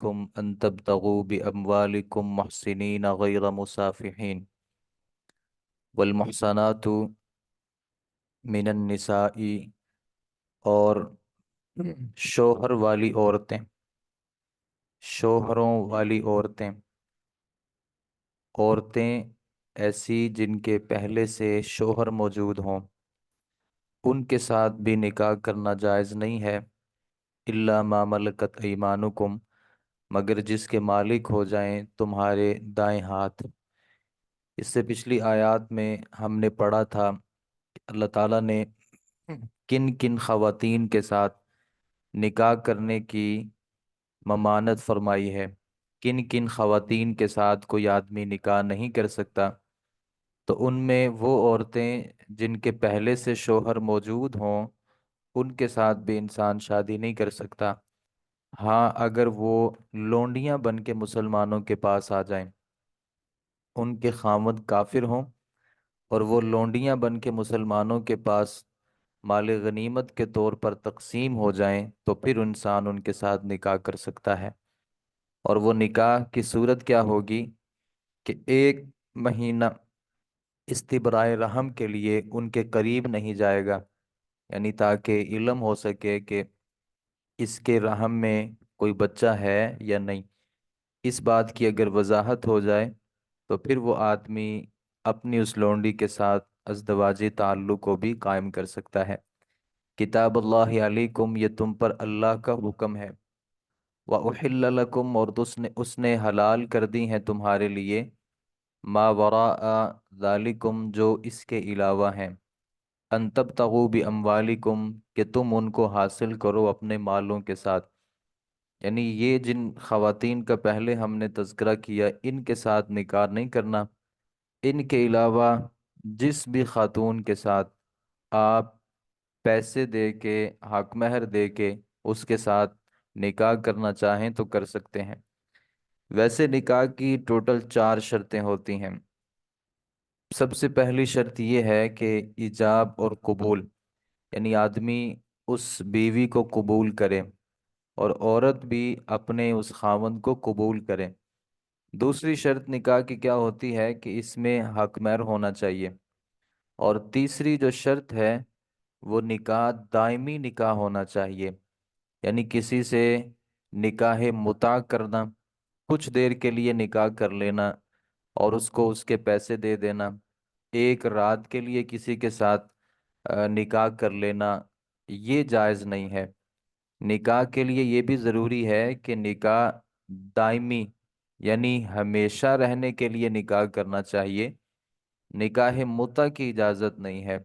عليكم أن تبتغوا بأموالكم محسنين غير مسافحين والمحصنات من النساء اور شوہر والی عورتیں، شوہروں والی عورتیں، عورتیں ایسی جن کے پہلے سے شوہر موجود ہوں، ان کے ساتھ بھی نکاح کرنا جائز نہیں ہے، الا ما ملکت ایمانکم، مگر جس کے مالک ہو جائیں تمہارے دائیں ہاتھ۔ اس سے پچھلی آیات میں ہم نے پڑھا تھا کہ اللہ تعالیٰ نے کن کن خواتین کے ساتھ نکاح کرنے کی ممانعت فرمائی ہے، کن کن خواتین کے ساتھ کوئی آدمی نکاح نہیں کر سکتا۔ تو ان میں وہ عورتیں جن کے پہلے سے شوہر موجود ہوں، ان کے ساتھ بھی انسان شادی نہیں کر سکتا۔ ہاں، اگر وہ لونڈیاں بن کے مسلمانوں کے پاس آ جائیں، ان کے خاوند کافر ہوں اور وہ لونڈیاں بن کے مسلمانوں کے پاس مال غنیمت کے طور پر تقسیم ہو جائیں، تو پھر انسان ان کے ساتھ نکاح کر سکتا ہے۔ اور وہ نکاح کی صورت کیا ہوگی کہ 1 مہینہ استبرائے رحم کے لیے ان کے قریب نہیں جائے گا، یعنی تاکہ علم ہو سکے کہ اس کے رحم میں کوئی بچہ ہے یا نہیں۔ اس بات کی اگر وضاحت ہو جائے تو پھر وہ آدمی اپنی اس لونڈی کے ساتھ ازدواجی تعلق کو بھی قائم کر سکتا ہے۔ کتاب اللہ علیکم، یہ تم پر اللہ کا حکم ہے۔ وَأُحِلَّ لَكُمْ، اور اس نے حلال کر دی ہیں تمہارے لیے، ما وراء ذالکم، جو اس کے علاوہ ہیں، ان تبتغوا باموالکم، کہ تم ان کو حاصل کرو اپنے مالوں کے ساتھ۔ یعنی یہ جن خواتین کا پہلے ہم نے تذکرہ کیا، ان کے ساتھ نکاح نہیں کرنا۔ ان کے علاوہ جس بھی خاتون کے ساتھ آپ پیسے دے کے، حق مہر دے کے اس کے ساتھ نکاح کرنا چاہیں تو کر سکتے ہیں۔ ویسے نکاح کی ٹوٹل 4 شرطیں ہوتی ہیں۔ سب سے پہلی شرط یہ ہے کہ ایجاب اور قبول، یعنی آدمی اس بیوی کو قبول کرے اور عورت بھی اپنے اس خاوند کو قبول کرے۔ دوسری شرط نکاح کی کیا ہوتی ہے کہ اس میں حق مہر ہونا چاہیے۔ اور تیسری جو شرط ہے وہ نکاح دائمی نکاح ہونا چاہیے، یعنی کسی سے نکاح متع کرنا، کچھ دیر کے لیے نکاح کر لینا اور اس کو اس کے پیسے دے دینا، ایک رات کے لیے کسی کے ساتھ نکاح کر لینا، یہ جائز نہیں ہے۔ نکاح کے لیے یہ بھی ضروری ہے کہ نکاح دائمی، یعنی ہمیشہ رہنے کے لیے نکاح کرنا چاہیے، نکاح متع کی اجازت نہیں ہے۔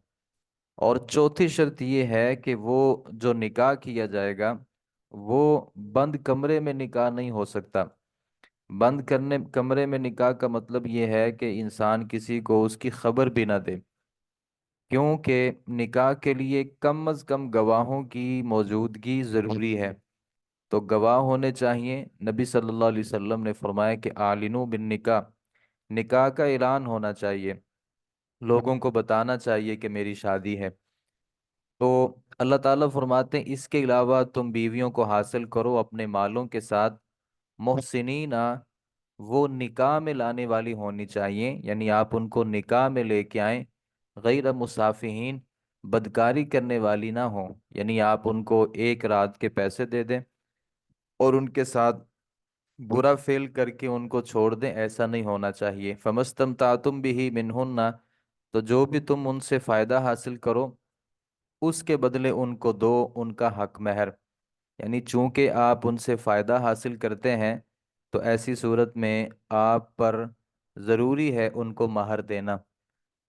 اور چوتھی شرط یہ ہے کہ وہ جو نکاح کیا جائے گا وہ بند کمرے میں نکاح نہیں ہو سکتا۔ بند کمرے میں نکاح کا مطلب یہ ہے کہ انسان کسی کو اس کی خبر بھی نہ دے، کیونکہ نکاح کے لیے کم از کم گواہوں کی موجودگی ضروری ہے۔ تو گواہ ہونے چاہیے۔ نبی صلی اللہ علیہ وسلم نے فرمایا کہ اعلنوا بالنکاح، نکاح کا اعلان ہونا چاہیے، لوگوں کو بتانا چاہیے کہ میری شادی ہے۔ تو اللہ تعالیٰ فرماتے ہیں اس کے علاوہ تم بیویوں کو حاصل کرو اپنے مالوں کے ساتھ، محسنین، وہ نکاح میں لانے والی ہونی چاہیے، یعنی آپ ان کو نکاح میں لے کے آئیں، غیر مصافحین، بدکاری کرنے والی نہ ہوں، یعنی آپ ان کو ایک رات کے پیسے دے دیں اور ان کے ساتھ برا فعل کر کے ان کو چھوڑ دیں، ایسا نہیں ہونا چاہیے۔ فمستمتعتم بہ منہن، تو جو بھی تم ان سے فائدہ حاصل کرو اس کے بدلے ان کو دو ان کا حق مہر، یعنی چونکہ آپ ان سے فائدہ حاصل کرتے ہیں تو ایسی صورت میں آپ پر ضروری ہے ان کو مہر دینا۔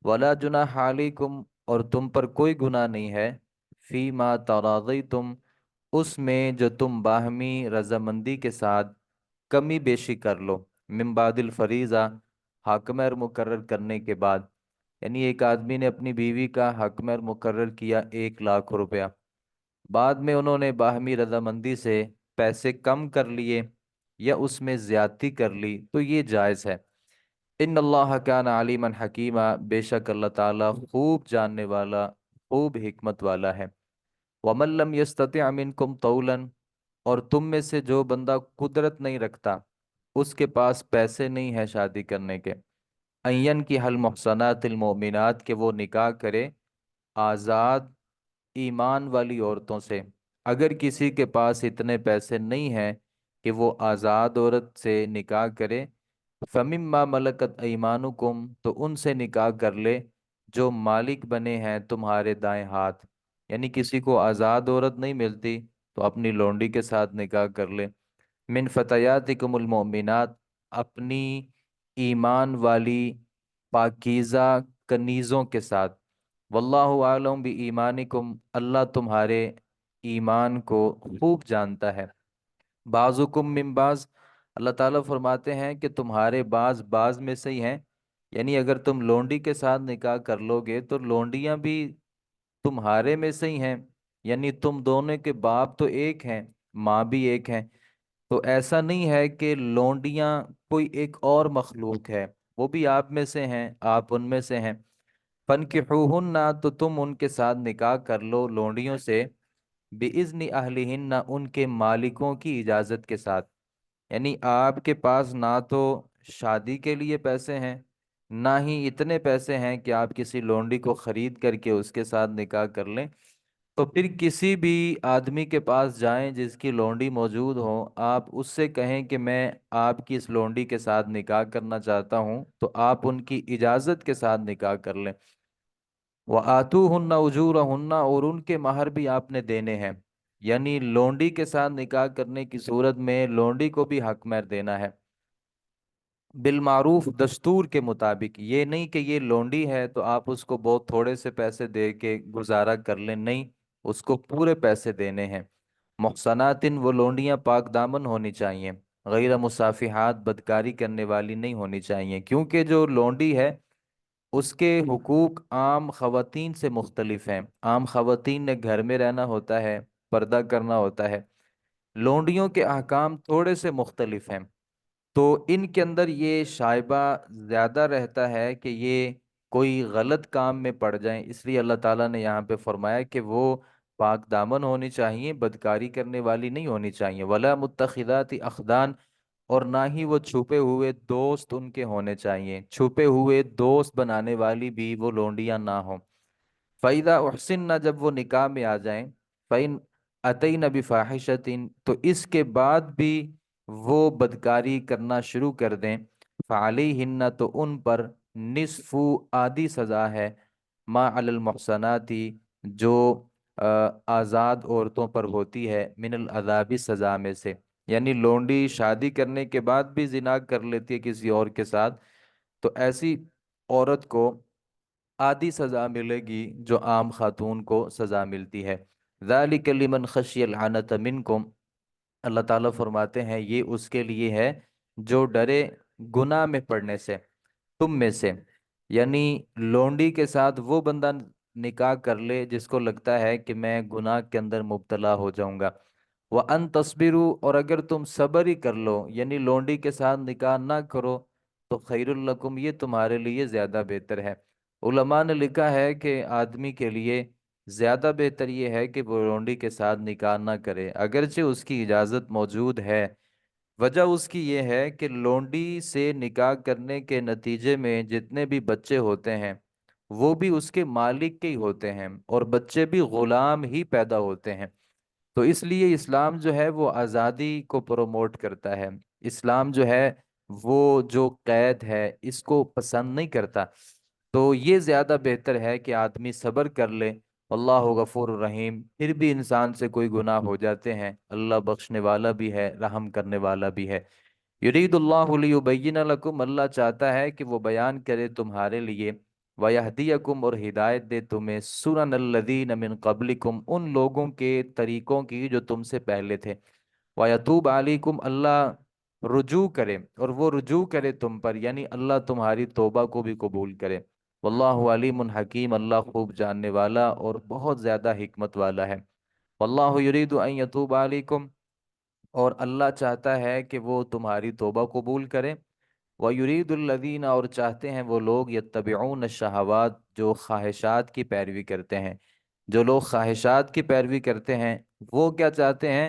ولا جناح علیکم، اور تم پر کوئی گناہ نہیں ہے، فی ما تراضیتم، اس میں جو تم باہمی رضامندی کے ساتھ کمی بیشی کر لو، من بعد الفریضہ، حق مہر مقرر کرنے کے بعد۔ یعنی ایک آدمی نے اپنی بیوی کا حق مہر مقرر کیا 1 لاکھ روپیہ، بعد میں انہوں نے باہمی رضامندی سے پیسے کم کر لیے یا اس میں زیادتی کر لی تو یہ جائز ہے۔ ان اللہ کان علیما حکیما، بے شک اللہ تعالیٰ خوب جاننے والا، خوب حکمت والا ہے۔ ومن لم یستطع منکم طولا، اور تم میں سے جو بندہ قدرت نہیں رکھتا، اس کے پاس پیسے نہیں ہے شادی کرنے کے، این کی حل محسنات المؤمنات، کہ وہ نکاح کرے آزاد ایمان والی عورتوں سے۔ اگر کسی کے پاس اتنے پیسے نہیں ہیں کہ وہ آزاد عورت سے نکاح کرے، فَمِمَّا مَلَكَتْ أَيْمَانُكُمْ، تو ان سے نکاح کر لے جو مالک بنے ہیں تمہارے دائیں ہاتھ۔ یعنی کسی کو آزاد عورت نہیں ملتی تو اپنی لونڈی کے ساتھ نکاح کر لے۔ من فتیاتکم المؤمنات، اپنی ایمان والی پاکیزہ کنیزوں کے ساتھ۔ واللہ عالم بھی ایمانکم، اللہ تمہارے ایمان کو خوب جانتا ہے۔ بعضکم من بعض، اللہ تعالیٰ فرماتے ہیں کہ تمہارے بعض بعض میں سے ہی ہیں۔ یعنی اگر تم لونڈی کے ساتھ نکاح کر لو گے تو لونڈیاں بھی تمہارے میں سے ہی ہیں، یعنی تم دونوں کے باپ تو ایک ہیں، ماں بھی ایک ہیں۔ تو ایسا نہیں ہے کہ لونڈیاں کوئی ایک اور مخلوق ہے، وہ بھی آپ میں سے ہیں، آپ ان میں سے ہیں۔ فَانكِحُوهُنَّ، تو تم ان کے ساتھ نکاح کر لو لونڈیوں سے، بِإِذْنِ أَهْلِهِنَّ، ان کے مالکوں کی اجازت کے ساتھ۔ یعنی آپ کے پاس نہ تو شادی کے لیے پیسے ہیں، نہ ہی اتنے پیسے ہیں کہ آپ کسی لونڈی کو خرید کر کے اس کے ساتھ نکاح کر لیں، تو پھر کسی بھی آدمی کے پاس جائیں جس کی لونڈی موجود ہو، آپ اس سے کہیں کہ میں آپ کی اس لونڈی کے ساتھ نکاح کرنا چاہتا ہوں، تو آپ ان کی اجازت کے ساتھ نکاح کر لیں۔ وَآتُوهُنَّ أُجُورَهُنَّ، اور ان کے مہر بھی آپ نے دینے ہیں۔ یعنی لونڈی کے ساتھ نکاح کرنے کی صورت میں لونڈی کو بھی حق مہر دینا ہے، بالمعروف، دستور کے مطابق۔ یہ نہیں کہ یہ لونڈی ہے تو آپ اس کو بہت تھوڑے سے پیسے دے کے گزارا کر لیں، نہیں، اس کو پورے پیسے دینے ہیں۔ محسناتن، وہ لونڈیاں پاک دامن ہونی چاہیے، غیر مصافحات، بدکاری کرنے والی نہیں ہونی چاہیے، کیونکہ جو لونڈی ہے اس کے حقوق عام خواتین سے مختلف ہیں۔ عام خواتین نے گھر میں رہنا ہوتا ہے، پردہ کرنا ہوتا ہے، لونڈیوں کے احکام تھوڑے سے مختلف ہیں، تو ان کے اندر یہ شائبہ زیادہ رہتا ہے کہ یہ کوئی غلط کام میں پڑ جائیں، اس لیے اللہ تعالیٰ نے یہاں پہ فرمایا کہ وہ پاک دامن ہونی چاہیے، بدکاری کرنے والی نہیں ہونی چاہیے۔ ولا متخذات اخدان، اور نہ ہی وہ چھپے ہوئے دوست ان کے ہونے چاہیے، چھپے ہوئے دوست بنانے والی بھی وہ لونڈیاں نہ ہوں۔ فَإِذَا أُحْسِنَّ، جب وہ نکاح میں آ جائیں، فَإِنْ أَتَيْنَ بِفَاحِشَةٍ، تو اس کے بعد بھی وہ بدکاری کرنا شروع کر دیں، فَعَلَيْهِنَّ، تو ان پر نصف، آدھی سزا ہے، ما علی المحصنات، جو آزاد عورتوں پر ہوتی ہے، من العذاب، سزا میں سے۔ یعنی لونڈی شادی کرنے کے بعد بھی زنا کر لیتی ہے کسی اور کے ساتھ، تو ایسی عورت کو آدھی سزا ملے گی جو عام خاتون کو سزا ملتی ہے۔ ذَلِكَ لِمَنْ خَشِيَ الْعَنَتَ مِنْكُمْ، اللہ تعالیٰ فرماتے ہیں یہ اس کے لیے ہے جو ڈرے گناہ میں پڑنے سے تم میں سے۔ یعنی لونڈی کے ساتھ وہ بندہ نکاح کر لے جس کو لگتا ہے کہ میں گناہ کے اندر مبتلا ہو جاؤں گا۔ وَأَن تَصْبِرُوا، اور اگر تم صبر ہی کر لو، یعنی لونڈی کے ساتھ نکاح نہ کرو، تو خیر الکم، یہ تمہارے لیے زیادہ بہتر ہے۔ علماء نے لکھا ہے کہ آدمی کے لیے زیادہ بہتر یہ ہے کہ وہ لونڈی کے ساتھ نکاح نہ کرے، اگرچہ اس کی اجازت موجود ہے۔ وجہ اس کی یہ ہے کہ لونڈی سے نکاح کرنے کے نتیجے میں جتنے بھی بچے ہوتے ہیں وہ بھی اس کے مالک کے ہی ہوتے ہیں، اور بچے بھی غلام ہی پیدا ہوتے ہیں۔ تو اس لیے اسلام جو ہے وہ آزادی کو پروموٹ کرتا ہے، اسلام جو ہے وہ جو قید ہے اس کو پسند نہیں کرتا۔ تو یہ زیادہ بہتر ہے کہ آدمی صبر کر لے، اللہ غفور الرحیم، پھر بھی انسان سے کوئی گناہ ہو جاتے ہیں، اللہ بخشنے والا بھی ہے، رحم کرنے والا بھی ہے۔ یرید اللہ لیبین لکم، اللہ چاہتا ہے کہ وہ بیان کرے تمہارے لیے، ویہدیکم، اور ہدایت دے تمہیں، سنن الذین من قبلکم، ان لوگوں کے طریقوں کی جو تم سے پہلے تھے، ویتوب علیکم، اللہ رجوع کرے، اور وہ رجوع کرے تم پر، یعنی اللہ تمہاری توبہ کو بھی قبول کرے۔ واللہ علیم حکیم، اللہ خوب جاننے والا اور بہت زیادہ حکمت والا ہے۔ واللہ یرید ان یتوب علیکم، اور اللہ چاہتا ہے کہ وہ تمہاری توبہ قبول کرے۔ وَيُرِيدُ الَّذِينَ، اور چاہتے ہیں وہ لوگ، يَتَّبِعُونَ الشَّهَوَاتِ، جو خواہشات کی پیروی کرتے ہیں، جو لوگ خواہشات کی پیروی کرتے ہیں وہ کیا چاہتے ہیں؟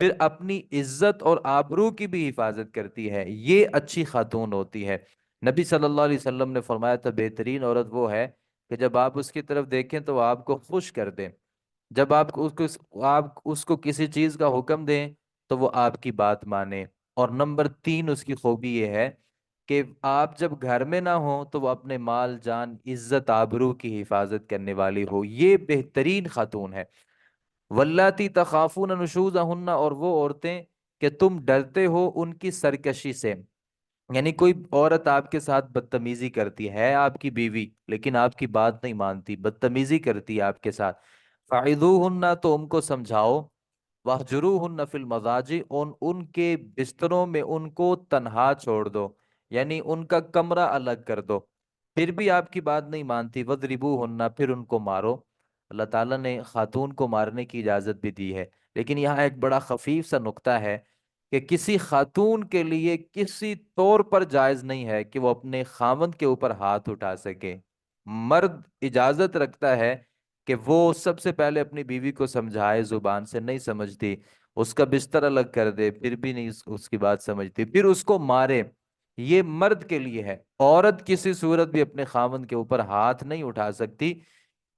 پھر اپنی عزت اور آبرو کی بھی حفاظت کرتی ہے، یہ اچھی خاتون ہوتی ہے۔ نبی صلی اللہ علیہ وسلم نے فرمایا تھا بہترین عورت وہ ہے کہ جب آپ اس کی طرف دیکھیں تو وہ آپ کو خوش کر دیں، جب آپ اس کو کسی چیز کا حکم دیں تو وہ آپ کی بات مانے، اور نمبر تین اس کی خوبی یہ ہے کہ آپ جب گھر میں نہ ہوں تو وہ اپنے مال جان عزت آبرو کی حفاظت کرنے والی ہو، یہ بہترین خاتون ہے۔ واللاتی تخافون نشوزہن، اور وہ عورتیں کہ تم ڈرتے ہو ان کی سرکشی سے، یعنی کوئی عورت آپ کے ساتھ بدتمیزی کرتی ہے آپ کی بیوی، لیکن آپ کی بات نہیں مانتی، بدتمیزی کرتی ہے آپ کے ساتھ، فعظوہن، تو ان کو سمجھاؤ، وَاہْجُرُوهُنَّ فِي الْمَضَاجِعِ، ان کے بستروں میں ان کو تنہا چھوڑ دو، یعنی ان کا کمرہ الگ کر دو۔ پھر بھی آپ کی بات نہیں مانتی، وَاضْرِبُوهُنَّ، پھر ان کو مارو۔ اللہ تعالیٰ نے خاتون کو مارنے کی اجازت بھی دی ہے، لیکن یہاں ایک بڑا خفیف سا نقطہ ہے کہ کسی خاتون کے لیے کسی طور پر جائز نہیں ہے کہ وہ اپنے خاوند کے اوپر ہاتھ اٹھا سکے۔ مرد اجازت رکھتا ہے کہ وہ سب سے پہلے اپنی بیوی کو سمجھائے، زبان سے نہیں سمجھتی، اس کا بستر الگ کر دے، پھر بھی نہیں اس کی بات سمجھتی، پھر اس کو مارے، یہ مرد کے لیے ہے۔ عورت کسی صورت بھی اپنے خاوند کے اوپر ہاتھ نہیں اٹھا سکتی،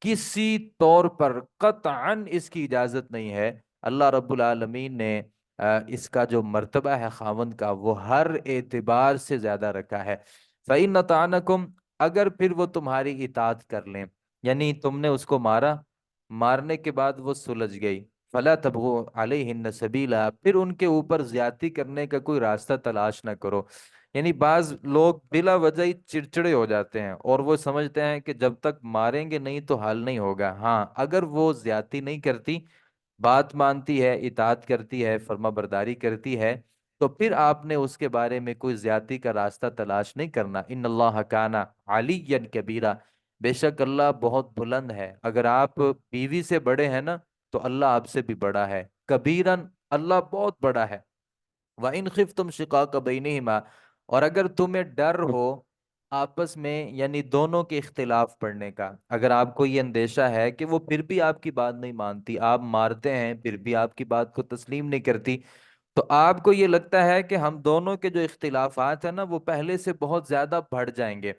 کسی طور پر قطعاً اس کی اجازت نہیں ہے۔ اللہ رب العالمین نے اس کا جو مرتبہ ہے خاوند کا، وہ ہر اعتبار سے زیادہ رکھا ہے۔ فَإِنَّ طَعَنَكُمْ، اگر پھر وہ تمہاری اطاعت کر لیں، یعنی تم نے اس کو مارا، مارنے کے بعد وہ سلجھ گئی، فَلَا تَبْغُوا عَلَيْهِنَّ سَبِيلًا، پھر ان کے اوپر زیادتی کرنے کا کوئی راستہ تلاش نہ کرو۔ یعنی بعض لوگ بلا وجہ ہی چڑچڑے ہو جاتے ہیں اور وہ سمجھتے ہیں کہ جب تک ماریں گے نہیں تو حل نہیں ہوگا۔ ہاں، اگر وہ زیادتی نہیں کرتی، بات مانتی ہے، اطاعت کرتی ہے، فرما برداری کرتی ہے، تو پھر آپ نے اس کے بارے میں کوئی زیادتی کا راستہ تلاش نہیں کرنا۔ ان اللہ کان علییا کبیرہ، بے شک اللہ بہت بلند ہے۔ اگر آپ بیوی سے بڑے ہیں نا تو اللہ آپ سے بھی بڑا ہے، کبیرن، اللہ بہت بڑا ہے۔ وَإِنْ خِفْتُمْ شِقَاقَ بَيْنِهِمَا، اور اگر تمہیں ڈر ہو آپس میں یعنی دونوں کے اختلاف پڑنے کا، اگر آپ کو یہ اندیشہ ہے کہ وہ پھر بھی آپ کی بات نہیں مانتی، آپ مارتے ہیں پھر بھی آپ کی بات کو تسلیم نہیں کرتی، تو آپ کو یہ لگتا ہے کہ ہم دونوں کے جو اختلافات ہیں نا وہ پہلے سے بہت زیادہ بڑھ جائیں گے،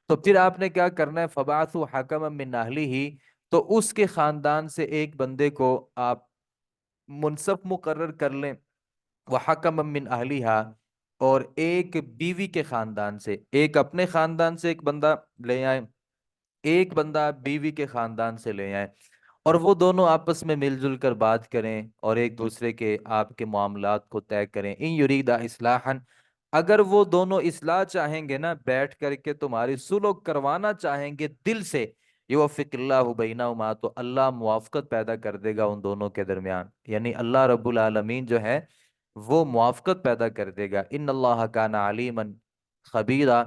تو پھر آپ نے کیا کرنا ہے، فَبَعَثُوا حَكَمًا مِّنْ أَهْلِهِ، تو اس کے خاندان سے ایک بندے کو آپ منصف مقرر کر لیں، وَحَكَمًا مِّنْ أَهْلِهَا، اور ایک بیوی کے خاندان سے، ایک اپنے خاندان سے ایک بندہ لے آئیں، ایک بندہ بیوی کے خاندان سے لے آئیں، اور وہ دونوں آپس میں مل جل کر بات کریں اور ایک دوسرے کے آپ کے معاملات کو طے کریں۔ ان یریدا اصلاحا، اگر وہ دونوں اصلاح چاہیں گے نا، بیٹھ کر کے تمہاری صلح کروانا چاہیں گے دل سے، یوفق اللہ بینہما، تو اللہ موافقت پیدا کر دے گا ان دونوں کے درمیان، یعنی اللہ رب العالمین جو ہے وہ موافقت پیدا کر دے گا۔ ان اللہ کان علیما خبیرا،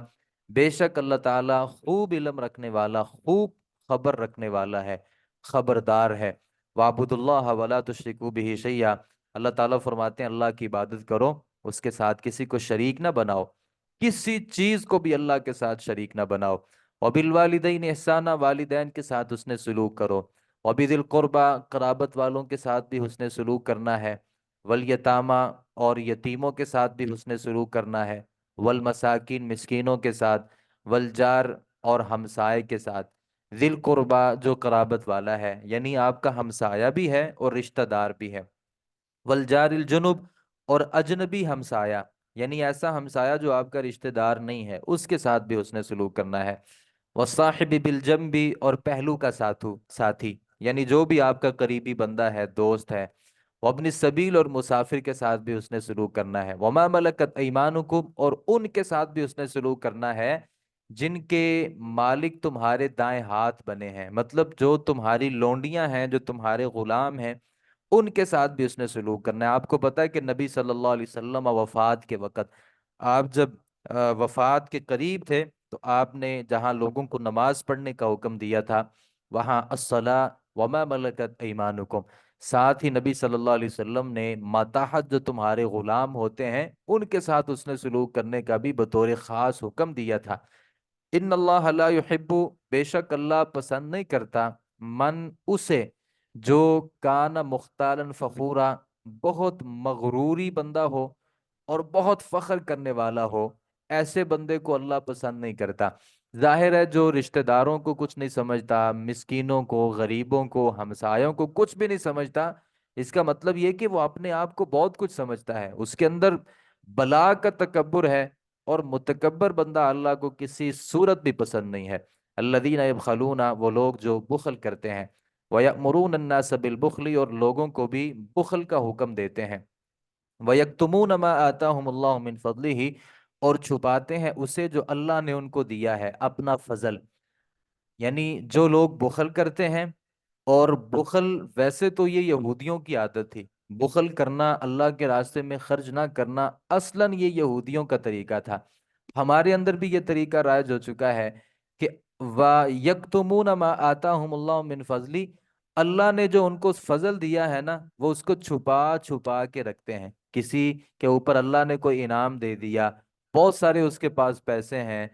بے شک اللہ تعالیٰ خوب علم رکھنے والا، خوب خبر رکھنے والا ہے، خبردار ہے۔ وَاعْبُدُوا اللَّهَ وَلَا تُشْرِكُوا بِهِ شَيْئًا، اللہ تعالیٰ فرماتے ہیں اللہ کی عبادت کرو، اس کے ساتھ کسی کو شریک نہ بناؤ، کسی چیز کو بھی اللہ کے ساتھ شریک نہ بناؤ۔ وَبِالْوَالِدَيْنِ إِحْسَانًا، والدین کے ساتھ حسن سلوک کرو۔ وَبِذِي الْقُرْبَى، قرابت والوں کے ساتھ بھی حسن سلوک کرنا ہے۔ وَالْيَتَامَى، اور یتیموں کے ساتھ بھی حسن سلوک کرنا ہے۔ والمساکین، مسکینوں کے ساتھ۔ والجار، اور ہمسائے کے ساتھ۔ ذی القربہ، جو قرابت والا ہے، یعنی آپ کا ہمسایہ بھی ہے اور رشتہ دار بھی ہے۔ والجار الجنب، اور اجنبی ہمسایہ، یعنی ایسا ہمسایہ جو آپ کا رشتہ دار نہیں ہے، اس کے ساتھ بھی حسن سلوک کرنا ہے۔ والصاحب بالجنب، اور پہلو کا ساتھی، یعنی جو بھی آپ کا قریبی بندہ ہے، دوست ہے۔ وابن السبیل، اور مسافر کے ساتھ بھی حسن سلوک کرنا ہے۔ وما ملکت ایمانکم، اور ان کے ساتھ بھی حسن سلوک کرنا ہے جن کے مالک تمہارے دائیں ہاتھ بنے ہیں، مطلب جو تمہاری لونڈیاں ہیں، جو تمہارے غلام ہیں، ان کے ساتھ بھی اس نے سلوک کرنا ہے۔ آپ کو پتہ ہے کہ نبی صلی اللہ علیہ وسلم وفات کے وقت، آپ جب وفات کے قریب تھے تو آپ نے جہاں لوگوں کو نماز پڑھنے کا حکم دیا تھا، وہاں الصلاۃ وما ملکت ایمانکم، ساتھ ہی نبی صلی اللہ علیہ وسلم نے ماتحت جو تمہارے غلام ہوتے ہیں ان کے ساتھ اس نے سلوک کرنے کا بھی بطور خاص حکم دیا تھا۔ ان اللہ لا یحب، بے شک اللہ پسند نہیں کرتا، من، اسے، جو کان مختالا فخورا، بہت مغروری بندہ ہو اور بہت فخر کرنے والا ہو، ایسے بندے کو اللہ پسند نہیں کرتا۔ ظاہر ہے جو رشتہ داروں کو کچھ نہیں سمجھتا، مسکینوں کو، غریبوں کو، ہمسایوں کو کچھ بھی نہیں سمجھتا، اس کا مطلب یہ کہ وہ اپنے آپ کو بہت کچھ سمجھتا ہے، اس کے اندر بلا کا تکبر ہے، اور متکبر بندہ اللہ کو کسی صورت بھی پسند نہیں ہے۔ الذین یبخلون، وہ لوگ جو بخل کرتے ہیں، وَيَأْمُرُونَ النَّاسَ بِالْبُخْلِ، اور لوگوں کو بھی بخل کا حکم دیتے ہیں، وَيَكْتُمُونَ مَا آتَاهُمُ اللَّهُ مِنْ فَضْلِهِ، اور چھپاتے ہیں اسے جو اللہ نے ان کو دیا ہے اپنا فضل۔ یعنی جو لوگ بخل کرتے ہیں، اور بخل ویسے تو یہ یہودیوں کی عادت تھی، بخل کرنا، اللہ کے راستے میں خرچ نہ کرنا اصلاً یہ یہودیوں کا طریقہ تھا۔ ہمارے اندر بھی یہ طریقہ رائج ہو چکا ہے کہ وَيَكْتُمُونَ مَا آتَاهُمُ اللَّهُ مِنْ فَضْلِ، اللہ نے جو ان کو فضل دیا ہے نا، وہ اس کو چھپا چھپا کے رکھتے ہیں۔ کسی کے اوپر اللہ نے کوئی انعام دے دیا، بہت سارے اس کے پاس پیسے ہیں،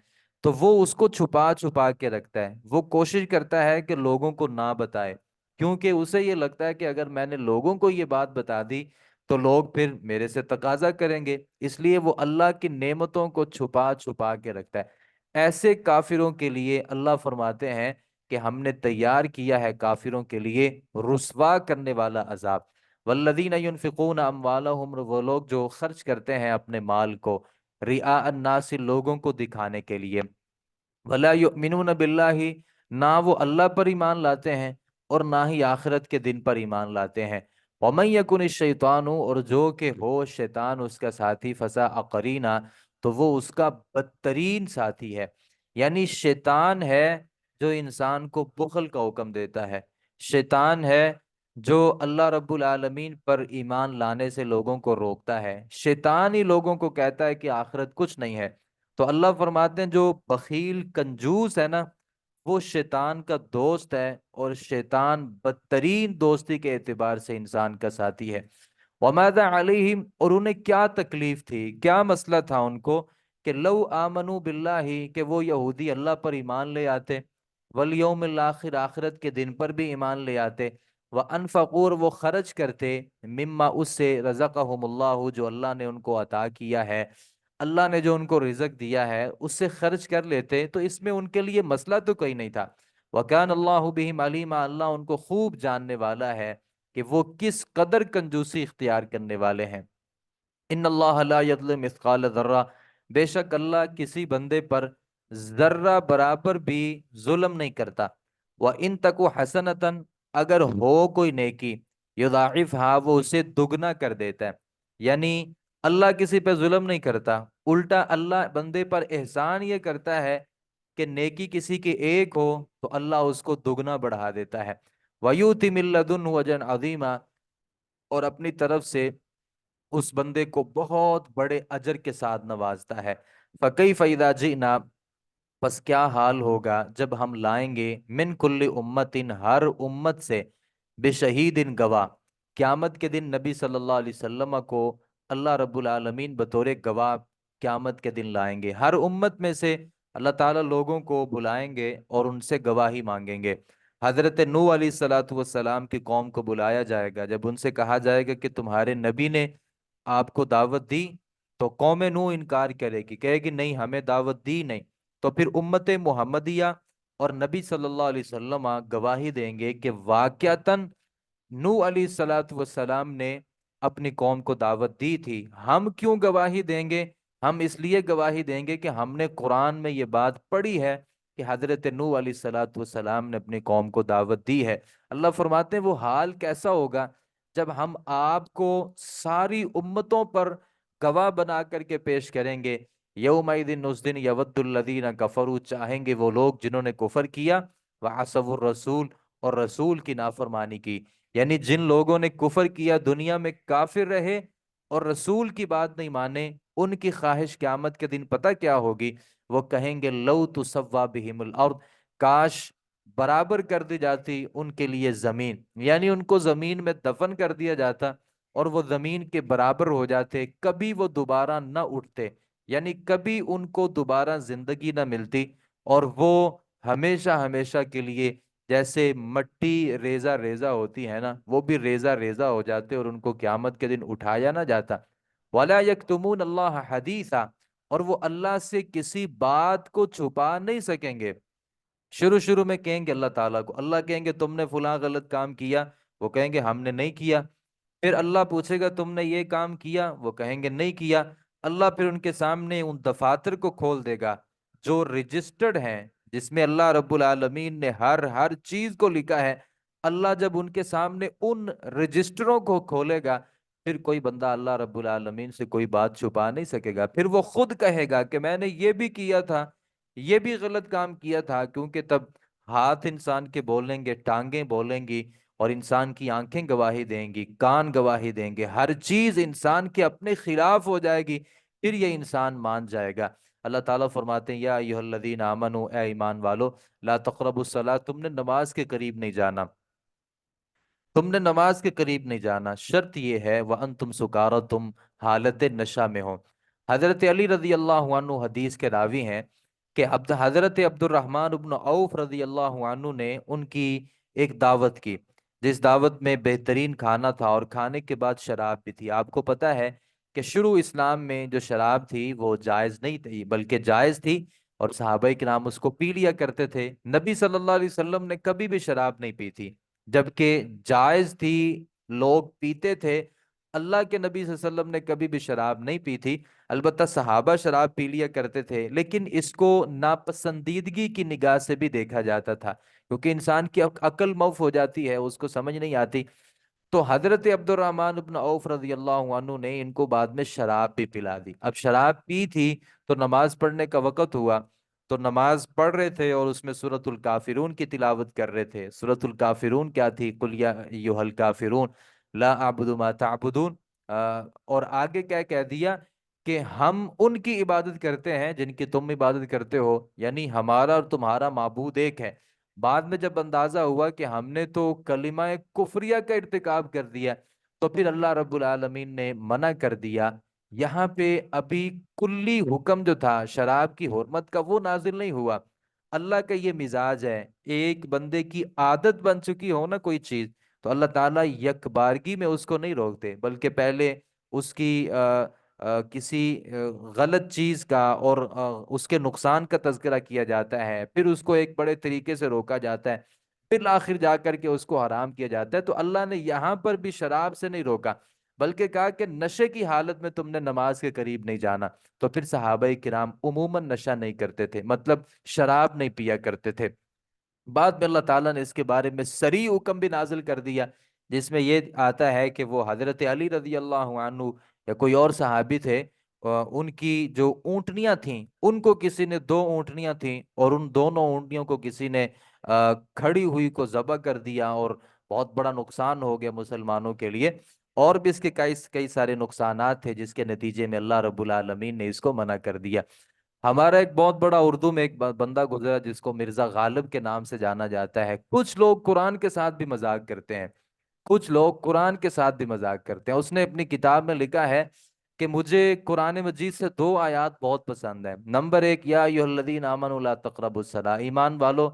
تو وہ اس کو چھپا چھپا کے رکھتا ہے، وہ کوشش کرتا ہے کہ لوگوں کو نہ بتائے، کیونکہ اسے یہ لگتا ہے کہ اگر میں نے لوگوں کو یہ بات بتا دی تو لوگ پھر میرے سے تقاضا کریں گے، اس لیے وہ اللہ کی نعمتوں کو چھپا چھپا کے رکھتا ہے۔ ایسے کافروں کے لیے اللہ فرماتے ہیں کہ ہم نے تیار کیا ہے کافروں کے لیے رسوا کرنے والا عذاب۔ والذین ينفقون اموالهم، وہ لوگ جو خرچ کرتے ہیں اپنے مال کو، رعاء الناس، لوگوں کو دکھانے کے لیے، ولا یؤمنون باللہ، نہ وہ اللہ پر ایمان لاتے ہیں اور نہ ہی آخرت کے دن پر ایمان لاتے ہیں۔ ومن یکن الشیطان، اور جو کہ ہو شیطان اس کا ساتھی، فساء قرینا، تو وہ اس کا بدترین ساتھی ہے۔ یعنی شیطان ہے جو انسان کو بخل کا حکم دیتا ہے، شیطان ہے جو اللہ رب العالمین پر ایمان لانے سے لوگوں کو روکتا ہے، شیطان ہی لوگوں کو کہتا ہے کہ آخرت کچھ نہیں ہے۔ تو اللہ فرماتے ہیں جو بخیل کنجوس ہے نا، وہ شیطان کا دوست ہے، اور شیطان بدترین دوستی کے اعتبار سے انسان کا ساتھی ہے۔ وَمَاذَا عَلَيْهِمْ، اور انہیں کیا تکلیف تھی، کیا مسئلہ تھا ان کو، کہ لو آمنوا باللہ، کہ وہ یہودی اللہ پر ایمان لے آتے، والیوم الآخر، آخرت کے دن پر بھی ایمان لے آتے، وَأَنفَقُوا، وہ خرچ کرتے، مما، اس سے، رزقہم اللہ، جو اللہ نے ان کو عطا کیا ہے، اللہ نے جو ان کو رزق دیا ہے اس سے خرچ کر لیتے، تو اس میں ان کے لیے مسئلہ تو کوئی نہیں تھا۔ وَكَانَ اللَّهُ بِهِمْ عَلِيمًا، اللہ ان کو خوب جاننے والا ہے کہ وہ کس قدر کنجوسی اختیار کرنے والے ہیں۔ ان اللہ لا یظلم مثقال ذرہ، بے شک اللہ کسی بندے پر ذرہ برابر بھی ظلم نہیں کرتا۔ وَإِن تَكُ حَسَنَةً، اگر ہو کوئی نیکی، یضاعفها، وہ اسے دگنا کر دیتا ہے۔ یعنی اللہ کسی پہ ظلم نہیں کرتا، الٹا اللہ بندے پر احسان یہ کرتا ہے کہ نیکی کسی کی ایک ہو تو اللہ اس کو دگنا بڑھا دیتا ہے۔ وَيُؤْتِ مِن لَّدُنْهُ أَجْرًا عَظِيمًا، اور اپنی طرف سے اس بندے کو بہت بڑے اجر کے ساتھ نوازتا ہے۔ فَكَيْفَ إِذَا جِئْنَا، پس کیا حال ہوگا جب ہم لائیں گے، من کل امتن، ہر امت سے، بشہید، گواہ۔ قیامت کے دن نبی صلی اللہ علیہ وسلم کو اللہ رب العالمین بطور گواہ قیامت کے دن لائیں گے، ہر امت میں سے اللہ تعالیٰ لوگوں کو بلائیں گے اور ان سے گواہی مانگیں گے۔ حضرت نوح علیہ الصلاۃ والسلام کی قوم کو بلایا جائے گا، جب ان سے کہا جائے گا کہ تمہارے نبی نے آپ کو دعوت دی، تو قوم نوح انکار کرے گی، کہے گی نہیں ہمیں دعوت دی نہیں، تو پھر امت محمدیہ اور نبی صلی اللہ علیہ وسلم گواہی دیں گے کہ واقعتاً نوح علیہ الصلاۃ والسلام نے اپنی قوم کو دعوت دی تھی۔ ہم کیوں گواہی دیں گے؟ ہم اس لیے گواہی دیں گے کہ ہم نے قرآن میں یہ بات پڑھی ہے کہ حضرت نوح علیہ الصلاۃ والسلام نے اپنی قوم کو دعوت دی ہے۔ اللہ فرماتے ہیں وہ حال کیسا ہوگا جب ہم آپ کو ساری امتوں پر گواہ بنا کر کے پیش کریں گے۔ یوم دن، اس دن، یود الذین کفروا، چاہیں گے وہ لوگ جنہوں نے کفر کیا، وعصوا الرسول، اور رسول کی نافرمانی کی، یعنی جن لوگوں نے کفر کیا، دنیا میں کافر رہے اور رسول کی بات نہیں مانے، ان کی خواہش قیامت کے دن پتہ کیا ہوگی؟ وہ کہیں گے لو تسوا بہم الارض، کاش برابر کر دی جاتی ان کے لیے زمین، یعنی ان کو زمین میں دفن کر دیا جاتا اور وہ زمین کے برابر ہو جاتے، کبھی وہ دوبارہ نہ اٹھتے، یعنی کبھی ان کو دوبارہ زندگی نہ ملتی، اور وہ ہمیشہ ہمیشہ کے لیے جیسے مٹی ریزہ ریزہ ہوتی ہے نا، وہ بھی ریزہ ریزہ ہو جاتے اور ان کو قیامت کے دن اٹھایا نہ جاتا۔ وَلَا يَكْتُمُونَ اللَّهَ حَدِيثًا، اور وہ اللہ سے کسی بات کو چھپا نہیں سکیں گے۔ شروع شروع میں کہیں گے اللہ تعالیٰ کو، اللہ کہیں گے تم نے فلاں غلط کام کیا، وہ کہیں گے ہم نے نہیں کیا۔ پھر اللہ پوچھے گا تم نے یہ کام کیا، وہ کہیں گے نہیں کیا۔ اللہ پھر ان کے سامنے ان دفاتر کو کھول دے گا جو رجسٹرڈ ہیں، جس میں اللہ رب العالمین نے ہر چیز کو لکھا ہے۔ اللہ جب ان کے سامنے ان رجسٹروں کو کھولے گا، پھر کوئی بندہ اللہ رب العالمین سے کوئی بات چھپا نہیں سکے گا۔ پھر وہ خود کہے گا کہ میں نے یہ بھی کیا تھا، یہ بھی غلط کام کیا تھا، کیونکہ تب ہاتھ انسان کے بولیں گے، ٹانگیں بولیں گی، اور انسان کی آنکھیں گواہی دیں گی، کان گواہی دیں گے، ہر چیز انسان کے اپنے خلاف ہو جائے گی۔ پھر یہ انسان مان جائے گا۔ اللہ تعالیٰ فرماتے ہیں یا ایھا الذین آمنو، اے ایمان والو، لا تقربوا الصلاۃ، تم نے نماز کے قریب نہیں جانا، تم نے نماز کے قریب نہیں جانا، شرط یہ ہے وَأَنْتُمْ سُکارا، تم حالت نشہ میں ہو۔ حضرت علی رضی اللہ عنہ حدیث کے راوی ہیں کہ حضرت عبد الرحمن بن عوف رضی اللہ عنہ نے ان کی ایک دعوت کی، جس دعوت میں بہترین کھانا تھا اور کھانے کے بعد شراب بھی تھی۔ آپ کو پتہ ہے کہ شروع اسلام میں جو شراب تھی وہ جائز نہیں تھی، بلکہ جائز تھی، اور صحابہ کرام اس کو پی لیا کرتے تھے۔ نبی صلی اللہ علیہ وسلم نے کبھی بھی شراب نہیں پی تھی، جبکہ جائز تھی، لوگ پیتے تھے۔ اللہ کے نبی صلی اللہ علیہ وسلم نے کبھی بھی شراب نہیں پی تھی۔ البتہ صحابہ شراب پی لیا کرتے تھے، لیکن اس کو ناپسندیدگی کی نگاہ سے بھی دیکھا جاتا تھا، کیونکہ انسان کی عقل موف ہو جاتی ہے، اس کو سمجھ نہیں آتی۔ تو حضرت عبد الرحمن بن عوف رضی اللہ عنہ نے ان کو بعد میں شراب بھی پلا دی۔ اب شراب پی تھی تو نماز پڑھنے کا وقت ہوا، تو نماز پڑھ رہے تھے اور اس میں سورۃ الکافرون کی تلاوت کر رہے تھے۔ سورۃ الکافرون کیا تھی؟ قل یا ایھا الکافرون لا اعبد ما تعبدون۔ اور آگے کیا کہہ دیا کہ ہم ان کی عبادت کرتے ہیں جن کی تم عبادت کرتے ہو، یعنی ہمارا اور تمہارا معبود ایک ہے۔ بعد میں جب اندازہ ہوا کہ ہم نے تو کلمہ کفریہ کا ارتکاب کر دیا، تو پھر اللہ رب العالمین نے منع کر دیا۔ یہاں پہ ابھی کلی حکم جو تھا شراب کی حرمت کا وہ نازل نہیں ہوا۔ اللہ کا یہ مزاج ہے، ایک بندے کی عادت بن چکی ہو نا کوئی چیز، تو اللہ تعالیٰ یک بارگی میں اس کو نہیں روکتے، بلکہ پہلے اس کی کسی غلط چیز کا اور اس کے نقصان کا تذکرہ کیا جاتا ہے، پھر اس کو ایک بڑے طریقے سے روکا جاتا ہے، پھر آخر جا کر کے اس کو حرام کیا جاتا ہے۔ تو اللہ نے یہاں پر بھی شراب سے نہیں روکا، بلکہ کہا کہ نشے کی حالت میں تم نے نماز کے قریب نہیں جانا۔ تو پھر صحابہ کرام عموماً نشہ نہیں کرتے تھے، مطلب شراب نہیں پیا کرتے تھے۔ بعد میں اللہ تعالیٰ نے اس کے بارے میں صریح حکم بھی نازل کر دیا، جس میں یہ آتا ہے کہ وہ حضرت علی رضی اللہ عنہ یا کوئی اور صحابی تھے، ان کی جو اونٹنیاں تھیں، ان کو کسی نے دو اونٹنیاں تھیں، اور ان دونوں اونٹنیوں کو کسی نے کھڑی ہوئی کو ذبح کر دیا، اور بہت بڑا نقصان ہو گیا مسلمانوں کے لیے۔ اور بھی اس کے کئی کئی سارے نقصانات تھے، جس کے نتیجے میں اللہ رب العالمین نے اس کو منع کر دیا۔ ہمارا ایک بہت بڑا اردو میں ایک بندہ گزرا جس کو مرزا غالب کے نام سے جانا جاتا ہے۔ کچھ لوگ قرآن کے ساتھ بھی مذاق کرتے ہیں، کچھ لوگ قرآن کے ساتھ بھی مذاق کرتے ہیں۔ اس نے اپنی کتاب میں لکھا ہے کہ مجھے قرآن مجید سے دو آیات بہت پسند ہیں۔ نمبر ایک، یا ایھا الذین آمنوا لا تقربوا الصلاۃ، ایمان والو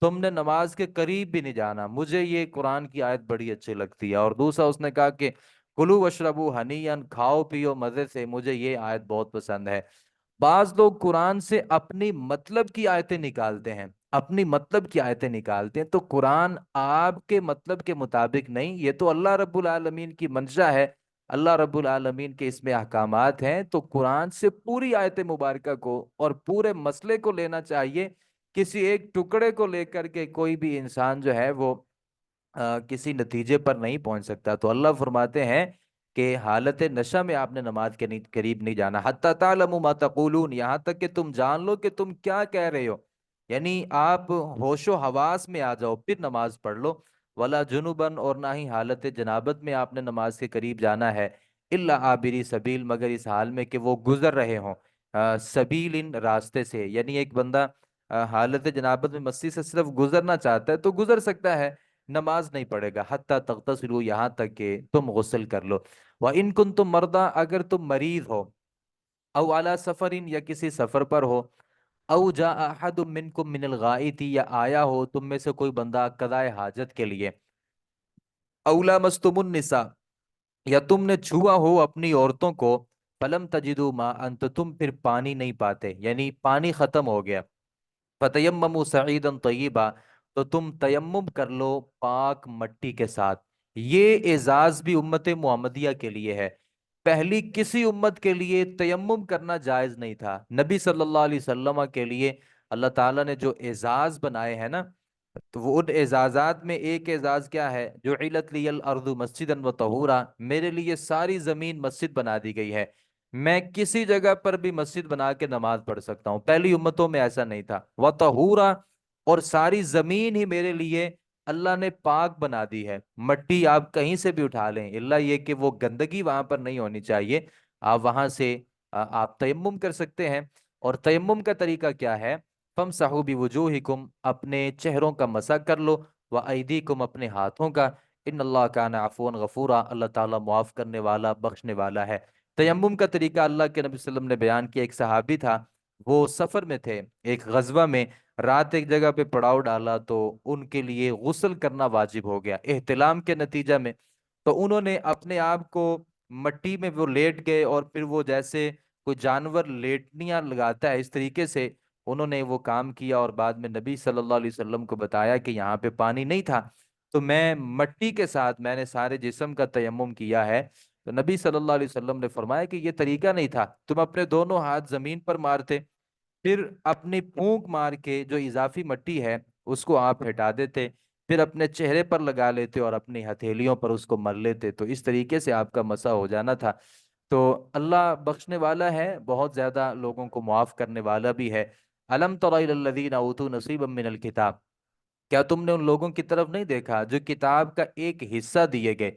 تم نے نماز کے قریب بھی نہیں جانا، مجھے یہ قرآن کی آیت بڑی اچھی لگتی ہے۔ اور دوسرا اس نے کہا کہ کلوا واشربوا ہنیئا، کھاؤ پیو مزے سے، مجھے یہ آیت بہت پسند ہے۔ بعض لوگ قرآن سے اپنی مطلب کی آیتیں نکالتے ہیں، اپنی مطلب کی آیتیں نکالتے ہیں، تو قرآن آپ کے مطلب کے مطابق نہیں، یہ تو اللہ رب العالمین کی منشا ہے، اللہ رب العالمین کے اس میں احکامات ہیں۔ تو قرآن سے پوری آیت مبارکہ کو اور پورے مسئلے کو لینا چاہیے، کسی ایک ٹکڑے کو لے کر کے کوئی بھی انسان جو ہے وہ کسی نتیجے پر نہیں پہنچ سکتا۔ تو اللہ فرماتے ہیں کہ حالت نشہ میں آپ نے نماز کے قریب نہیں جانا، حتی تعلموا ما تقولون، یہاں تک کہ تم جان لو کہ تم کیا کہہ رہے ہو، یعنی آپ ہوش و حواس میں آ جاؤ پھر نماز پڑھ لو۔ ولا جنوبن، اور نہ ہی حالت جنابت میں آپ نے نماز کے قریب جانا ہے، الا عابری سبیل، مگر اس حال میں کہ وہ گزر رہے ہوں، سبیل ان راستے سے، یعنی ایک بندہ حالت جنابت میں مسجد سے صرف گزرنا چاہتا ہے تو گزر سکتا ہے، نماز نہیں پڑھے گا۔ حتی تغتسلوا، یہاں تک کہ تم غسل کر لو۔ وَإِن كُنتُم مَرْضَىٰ، اگر تم مریض ہو، او علی سفر، یا کسی سفر پر ہو، او جاء احد منکم من الغائط، یا آیا ہو تم میں سے کوئی بندہ قضائے حاجت کے لیے، او لامستم النساء، یا تم نے چھوا ہو اپنی عورتوں کو، فلم تجدوا ماء، تو تم پھر پانی نہیں پاتے، یعنی پانی ختم ہو گیا، فتیمموا سعیدا طیبا، تو تم تیمم کر لو پاک مٹی کے ساتھ۔ یہ اعزاز بھی امت محمدیہ کے لیے ہے، پہلی کسی امت کے لیے تیمم کرنا جائز نہیں تھا، نبی صلی اللہ علیہ وسلم کے لیے اللہ تعالیٰ نے جو اعزاز بنائے ہیں نا، تو وہ ان اعزازات میں ایک اعزاز کیا ہے، جو علت لی الارض مسجدا و طہورا، میرے لیے ساری زمین مسجد بنا دی گئی ہے، میں کسی جگہ پر بھی مسجد بنا کے نماز پڑھ سکتا ہوں، پہلی امتوں میں ایسا نہیں تھا، و طہورا، اور ساری زمین ہی میرے لیے اللہ نے پاک بنا دی ہے، مٹی آپ کہیں سے بھی اٹھا لیں، اللہ یہ کہ وہ گندگی وہاں پر نہیں ہونی چاہیے، آپ وہاں سے آپ تیمم کر سکتے ہیں۔ اور تیمم کا طریقہ کیا ہے، فَامْسَحُوا بِوُجُوهِكُمْ، اپنے چہروں کا مسح کر لو، وَأَيْدِيكُمْ، اپنے ہاتھوں کا، ان اللہ کان عفوا غفورا، اللہ تعالیٰ معاف کرنے والا بخشنے والا ہے۔ تیمم کا طریقہ اللہ کے نبی صلی اللہ علیہ وسلم نے بیان کیا، ایک صحابی تھا، وہ سفر میں تھے، ایک غزوہ میں، رات ایک جگہ پہ پڑاؤ ڈالا تو ان کے لیے غسل کرنا واجب ہو گیا احتلام کے نتیجہ میں، تو انہوں نے اپنے آپ کو مٹی میں وہ لیٹ گئے، اور پھر وہ جیسے کوئی جانور لیٹنیاں لگاتا ہے اس طریقے سے انہوں نے وہ کام کیا، اور بعد میں نبی صلی اللہ علیہ وسلم کو بتایا کہ یہاں پہ پانی نہیں تھا، تو میں مٹی کے ساتھ میں نے سارے جسم کا تیمم کیا ہے، تو نبی صلی اللہ علیہ وسلم نے فرمایا کہ یہ طریقہ نہیں تھا، تم اپنے دونوں ہاتھ زمین پر مارتے، پھر اپنی پھونک مار کے جو اضافی مٹی ہے اس کو آپ ہٹا دیتے، پھر اپنے چہرے پر لگا لیتے اور اپنی ہتھیلیوں پر اس کو مل لیتے، تو اس طریقے سے آپ کا مسح ہو جانا تھا۔ تو اللہ بخشنے والا ہے، بہت زیادہ لوگوں کو معاف کرنے والا بھی ہے۔ الم تر الی الذین اوتوا نصیبا من الکتاب، کیا تم نے ان لوگوں کی طرف نہیں دیکھا جو کتاب کا ایک حصہ دیے گئے،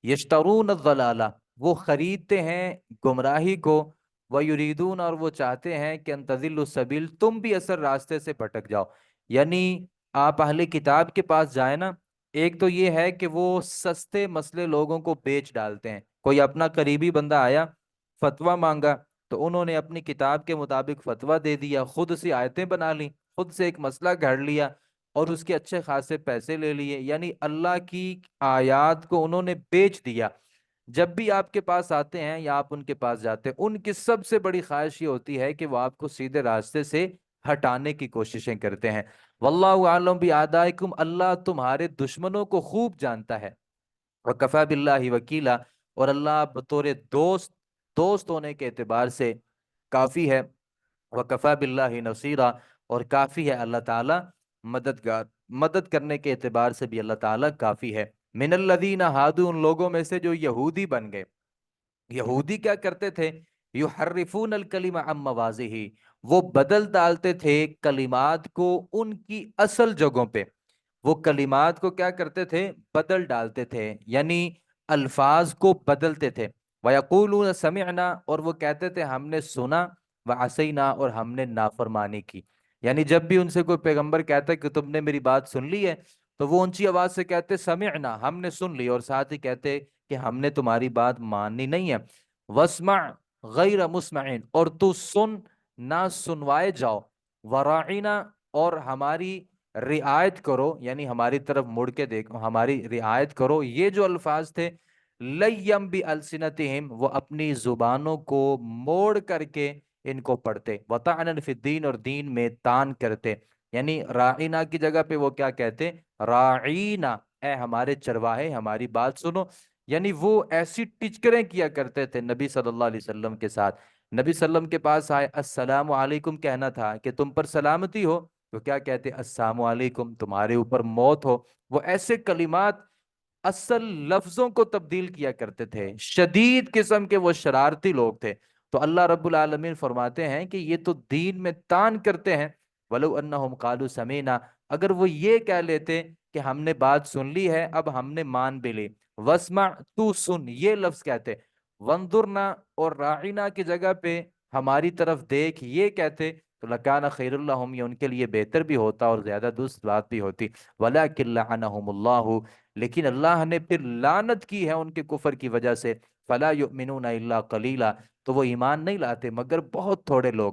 یشترون الضلالہ، وہ خریدتے ہیں گمراہی کو، ویریدون، اور وہ چاہتے ہیں کہ ان تضلوا السبیل، تم بھی اثر راستے سے بھٹک جاؤ، یعنی آپ اہل کتاب کے پاس جائیں نا، ایک تو یہ ہے کہ وہ سستے مسئلے لوگوں کو بیچ ڈالتے ہیں، کوئی اپنا قریبی بندہ آیا فتویٰ مانگا تو انہوں نے اپنی کتاب کے مطابق فتویٰ دے دیا، خود سے آیتیں بنا لی، خود سے ایک مسئلہ گھڑ لیا اور اس کے اچھے خاصے پیسے لے لیے، یعنی اللہ کی آیات کو انہوں نے بیچ دیا۔ جب بھی آپ کے پاس آتے ہیں یا آپ ان کے پاس جاتے ہیں، ان کی سب سے بڑی خواہش یہ ہوتی ہے کہ وہ آپ کو سیدھے راستے سے ہٹانے کی کوششیں کرتے ہیں۔ واللہ عالم بِاعْدَائِکُمْ، اللہ تمہارے دشمنوں کو خوب جانتا ہے، وَكَفَى بِاللَّهِ وَكِیلًا، اور اللہ بطور دوست ہونے کے اعتبار سے کافی ہے، وَكَفَى بِاللَّهِ نَصِيرًا، اور کافی ہے اللہ تعالیٰ مددگار، مدد کرنے کے اعتبار سے بھی اللہ تعالیٰ کافی ہے۔ من الذین ہادو، ان لوگوں میں سے جو یہودی بن گئے، یہودی کیا کرتے تھے، یحرفون الکلم عن مواضعہ، وہ بدل ڈالتے تھے کلمات کو ان کی اصل جگہوں پہ، وہ کلمات کو کیا کرتے تھے، بدل ڈالتے تھے، یعنی الفاظ کو بدلتے تھے، وَيَقُولُونَ سَمِعْنَا، اور وہ کہتے تھے ہم نے سنا، وَعَصَيْنَا، اور ہم نے نافرمانی کی، یعنی جب بھی ان سے کوئی پیغمبر کہتا ہے کہ تم نے میری بات سن لی ہے، تو وہ اونچی آواز سے کہتے سمعنا، ہم نے سن لی، اور ساتھ ہی کہتے کہ ہم نے تمہاری بات ماننی نہیں ہے، وَاسْمَعْ غَيْرَ مُسْمَعٍ، اور تو سن نہ سنوائے جاؤ، وَرَاعِنَا، اور ہماری رعایت کرو، یعنی ہماری طرف مڑ کے دیکھو، ہماری رعایت کرو، یہ جو الفاظ تھے، لَيَّمْ بِأَلْسِنَتِهِمْ، وہ اپنی زبانوں کو موڑ کر کے ان کو پڑھتے، وَطَعْنًا فِي الدِّينِ، اور دین میں تان کرتے، یعنی راعینا کی جگہ پہ وہ کیا کہتے، راعینا، اے ہمارے چرواہے ہماری بات سنو، یعنی وہ ایسی ٹچکریں کیا کرتے تھے نبی صلی اللہ علیہ وسلم کے ساتھ، نبی صلی اللہ علیہ وسلم کے پاس آئے، السلام علیکم کہنا تھا کہ تم پر سلامتی ہو، تو کیا کہتے، السلام علیکم، تمہارے اوپر موت ہو، وہ ایسے کلمات اصل لفظوں کو تبدیل کیا کرتے تھے، شدید قسم کے وہ شرارتی لوگ تھے، تو اللہ رب العالمین فرماتے ہیں کہ یہ تو دین میں تان کرتے ہیں، وَلَوْ أَنَّهُمْ قَالُوا سَمِعْنَا، اگر وہ یہ کہہ لیتے کہ ہم نے بات سن لی ہے، اب ہم نے مان بھی لی، وَاسْمَعْ، تو سن، یہ لفظ کہتے، وَانظُرْنَا، اور راعِنَا کی جگہ پہ ہماری طرف دیکھ، یہ کہتے، تو لَكَانَ خَيْرٌ لَهُمْ، یہ ان کے لیے بہتر بھی ہوتا اور زیادہ درست بات بھی ہوتی، وَلَكِنْ لَعَنَهُمُ اللَّهُ، لیکن اللہ نے پھر لعنت کی ہے ان کے کفر کی وجہ سے، فَلَا يُؤْمِنُونَ إِلَّا قَلِيلًا، تو وہ ایمان نہیں لاتے مگر بہت تھوڑے لوگ،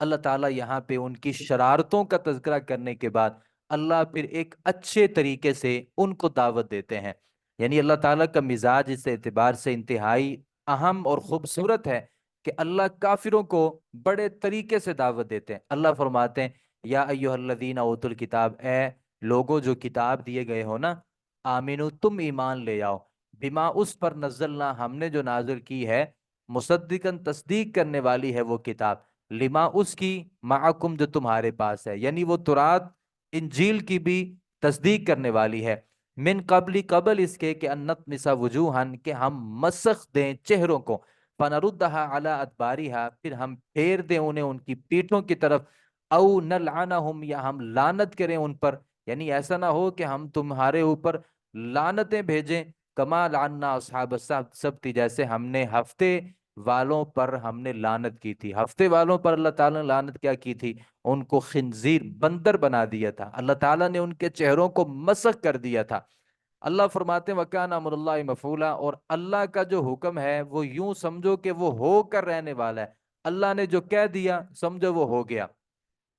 اللہ تعالیٰ یہاں پہ ان کی شرارتوں کا تذکرہ کرنے کے بعد اللہ پھر ایک اچھے طریقے سے ان کو دعوت دیتے ہیں. یعنی اللہ تعالیٰ کا مزاج اس اعتبار سے انتہائی اہم اور خوبصورت ہے کہ اللہ کافروں کو بڑے طریقے سے دعوت دیتے ہیں. اللہ فرماتے ہیں یا ایہا الذین اوتوا الکتاب, اے لوگوں جو کتاب دیے گئے ہو نا, آمینو تم ایمان لے آؤ, بما اس پر نزلنا ہم نے جو نازل کی ہے, مصدقاً تصدیق کرنے والی ہے وہ کتاب, لما اس کی, معکم جو تمہارے پاس ہے, یعنی وہ تورات انجیل کی بھی تصدیق کرنے والی ہے, من قبل قبل اس کے کہ ان نطمس وجوہن کہ ہم مسخ دیں چہروں کو, فنردھا علی ادبارہا پھر ہم پھیر دیں انہیں ان کی پیٹھوں کی طرف, او نلعنہم یا ہم لعنت کریں ان پر, یعنی ایسا نہ ہو کہ ہم تمہارے اوپر لعنتیں بھیجیں, کما لعنا اصحاب السبت جیسے ہم نے ہفتے والوں پر ہم نے لعنت کی تھی. ہفتے والوں پر اللہ تعالیٰ نے لعنت کیا کی تھی؟ ان کو خنزیر بندر بنا دیا تھا, اللہ تعالیٰ نے ان کے چہروں کو مسخ کر دیا تھا. اللہ فرماتے ہیں وَكَانَ أَمْرُ اللَّهِ مَفْعُولًا, اور اللہ کا جو حکم ہے وہ یوں سمجھو کہ وہ ہو کر رہنے والا ہے, اللہ نے جو کہہ دیا سمجھو وہ ہو گیا.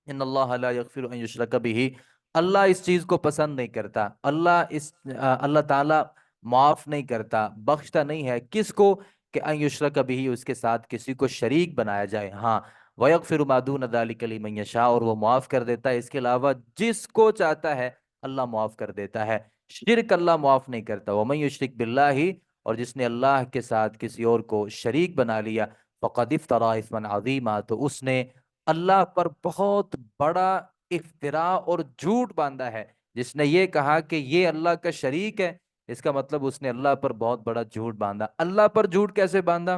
ان اللہ لا یغفر ان یشرک بہ, اللہ اس چیز کو پسند نہیں کرتا, اللہ تعالیٰ معاف نہیں کرتا, بخشتا نہیں ہے کس کو, کہ ان یشرک بہ اس کے ساتھ کسی کو شریک بنایا جائے. ہاں ویغفر ما دون ذلک لمن یشاء, اور وہ معاف کر دیتا ہے اس کے علاوہ جس کو چاہتا ہے اللہ معاف کر دیتا ہے. شرک اللہ معاف نہیں کرتا. ومن یشرک باللہ, اور جس نے اللہ کے ساتھ کسی اور کو شریک بنا لیا, فقد افترى اثما عظیما, تو اس نے اللہ پر بہت بڑا افتراء اور جھوٹ باندھا ہے. جس نے یہ کہا کہ یہ اللہ کا شریک ہے, اس کا مطلب اس نے اللہ پر بہت بڑا جھوٹ باندھا. اللہ پر جھوٹ کیسے باندھا؟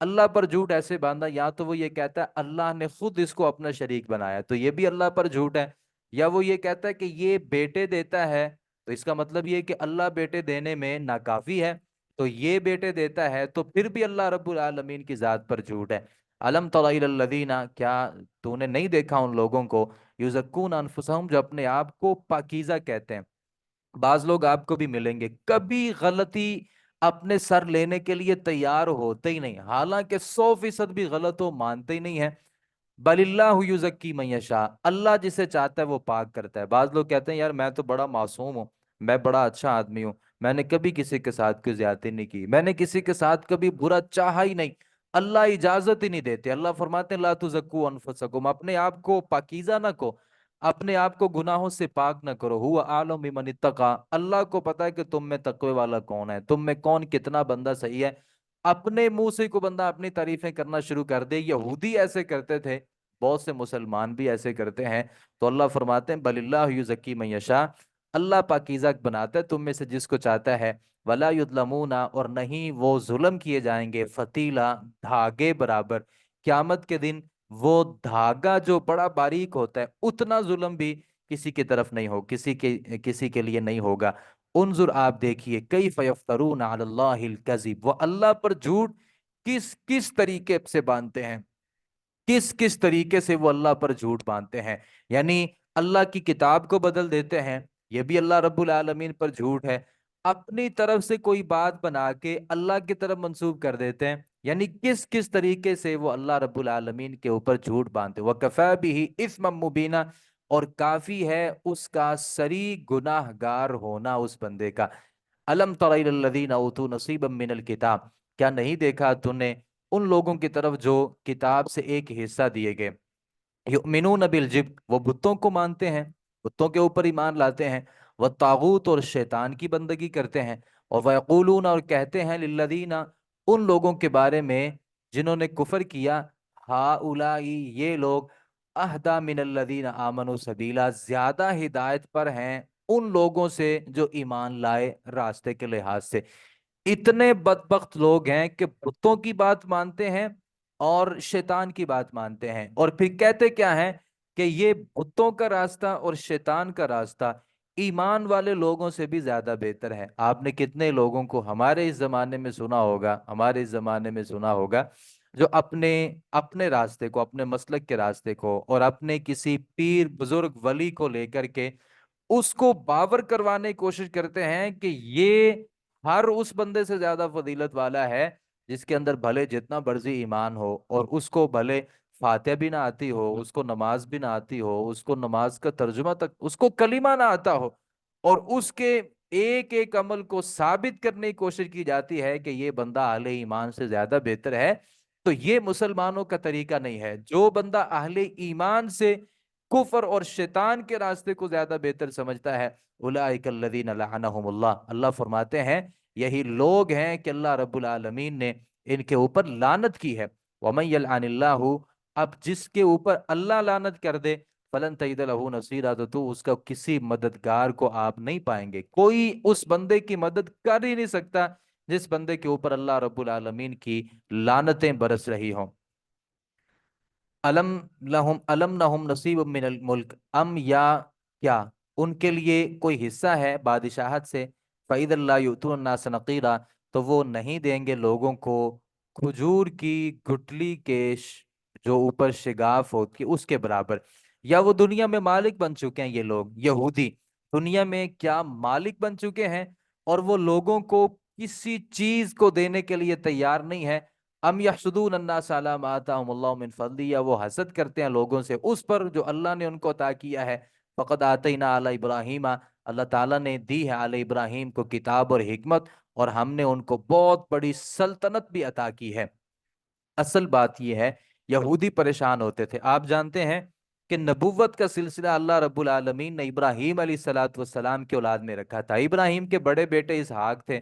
اللہ پر جھوٹ ایسے باندھا, یا تو وہ یہ کہتا ہے اللہ نے خود اس کو اپنا شریک بنایا, تو یہ بھی اللہ پر جھوٹ ہے. یا وہ یہ کہتا ہے کہ یہ بیٹے دیتا ہے, تو اس کا مطلب یہ کہ اللہ بیٹے دینے میں ناکافی ہے, تو یہ بیٹے دیتا ہے تو پھر بھی اللہ رب العالمین کی ذات پر جھوٹ ہے. الم تر الی الذین, کیا تو نے نہیں دیکھا ان لوگوں کو, یزکون انفسہم جو اپنے آپ کو پاکیزہ کہتے ہیں. بعض لوگ آپ کو بھی ملیں گے کبھی غلطی اپنے سر لینے کے لیے تیار ہوتے ہی نہیں, حالانکہ 100% بھی غلط ہو مانتے ہی نہیں ہے. بل اللہ یزکی من یشاء, اللہ جسے چاہتا ہے وہ پاک کرتا ہے. بعض لوگ کہتے ہیں یار میں تو بڑا معصوم ہوں, میں بڑا اچھا آدمی ہوں, میں نے کبھی کسی کے ساتھ کوئی زیادتی نہیں کی, میں نے کسی کے ساتھ کبھی برا چاہا ہی نہیں. اللہ اجازت ہی نہیں دیتے. اللہ فرماتے ہیں لا تزکو انفسکم, اپنے آپ کو پاکیزہ نہ کو, اپنے آپ کو گناہوں سے پاک نہ کرو. ہوا اعلم بمن اتقى, اللہ کو پتا ہے کہ تم میں تقوی والا کون ہے, تم میں کون کتنا بندہ صحیح ہے. اپنے منہ سے کو بندہ اپنی تعریفیں کرنا شروع کر دے. یہودی ایسے کرتے تھے, بہت سے مسلمان بھی ایسے کرتے ہیں. تو اللہ فرماتے ہیں بل اللہ یزکی من یشاء, اللہ پاکیزہ بناتا ہے تم میں سے جس کو چاہتا ہے. ولا یظلمون, اور نہیں وہ ظلم کیے جائیں گے, فتیلا دھاگے برابر. قیامت کے دن وہ دھاگا جو بڑا باریک ہوتا ہے اتنا ظلم بھی کسی کی طرف نہیں ہو, کسی کے لیے نہیں ہوگا. انظر آپ دیکھیے کیف یفترون علی اللہ الکذب, وہ اللہ پر جھوٹ کس کس طریقے سے باندھتے ہیں, کس کس طریقے سے وہ اللہ پر جھوٹ باندھتے ہیں. یعنی اللہ کی کتاب کو بدل دیتے ہیں, یہ بھی اللہ رب العالمین پر جھوٹ ہے. اپنی طرف سے کوئی بات بنا کے اللہ کی طرف منسوب کر دیتے ہیں. یعنی کس کس طریقے سے وہ اللہ رب العالمین کے اوپر جھوٹ باندھتے. وَكَفَى بِهِ إِثْمًا مُبِينًا, اور کافی ہے اس کا سری گناہ گار ہونا اس بندے کا. الم تر الی الذین اوتوا نصیبا من الکتاب, کیا نہیں دیکھا تو نے ان لوگوں کی طرف جو کتاب سے ایک حصہ دیے گئے. یؤمنون بالجبت, وہ بتوں کو مانتے ہیں, بتوں کے اوپر ایمان لاتے ہیں. والطاغوت, اور شیطان کی بندگی کرتے ہیں. اور ویقولون, اور کہتے ہیں للذین, ان لوگوں کے بارے میں جنہوں نے کفر کیا, ہؤلائی یہ لوگ, اہدی من الذین آمنوا سبیلا, زیادہ ہدایت پر ہیں ان لوگوں سے جو ایمان لائے راستے کے لحاظ سے. اتنے بدبخت لوگ ہیں کہ بتوں کی بات مانتے ہیں اور شیطان کی بات مانتے ہیں, اور پھر کہتے کیا ہیں کہ یہ بتوں کا راستہ اور شیطان کا راستہ ایمان والے لوگوں سے بھی زیادہ بہتر ہے. آپ نے کتنے لوگوں کو ہمارے اس زمانے میں سنا ہوگا جو اپنے اپنے راستے کو, اپنے مسلک کے راستے کو, اور اپنے کسی پیر بزرگ ولی کو لے کر کے اس کو باور کروانے کی کوشش کرتے ہیں کہ یہ ہر اس بندے سے زیادہ فضیلت والا ہے جس کے اندر بھلے جتنا برزی ایمان ہو، اور اس کو بھلے فاتحہ بھی نہ آتی ہو، اس کو نماز بھی نہ آتی ہو، اس کو نماز کا ترجمہ تک، اس کو کلمہ نہ آتا ہو، اور اس کے ایک ایک عمل کو ثابت کرنے کی کوشش کی جاتی ہے کہ یہ بندہ اہل ایمان سے زیادہ بہتر ہے، تو یہ مسلمانوں کا طریقہ نہیں ہے۔ جو بندہ اہل ایمان سے کفر اور شیطان کے راستے کو زیادہ بہتر سمجھتا ہے، اولئک الذین لعنہم اللہ، اللہ فرماتے ہیں یہی لوگ ہیں کہ اللہ رب العالمین نے ان کے اوپر لعنت کی ہے۔ وَمَن يَلْعَنِ اللَّهُ، اب جس کے اوپر اللہ لعنت کر دے، فلن تجد له نصیرا، تو اس کا کسی مددگار کو آپ نہیں پائیں گے۔ کوئی اس بندے کی مدد کر ہی نہیں سکتا جس بندے کے اوپر اللہ رب العالمین کی لعنتیں برس رہی ہوں۔ علم لہم نصیب من الملک، ام یا کیا ان کے لیے کوئی حصہ ہے بادشاہت سے؟ فَإِذَا لَا يُؤْتُونَ النَّاسَ نَقِيرًا، تو وہ نہیں دیں گے لوگوں کو کھجور کی گٹلی کے جو اوپر شگاف ہوتی ہے اس کے برابر۔ یا وہ دنیا میں مالک بن چکے ہیں، یہ لوگ یہودی دنیا میں کیا مالک بن چکے ہیں، اور وہ لوگوں کو کسی چیز کو دینے کے لیے تیار نہیں ہے۔ ام یحسدون الناس علی ما آتاہم اللہ من فضل، یا وہ حسد کرتے ہیں لوگوں سے اس پر جو اللہ نے ان کو عطا کیا ہے۔ فقد آتینا علی ابراہیم، اللہ تعالیٰ نے دی ہے علی ابراہیم کو کتاب اور حکمت، اور ہم نے ان کو بہت بڑی سلطنت بھی عطا کی ہے۔ اصل بات یہ ہے، یہودی پریشان ہوتے تھے۔ آپ جانتے ہیں کہ نبوت کا سلسلہ اللہ رب العالمین نے ابراہیم علیہ الصلاۃ والسلام کے اولاد میں رکھا تھا۔ ابراہیم کے بڑے بیٹے اسحاق تھے،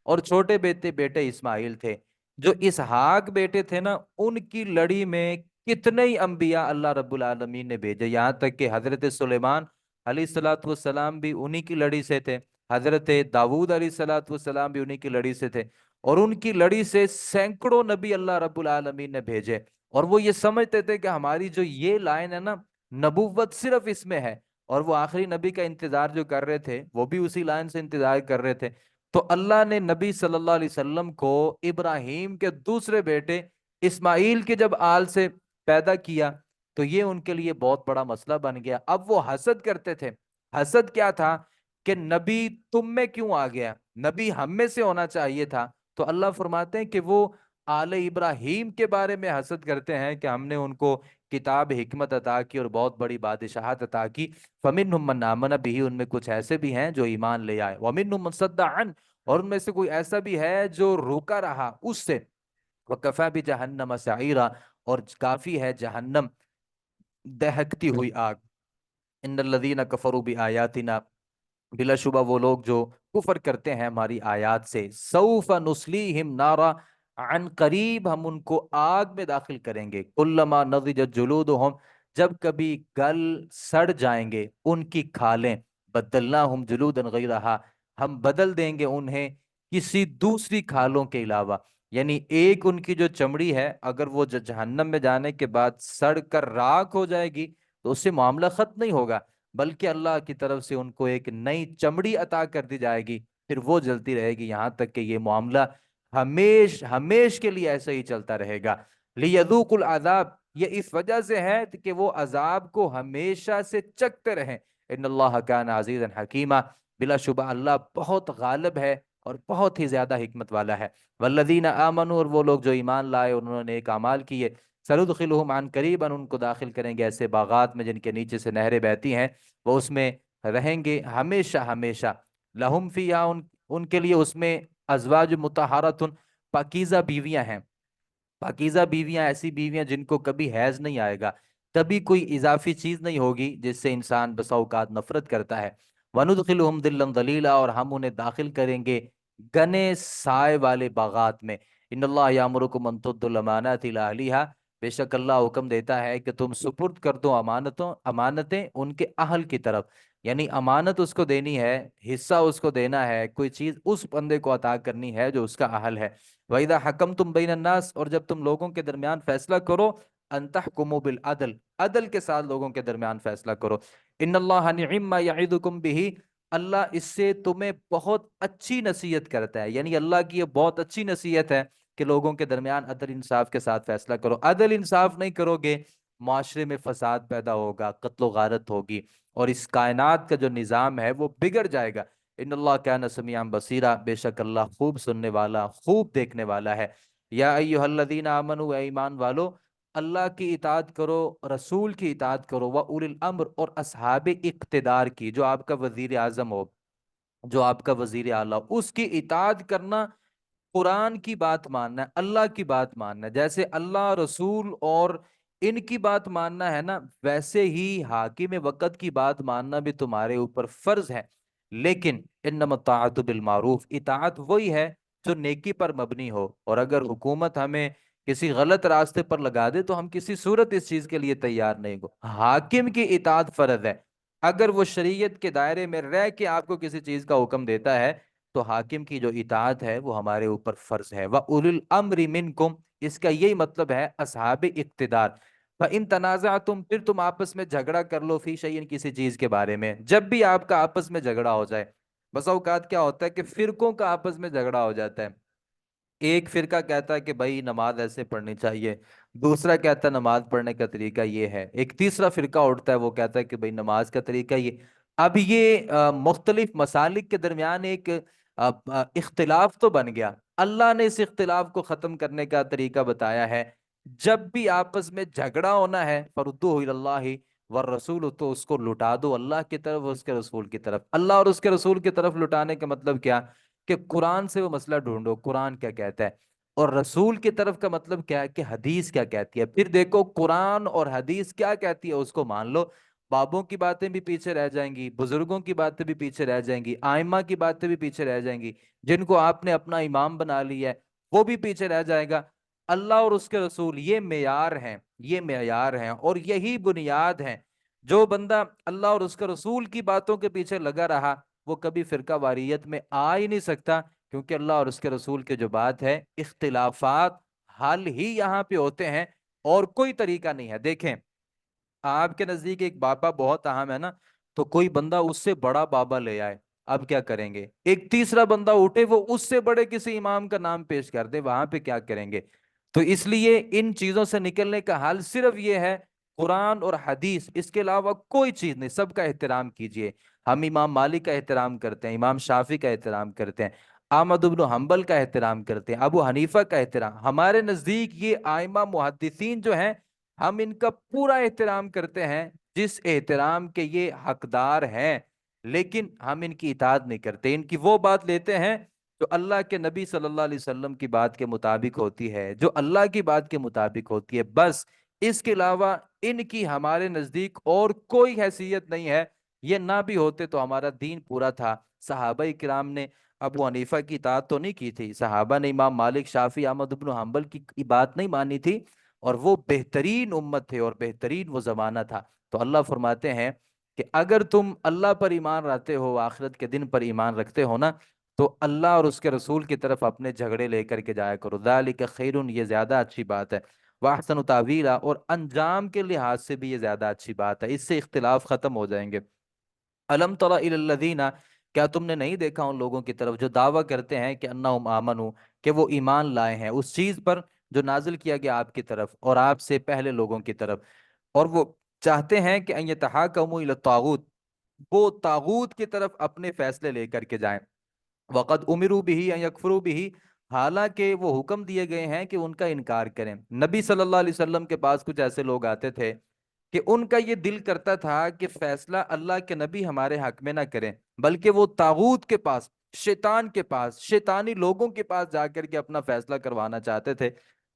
اور چھوٹے بیٹے اسماعیل تھے۔ جو اسحاق بیٹے تھے نا، ان کی لڑی میں کتنے ہی انبیاء اللہ رب العالمین نے بھیجے، یہاں تک کہ حضرت سلیمان علیہ الصلاۃ والسلام بھی انہی کی لڑی سے تھے، حضرت داؤد علیہ الصلاۃ والسلام بھی انہی کی لڑی سے تھے، اور ان کی لڑی سے سینکڑوں نبی اللہ رب العالمین نے بھیجے۔ اور وہ یہ سمجھتے تھے کہ ہماری جو یہ لائن ہے نا، نبوت صرف اس میں ہے، اور وہ آخری نبی کا انتظار جو کر رہے تھے وہ بھی اسی لائن سے انتظار کر رہے تھے۔ تو اللہ نے نبی صلی اللہ علیہ وسلم کو ابراہیم کے دوسرے بیٹے اسماعیل کے جب آل سے پیدا کیا، تو یہ ان کے لیے بہت بڑا مسئلہ بن گیا۔ اب وہ حسد کرتے تھے۔ حسد کیا تھا کہ نبی تم میں کیوں آ گیا، نبی ہم میں سے ہونا چاہیے تھا۔ تو اللہ فرماتے ہیں کہ وہ آل ابراہیم کے بارے میں حسد کرتے ہیں کہ ہم نے ان کو کتاب حکمت عطا کی اور بہت بڑی بادشاہت عطا کی۔ فَمِنْهُمْ مَنْ آمَنَ بِهِ، ان میں کچھ ایسے بھی ہیں جو ایمان لے آئے۔ وَمِنْهُمْ مَنْ صَدَّ عَنْهُ، اور ان میں سے کوئی ایسا بھی ہے جو روکا رہا اس سے۔ وَكَفَى بِجَهَنَّمَ سَعِيرًا، اور کافی ہے جہنم دہکتی ہوئی آگ۔ ان الذین کفروا بآیاتنا، بلا شبہ وہ لوگ جو کفر کرتے ہیں ہماری آیات سے، سوف نصلیہم نارا، عن قریب ہم ان کو آگ میں داخل کریں گے، کلما نضجت جلودہم، جب کبھی گل سڑ جائیں گے ان کی کھالیں، بدلناہم جلودا غیرہا، ہم بدل دیں گے انہیں کسی دوسری کھالوں کے علاوہ۔ یعنی ایک ان کی جو چمڑی ہے، اگر وہ جہنم میں جانے کے بعد سڑ کر راکھ ہو جائے گی تو اس سے معاملہ ختم نہیں ہوگا، بلکہ اللہ کی طرف سے ان کو ایک نئی چمڑی عطا کر دی جائے گی، پھر وہ جلتی رہے گی یہاں تک کہ یہ معاملہ ہمیش کے لیے ایسا ہی چلتا رہے گا۔ لِيَذُوقُوا الْعَذَابَ، یہ اس وجہ سے ہے کہ وہ عذاب کو ہمیشہ سے چکتے رہیں۔ ان اللہ کان عزیزا حکیما، بلا شبہ اللہ بہت غالب ہے اور بہت ہی زیادہ حکمت والا ہے۔ والذین آمنوا، اور وہ لوگ جو ایمان لائے اور انہوں نے نیک اعمال کیے، سندخلہم عن قریبا، ان کو داخل کریں گے ایسے باغات میں جن کے نیچے سے نہریں بہتی ہیں، وہ اس میں رہیں گے ہمیشہ۔ لہم فیہا، ان کے لیے اس میں ازواج مطہرۃ، پاکیزہ بیویاں ہیں۔ پاکیزہ بیویاں ایسی بیویاں جن کو کبھی حیض نہیں آئے گا، کبھی کوئی اضافی چیز نہیں ہوگی جس سے انسان بسا اوقات نفرت کرتا ہے۔ وَنُدْخِلُهُمْ ظِلًّا ظَلِيلًا، اور ہم انہیں داخل کریں گے گنے سائے والے باغات میں۔ ان اللہ یامرکم ان تؤدوا الامانات الی اہلھا، بے شک اللہ حکم دیتا ہے کہ تم سپرد کر دو امانتیں ان کے اہل کی طرف، یعنی امانت اس کو دینی ہے، حصہ اس کو دینا ہے، کوئی چیز اس بندے کو عطا کرنی ہے جو اس کا اہل ہے۔ وَإِذَا حَكَمْتُمْ بَيْنَ النَّاسِ، اور جب تم لوگوں کے درمیان فیصلہ کرو، أَن تَحْكُمُوا بِالْعَدْلِ، عدل کے ساتھ لوگوں کے درمیان فیصلہ کرو۔ إِنَّ اللَّهَ نِعِمَّ مَا يَعِظُكُمْ بِهِ، اللہ اس سے تمہیں بہت اچھی نصیحت کرتا ہے، یعنی اللہ کی یہ بہت اچھی نصیحت ہے کہ لوگوں کے درمیان عدل انصاف کے ساتھ فیصلہ کرو۔ عدل انصاف نہیں کرو گے، معاشرے میں فساد پیدا ہوگا، قتل و غارت ہوگی، اور اس کائنات کا جو نظام ہے وہ بگڑ جائے گا۔ ان اللہ کان سمیعا بصیرا، بے شک اللہ خوب سننے والا، خوب دیکھنے والا ہے۔ یا ایہا آمنو، اے ایمان والو، اللہ کی اطاعت کرو، رسول کی اطاعت کرو، و اولی الامر، اور اصحاب اقتدار کی، جو آپ کا وزیر اعظم ہو، جو آپ کا وزیر اعلیٰ، اس کی اطاعت کرنا، قرآن کی بات ماننا ہے، اللہ کی بات ماننا ہے۔ جیسے اللہ، رسول اور ان کی بات ماننا ہے نا، ویسے ہی حاکم وقت کی بات ماننا بھی تمہارے اوپر فرض ہے۔ لیکن انما الطاعت بالمعروف، اطاعت وہی ہے جو نیکی پر مبنی ہو، اور اگر حکومت ہمیں کسی غلط راستے پر لگا دے تو ہم کسی صورت اس چیز کے لیے تیار نہیں ہو۔ حاکم کی اطاعت فرض ہے، اگر وہ شریعت کے دائرے میں رہ کے آپ کو کسی چیز کا حکم دیتا ہے تو حاکم کی جو اطاعت ہے وہ ہمارے اوپر فرض ہے۔ وَأُولِي الْأَمْرِ مِنْكُمْ، اس کا یہی مطلب ہے اصحاب اقتدار۔ فَإِن تَنَازَعْتُمْ، پھر تم آپس میں جھگڑا کر لو، فی شیئن، کسی چیز کے بارے میں، جب بھی آپ کا آپس میں جھگڑا ہو جائے۔ بس اوقات کیا ہوتا ہے کہ فرقوں کا آپس میں جھگڑا ہو جاتا ہے، ایک فرقہ کہتا ہے کہ بھائی نماز ایسے پڑھنی چاہیے، دوسرا کہتا ہے نماز پڑھنے کا طریقہ یہ ہے، ایک تیسرا فرقہ اٹھتا ہے وہ کہتا ہے کہ بھائی نماز کا طریقہ یہ۔ اب یہ مختلف مسالک کے درمیان ایک اختلاف تو بن گیا، اللہ نے اس اختلاف کو ختم کرنے کا طریقہ بتایا ہے۔ جب بھی آپس میں جھگڑا ہونا ہے، فردوہ الی اللہ والرسول، تو اس کو لٹا دو اللہ کی طرف، اس کے رسول کی طرف۔ اللہ اور اس کے رسول کی طرف لٹانے کا مطلب کیا؟ کہ قرآن سے وہ مسئلہ ڈھونڈو، قرآن کیا کہتا ہے، اور رسول کی طرف کا مطلب کیا ہے کہ حدیث کیا کہتی ہے، پھر دیکھو قرآن اور حدیث کیا کہتی ہے اس کو مان لو۔ بابوں کی باتیں بھی پیچھے رہ جائیں گی، بزرگوں کی باتیں بھی پیچھے رہ جائیں گی، آئمہ کی باتیں بھی پیچھے رہ جائیں گی، جن کو آپ نے اپنا امام بنا لیا ہے وہ بھی پیچھے رہ جائے گا۔ اللہ اور اس کے رسول یہ معیار ہیں، یہ معیار ہیں اور یہی بنیاد ہیں۔ جو بندہ اللہ اور اس کے رسول کی باتوں کے پیچھے لگا رہا وہ کبھی فرقہ واریت میں آ ہی نہیں سکتا، کیونکہ اللہ اور اس کے رسول کے جو بات ہے، اختلافات حل ہی یہاں پہ ہوتے ہیں اور کوئی طریقہ نہیں ہے۔ دیکھیں، آپ کے نزدیک ایک بابا بہت اہم ہے نا، تو کوئی بندہ اس سے بڑا بابا لے آئے، اب کیا کریں گے؟ ایک تیسرا بندہ اٹھے وہ اس سے بڑے کسی امام کا نام پیش کر دے، وہاں پہ کیا کریں گے؟ تو اس لیے ان چیزوں سے نکلنے کا حل صرف یہ ہے، قرآن اور حدیث، اس کے علاوہ کوئی چیز نہیں۔ سب کا احترام کیجئے، ہم امام مالک کا احترام کرتے ہیں، امام شافعی کا احترام کرتے ہیں، احمد بن حنبل کا احترام کرتے ہیں، ابو حنیفہ کا احترام، ہمارے نزدیک یہ ائمہ محدثین جو ہیں ہم ان کا پورا احترام کرتے ہیں، جس احترام کے یہ حقدار ہیں، لیکن ہم ان کی اطاعت نہیں کرتے، ان کی وہ بات لیتے ہیں جو اللہ کے نبی صلی اللہ علیہ وسلم کی بات کے مطابق ہوتی ہے، جو اللہ کی بات کے مطابق ہوتی ہے، بس اس کے علاوہ ان کی ہمارے نزدیک اور کوئی حیثیت نہیں ہے۔ یہ نہ بھی ہوتے تو ہمارا دین پورا تھا۔ صحابہ کرام نے ابو حنیفہ کی اطاعت تو نہیں کی تھی، صحابہ نے امام مالک، شافعی، احمد بن حنبل کی بات نہیں مانی تھی، اور وہ بہترین امت تھے اور بہترین وہ زمانہ تھا۔ تو اللہ فرماتے ہیں کہ اگر تم اللہ پر ایمان رکھتے ہو، آخرت کے دن پر ایمان رکھتے ہو نا، تو اللہ اور اس کے رسول کی طرف اپنے جھگڑے لے کر کے جایا کرو، ذالک خیر، یہ زیادہ اچھی بات ہے، واحسن تاویلا، اور انجام کے لحاظ سے بھی یہ زیادہ اچھی بات ہے، اس سے اختلاف ختم ہو جائیں گے۔ الم تر الی الذین، کیا تم نے نہیں دیکھا ان لوگوں کی طرف جو دعویٰ کرتے ہیں کہ انہم آمنو، کہ وہ ایمان لائے ہیں اس چیز پر جو نازل کیا گیا آپ کی طرف اور آپ سے پہلے لوگوں کی طرف، اور وہ چاہتے ہیں کہ ان یتحاکموا الی الطاغوت، وہ طاغوت کی طرف اپنے فیصلے لے کر کے جائیں، وقد امروا به ان یکفروا به، حالانکہ وہ حکم دیے گئے ہیں کہ ان کا انکار کریں۔ نبی صلی اللہ علیہ وسلم کے پاس کچھ ایسے لوگ آتے تھے کہ ان کا یہ دل کرتا تھا کہ فیصلہ اللہ کے نبی ہمارے حق میں نہ کریں، بلکہ وہ طاغوت کے پاس، شیطان کے پاس، شیطانی لوگوں کے پاس جا کر کے اپنا فیصلہ کروانا چاہتے تھے۔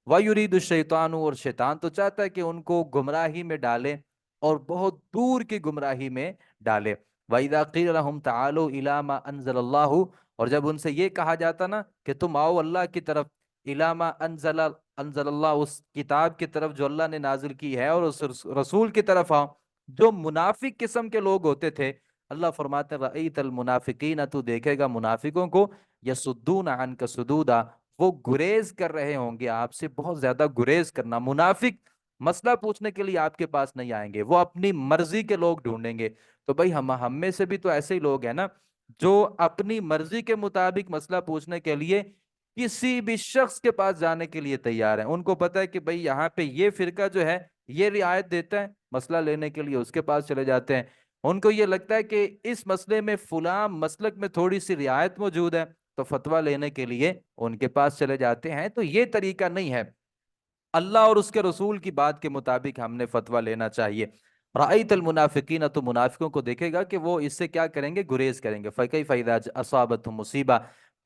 وَيُرِيدُ الشَّيْطَانُ، اور شیطان تو چاہتا ہے کہ ان کو گمراہی میں ڈالے اور بہت دور کی گمراہی میں ڈالے۔ وَإِذَا قِيلَ لَهُمْ تَعَالُوا إِلَىٰ مَا أَنزَلَ اللَّهُ، اور جب ان سے یہ کہا جاتا نا کہ تم آؤ اللہ کی طرف، إِلَىٰ مَا انزل اللہ، اس کتاب کی طرف جو اللہ نے نازل کی ہے، اور اس رسول کی طرف آؤ، جو منافق قسم کے لوگ ہوتے تھے، اللہ فرماتے ہیں رأیت المنافقین، تو دیکھے گا منافقوں کو، یصدون عنک صدودا، وہ گریز کر رہے ہوں گے آپ سے، بہت زیادہ گریز کرنا۔ منافق مسئلہ پوچھنے کے لیے آپ کے پاس نہیں آئیں گے، وہ اپنی مرضی کے لوگ ڈھونڈیں گے۔ تو بھائی ہم میں سے بھی تو ایسے ہی لوگ ہیں نا جو اپنی مرضی کے مطابق مسئلہ پوچھنے کے لیے کسی بھی شخص کے پاس جانے کے لیے تیار ہیں۔ ان کو پتا ہے کہ بھئی یہاں پہ یہ فرقہ جو ہے یہ رعایت دیتا ہے، مسئلہ لینے کے لیے اس کے پاس چلے جاتے ہیں۔ ان کو یہ لگتا ہے کہ اس مسئلے میں فلاں مسلک میں تھوڑی سی رعایت موجود ہے، تو فتویٰ لینے کے لیے ان کے پاس چلے جاتے ہیں۔ تو یہ طریقہ نہیں ہے، اللہ اور اس کے رسول کی بات کے مطابق ہم نے فتویٰ لینا چاہیے۔ رأیت المنافقین، تو منافقوں کو دیکھے گا کہ وہ اس سے کیا کریں گے، گریز کریں گے۔ فَكَيْفَ إِذَا أَصَابَتْهُم مصیبہ،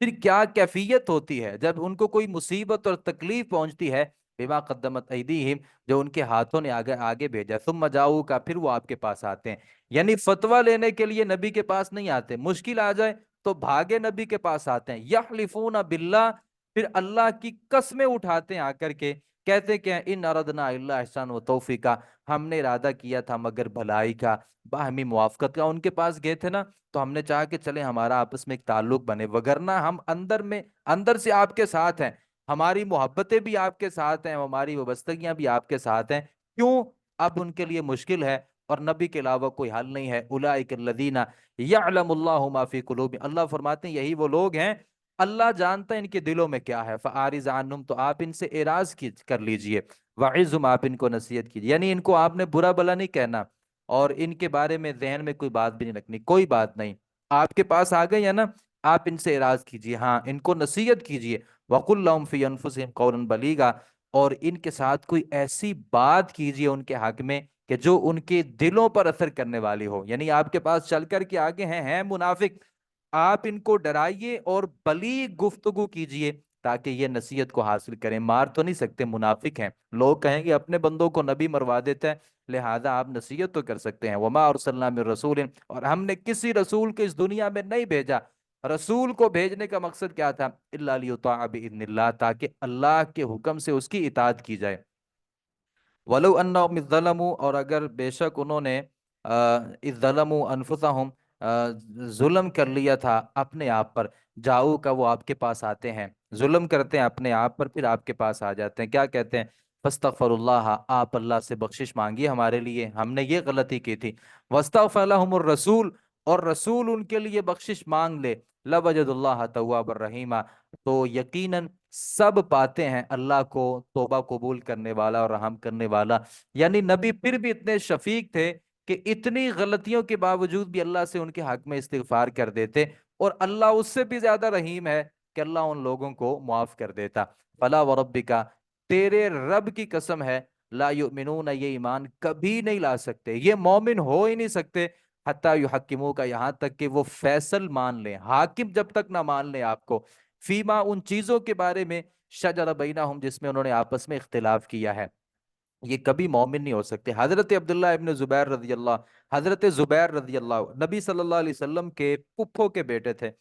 پھر کیا کیفیت ہوتی ہے جب ان کو کوئی مصیبت اور تکلیف پہنچتی ہے، بما قدمت ایدیہم، جو ان کے ہاتھوں نے آگے آگے بھیجا، ثم جاؤ کا، پھر وہ آپ کے پاس آتے ہیں۔ یعنی فتویٰ لینے کے لیے نبی کے پاس نہیں آتے، مشکل آ جائے تو بھاگے نبی کے پاس آتے ہیں۔ یحلفون باللہ، پھر اللہ کی قسمیں اٹھاتے ہیں آ کر کے، کہتے کہ ان اردنا اللہ احسان و توفیقہ، ہم نے ارادہ کیا تھا مگر بھلائی کا، باہمی موافقت کا۔ ان کے پاس گئے تھے نا تو ہم نے چاہا کہ چلے ہمارا آپس میں ایک تعلق بنے، وگرنہ ہم اندر سے آپ کے ساتھ ہیں، ہماری محبتیں بھی آپ کے ساتھ ہیں، ہماری وابستگیاں بھی آپ کے ساتھ ہیں، کیوں اب ان کے لیے مشکل ہے اور نبی کے علاوہ کوئی حل نہیں ہے۔ اولئک الذین یعلم اللہ ما فی قلوبہم، اللہ فرماتے ہیں یہی وہ لوگ ہیں، اللہ جانتا ہے ان کے دلوں میں کیا ہے۔ فَأَعْرِضْ عَنْهُمْ، تو آپ ان سے اعراض کر لیجئے، وَعِظْهُمْ، آپ ان کو نصیحت کیجئے، یعنی ان کو آپ نے برا بلا نہیں کہنا اور ان کے بارے میں ذہن میں کوئی بات بھی نہیں رکھنی، کوئی بات نہیں، آپ کے پاس آ گئے ہیں نا، آپ ان سے اعراض کیجئے، ہاں ان کو نصیحت کیجئے۔ وَقُلْ لَهُمْ فِي أَنفُسِهِمْ قَوْلًا بَلِيغًا، اور ان کے ساتھ کوئی ایسی بات کیجئے ان کے حق میں کہ جو ان کے دلوں پر اثر کرنے والی ہو، یعنی آپ کے پاس چل کر کے آگے ہیں منافق، آپ ان کو ڈرائیے اور بلیغ گفتگو کیجئے تاکہ یہ نصیحت کو حاصل کریں۔ مار تو نہیں سکتے، منافق ہیں، لوگ کہیں گے اپنے بندوں کو نبی مروا دیتا ہے، لہذا آپ نصیحت تو کر سکتے ہیں۔ وما ارسلنا من رسول، اور ہم نے کسی رسول کو اس دنیا میں نہیں بھیجا، رسول کو بھیجنے کا مقصد کیا تھا، الا لیطاع باذن اللہ، تاکہ اللہ کے حکم سے اس کی اطاعت کی جائے۔ ولو انہم اذ ظلموا، اور اگر بے شک انہوں نے اذ ظلموا انفسہم، ظلم کر لیا تھا اپنے آپ پر، جاؤ کا، وہ آپ کے پاس آتے ہیں، ظلم کرتے ہیں اپنے آپ پر پھر آپ کے پاس آ جاتے ہیں، کیا کہتے ہیں، فاستغفر اللہ، آپ اللہ سے بخشش مانگیے ہمارے لیے، ہم نے یہ غلطی کی تھی، واستغفر لهم الرسول، اور رسول ان کے لیے بخشش مانگ لے، لوجد اللہ تواب الرحیم، تو یقیناً سب پاتے ہیں اللہ کو توبہ قبول کرنے والا اور رحم کرنے والا۔ یعنی نبی پھر بھی اتنے شفیق تھے کہ اتنی غلطیوں کے باوجود بھی اللہ سے ان کے حق میں استغفار کر دیتے، اور اللہ اس سے بھی زیادہ رحیم ہے کہ اللہ ان لوگوں کو معاف کر دیتا۔ فلا وربک، تیرے رب کی قسم ہے، لا یؤمنون، یہ ایمان کبھی نہیں لا سکتے، یہ مومن ہو ہی نہیں سکتے، حتی یحکموک، یہاں تک کہ وہ فیصل مان لیں، حاکم جب تک نہ مان لیں آپ کو، فیما، ان چیزوں کے بارے میں، شجر بینہم، جس میں انہوں نے آپس میں اختلاف کیا ہے، یہ کبھی مومن نہیں ہو سکتے۔ حضرت عبداللہ ابن زبیر رضی اللہ، حضرت زبیر رضی اللہ نبی صلی اللہ علیہ وسلم کے پپھو کے بیٹے تھے۔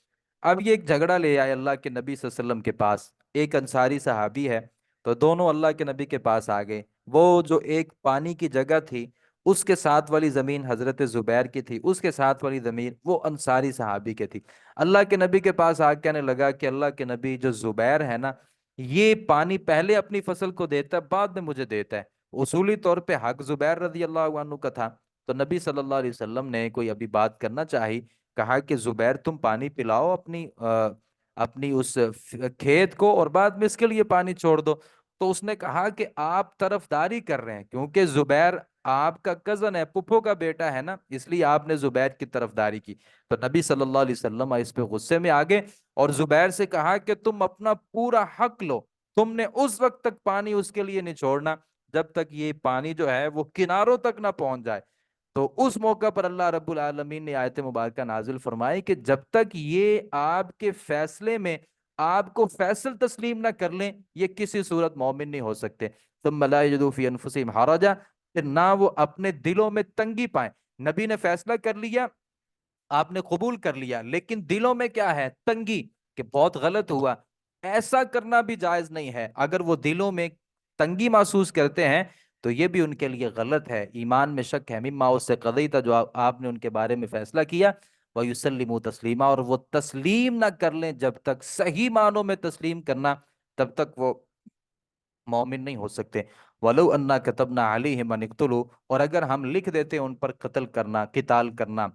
اب یہ ایک جھگڑا لے آئے اللہ کے نبی صلی اللہ علیہ وسلم کے پاس، ایک انصاری صحابی ہے، تو دونوں اللہ کے نبی کے پاس آ گئے۔ وہ جو ایک پانی کی جگہ تھی، اس کے ساتھ والی زمین حضرت زبیر کی تھی، اس کے ساتھ والی زمین وہ انصاری صحابی کی تھی۔ اللہ کے نبی کے پاس آ کے کہنے لگا کہ اللہ کے نبی، جو زبیر ہے نا، یہ پانی پہلے اپنی فصل کو دیتا ہے، بعد میں مجھے دیتا ہے، اصولی طور پہ حق زبیر رضی اللہ عنہ کا تھا۔ تو نبی صلی اللہ علیہ وسلم نے کوئی ابھی بات کرنا چاہی، کہا کہ زبیر تم پانی پلاؤ اپنی اس کھیت کو، اور بعد میں اس کے لیے پانی چھوڑ دو۔ تو اس نے کہا کہ آپ طرفداری کر رہے ہیں، کیونکہ زبیر آپ کا کزن ہے، پھپھو کا بیٹا ہے نا، اس لیے آپ نے زبیر کی طرفداری کی۔ تو نبی صلی اللہ علیہ وسلم اس پہ غصے میں آگے، اور زبیر سے کہا کہ تم اپنا پورا حق لو، تم نے اس وقت تک پانی اس کے لیے نہیں چھوڑنا جب تک یہ پانی جو ہے وہ کناروں تک نہ پہنچ جائے۔ تو اس موقع پر اللہ رب العالمین نے آیت مبارکہ نازل فرمائی کہ جب تک یہ آپ کے فیصلے میں آپ کو فیصل تسلیم نہ کر لیں، یہ کسی صورت مومن نہیں ہو سکتے۔ ثم لا یجدوا فی انفسہم حرجا، پھر نہ وہ اپنے دلوں میں تنگی پائیں۔ نبی نے فیصلہ کر لیا، آپ نے قبول کر لیا، لیکن دلوں میں کیا ہے، تنگی، کہ بہت غلط ہوا، ایسا کرنا بھی جائز نہیں ہے۔ اگر وہ دلوں میں تنگی محسوس کرتے ہیں تو یہ بھی ان کے لیے غلط ہے، ایمان میں شک ہے۔ مما، اس سے قضیت، جو آپ نے ان کے بارے میں فیصلہ کیا، وَيُسَلِّمُوا تسلیما، اور وہ تسلیم نہ کر لیں، جب تک صحیح معنوں میں تسلیم کرنا، تب تک وہ مومن نہیں ہو سکتے۔ وَلَوْ أَنَّا كَتَبْنَا عَلَيْهِمْ أَنِ اقْتُلُوا، اور اگر ہم لکھ دیتے ان پر قتل کرنا، قتال کرنا،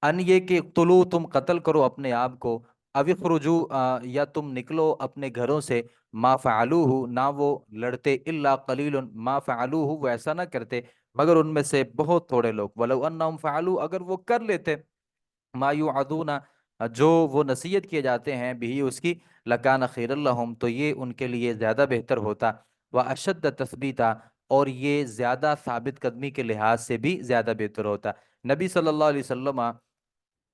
ان یہ کہ اقتلوا، تم قتل کرو اپنے آپ کو، او اخرجوا، یا تم نکلو اپنے گھروں سے، ما فعلوہ، نہ وہ لڑتے، الا قلیل، ما فعلوہ، وہ ایسا نہ کرتے مگر ان میں سے بہت تھوڑے لوگ، ولو انہم فعلوا، اگر وہ کر لیتے، ما یوعدون، جو وہ نصیحت کیے جاتے ہیں بھی اس کی لکان خیر الحم، تو یہ ان کے لیے زیادہ بہتر ہوتا، و اشد تثبیتا، اور یہ زیادہ ثابت قدمی کے لحاظ سے بھی زیادہ بہتر ہوتا۔ نبی صلی اللہ علیہ وسلم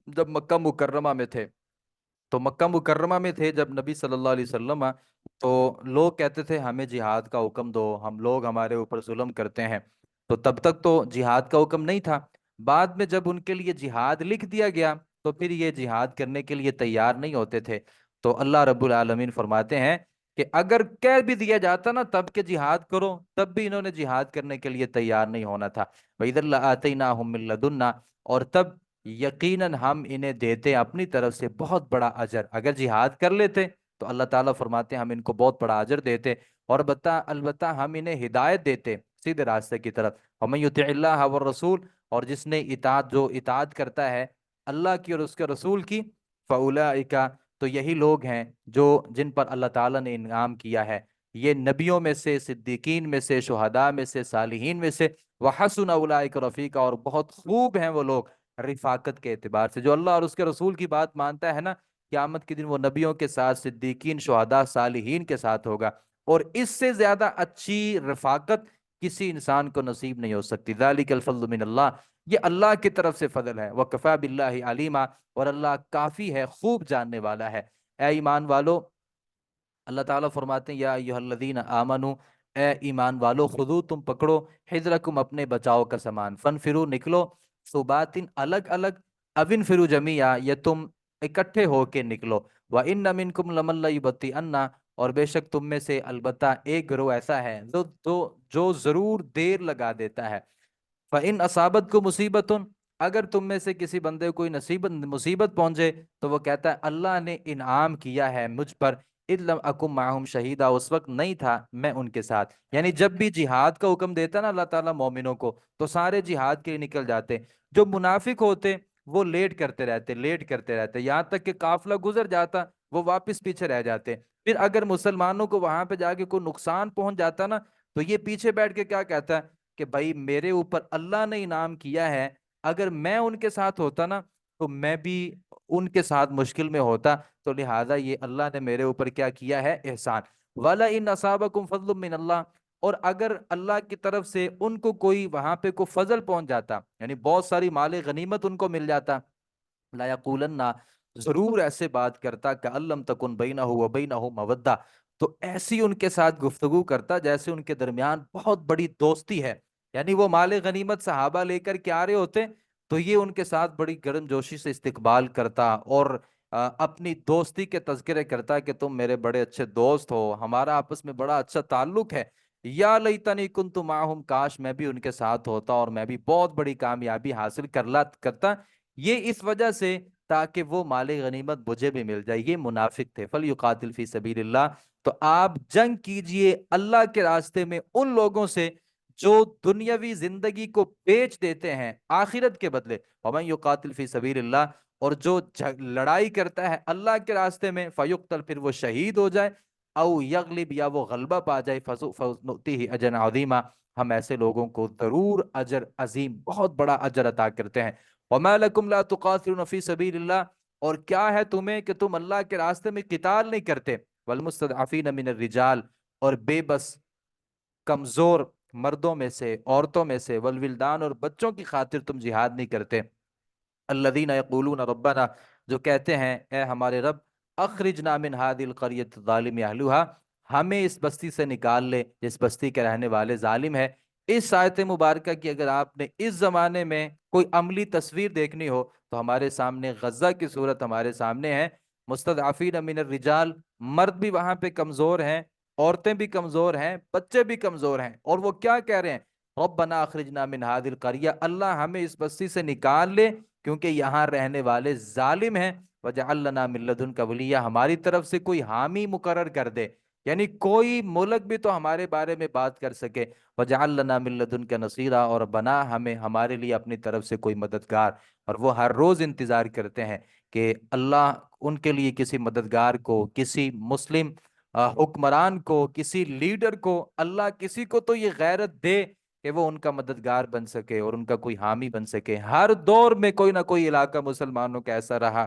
جب مکہ مکرمہ میں تھے، تو مکہ مکرمہ میں تھے جب نبی صلی اللہ علیہ وسلم، تو لوگ کہتے تھے ہمیں جہاد کا حکم دو، ہم لوگ ہمارے اوپر ظلم کرتے ہیں، تو تب تک تو جہاد کا حکم نہیں تھا۔ بعد میں جب ان کے لیے جہاد لکھ دیا گیا تو پھر یہ جہاد کرنے کے لیے تیار نہیں ہوتے تھے۔ تو اللہ رب العالمین فرماتے ہیں کہ اگر کہہ بھی دیا جاتا نا تب کہ جہاد کرو، تب بھی انہوں نے جہاد کرنے کے لیے تیار نہیں ہونا تھا۔ وَإِذًا لَآتَيْنَاهُم مِّن لَّدُنَّا، اور تب یقیناً ہم انہیں دیتے اپنی طرف سے بہت بڑا اجر۔ اگر جہاد کر لیتے تو اللہ تعالیٰ فرماتے ہیں ہم ان کو بہت بڑا اجر دیتے، اور البتہ ہم انہیں ہدایت دیتے سیدھے راستے کی طرف۔ وَمَن يُطِعِ اللَّهَ وَالرَّسُولَ، اور جس نے جو اطاعت کرتا ہے اللہ کی اور اس کے رسول کی، فَأُولَٰئِکَ، تو یہی لوگ ہیں جن پر اللہ تعالیٰ نے انعام کیا ہے، یہ نبیوں میں سے، صدیقین میں سے، شہداء میں سے، صالحین میں سے، وَحَسُنَ أُولَٰئِکَ رَفِیقًا، اور بہت خوب ہیں وہ لوگ رفاقت کے اعتبار سے۔ جو اللہ اور اس کے رسول کی بات مانتا ہے نا، قیامت کے دن وہ نبیوں کے ساتھ، صدیقین، شہداء، صالحین کے ساتھ ہوگا، اور اس سے زیادہ اچھی رفاقت کسی انسان کو نصیب نہیں ہو سکتی۔ ذَلِكَ الْفَضْلُ مِنَ اللَّهِ، یہ اللہ کی طرف سے فضل ہے۔ وَكَفَىٰ بِاللَّهِ عَلِيمًا، اور اللہ کافی ہے، خوب جاننے والا ہے۔ اے ایمان والو، اللہ تعالیٰ فرماتے ہیں یا ایھا الذین آمنو، اے ایمان والو، خذو، تم پکڑو، حذرکم، اپنے بچاؤ کا سامان، فنفرو، نکلو، ثباتن، الگ الگ، او انفروا جمیعا، یا تم اکٹھے ہو کے نکلو، وان منکم لمن لیبطئن، اور بے شک تم میں سے البتہ ایک گروہ ایسا ہے جو ضرور دیر لگا دیتا ہے۔ فَإِنْ أَصَابَتْكُمْ مُصِیبَةٌ، اگر تم میں سے کسی بندے کو کوئی مصیبت پہنچے تو وہ کہتا ہے اللہ نے انعام کیا ہے مجھ پر، اِذْ لَمْ أَكُنْ مَعَهُمْ شَهِیدًا، اس وقت نہیں تھا میں ان کے ساتھ۔ یعنی جب بھی جہاد کا حکم دیتا نا اللہ تعالیٰ مومنوں کو، تو سارے جہاد کے لیے نکل جاتے۔ جو منافق ہوتے وہ لیٹ کرتے رہتے یہاں تک کہ قافلہ گزر جاتا، وہ واپس پیچھے رہ جاتے۔ پھر اگر مسلمانوں کو وہاں پہ جا کے کوئی نقصان پہنچ جاتا نا، تو یہ پیچھے بیٹھ کے کیا کہتا ہے کہ بھائی میرے اوپر اللہ نے انعام کیا ہے، اگر میں ان کے ساتھ ہوتا نا تو میں بھی ان کے ساتھ مشکل میں ہوتا، تو لہٰذا یہ اللہ نے میرے اوپر کیا کیا ہے، احسان۔ وَلَئِنْ أَصَابَكُمْ فَضْلٌ مِّنَ اللَّهِ، اور اگر اللہ کی طرف سے ان کو کوئی وہاں پہ کوئی فضل پہنچ جاتا، یعنی بہت ساری مال غنیمت ان کو مل جاتا، لا یقولن، ضرور ایسے بات کرتا کہ لم تکن بینہ و بینہ مودہ، تو ایسی ان کے ساتھ گفتگو کرتا جیسے ان کے درمیان بہت بڑی دوستی ہے۔ یعنی وہ مال غنیمت صحابہ لے کر کے آ رہے ہوتے تو یہ ان کے ساتھ بڑی گرم جوشی سے استقبال کرتا، اور اپنی دوستی کے تذکرے کرتا کہ تم میرے بڑے اچھے دوست ہو، ہمارا آپس میں بڑا اچھا تعلق ہے۔ یا لیتنی کنت معہم، کاش میں بھی ان کے ساتھ ہوتا اور میں بھی بہت بڑی کامیابی حاصل کرتا، یہ اس وجہ سے تاکہ وہ مال غنیمت مجھے بھی مل جائے۔ یہ منافق تھے۔ فَلْيُقَاتِلْ فِي سَبِيلِ اللَّهِ، تو آپ جنگ کیجئے اللہ کے راستے میں ان لوگوں سے جو دنیاوی زندگی کو بیچ دیتے ہیں آخرت کے بدلے۔ وَمَن يُقَاتِلْ فِي سَبِيلِ اللَّهِ، اور جو لڑائی کرتا ہے اللہ کے راستے میں، فَيُقْتَلْ، پھر وہ شہید ہو جائے، او یغلب، یا وہ غلبہ پا جائے، فَنُؤْتِیہِ أَجْرًا عَظِیمًا، ہم ایسے لوگوں کو ضرور اجر عظیم، بہت بڑا اجر عطا کرتے ہیں۔ وَمَا لَكُمْ لَا تُقَاتِلُونَ فِي سَبِيلِ اللَّهِ، اور کیا ہے تمہیں کہ تم اللہ کے راستے میں قتال نہیں کرتے، وَالْمُسْتَضْعَفِينَ مِنَ الرِّجَالِ، اور بے بس کمزور مردوں میں سے، عورتوں میں سے، والولدان، اور بچوں کی خاطر تم جہاد نہیں کرتے، الذین یقولون ربنا، جو کہتے ہیں اے ہمارے رب، اخرجنا من هذه القریۃ الظالم اہلها، ہمیں اس بستی سے نکال لے جس بستی کے رہنے والے ظالم ہے۔ اس آیت مبارکہ کی اگر آپ نے اس زمانے میں کوئی عملی تصویر دیکھنی ہو تو ہمارے سامنے غزہ کی صورت ہمارے سامنے ہے۔ مستضعفین من الرجال، مرد بھی وہاں پہ کمزور ہیں، عورتیں بھی کمزور ہیں، بچے بھی کمزور ہیں، اور وہ کیا کہہ رہے ہیں، ربنا اخرجنا من هذه القریہ، اللہ ہمیں اس بستی سے نکال لے کیونکہ یہاں رہنے والے ظالم ہیں، وجعل لنا من لدنک ولیہ، ہماری طرف سے کوئی حامی مقرر کر دے، یعنی کوئی ملک بھی تو ہمارے بارے میں بات کر سکے، وجعل لنا من لدنک نصیرا، اور بنا ہمیں ہمارے لیے اپنی طرف سے کوئی مددگار۔ اور وہ ہر روز انتظار کرتے ہیں کہ اللہ ان کے لیے کسی مددگار کو، کسی مسلم حکمران کو، کسی لیڈر کو، اللہ کسی کو تو یہ غیرت دے کہ وہ ان کا مددگار بن سکے اور ان کا کوئی حامی بن سکے۔ ہر دور میں کوئی نہ کوئی علاقہ مسلمانوں کا ایسا رہا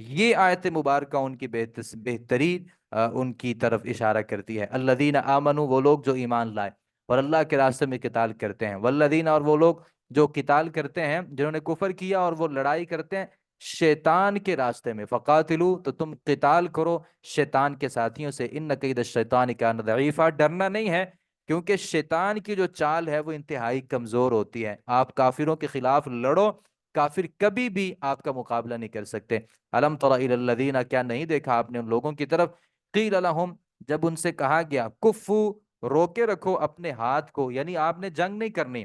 یہ آیت مبارکہ ان کی بہترین ان کی طرف اشارہ کرتی ہے۔ الذین آمنو، وہ لوگ جو ایمان لائے اور اللہ کے راستے میں قتال کرتے ہیں، والذین، اور وہ لوگ جو قتال کرتے ہیں، جنہوں نے کفر کیا اور وہ لڑائی کرتے ہیں شیطان کے راستے میں، فقاتلو، تو تم قتال کرو شیطان کے ساتھیوں سے، ان کید الشیطان کان ضعیفا، ڈرنا نہیں ہے کیونکہ شیطان کی جو چال ہے وہ انتہائی کمزور ہوتی ہے۔ آپ کافروں کے خلاف لڑو، کافر کبھی بھی آپ کا مقابلہ نہیں کر سکتے۔ الم تر الی الذین، کیا نہیں دیکھا آپ نے ان لوگوں کی طرف، قیل لہم، جب ان سے کہا گیا، کفو، روکے رکھو اپنے ہاتھ کو، یعنی آپ نے جنگ نہیں کرنی،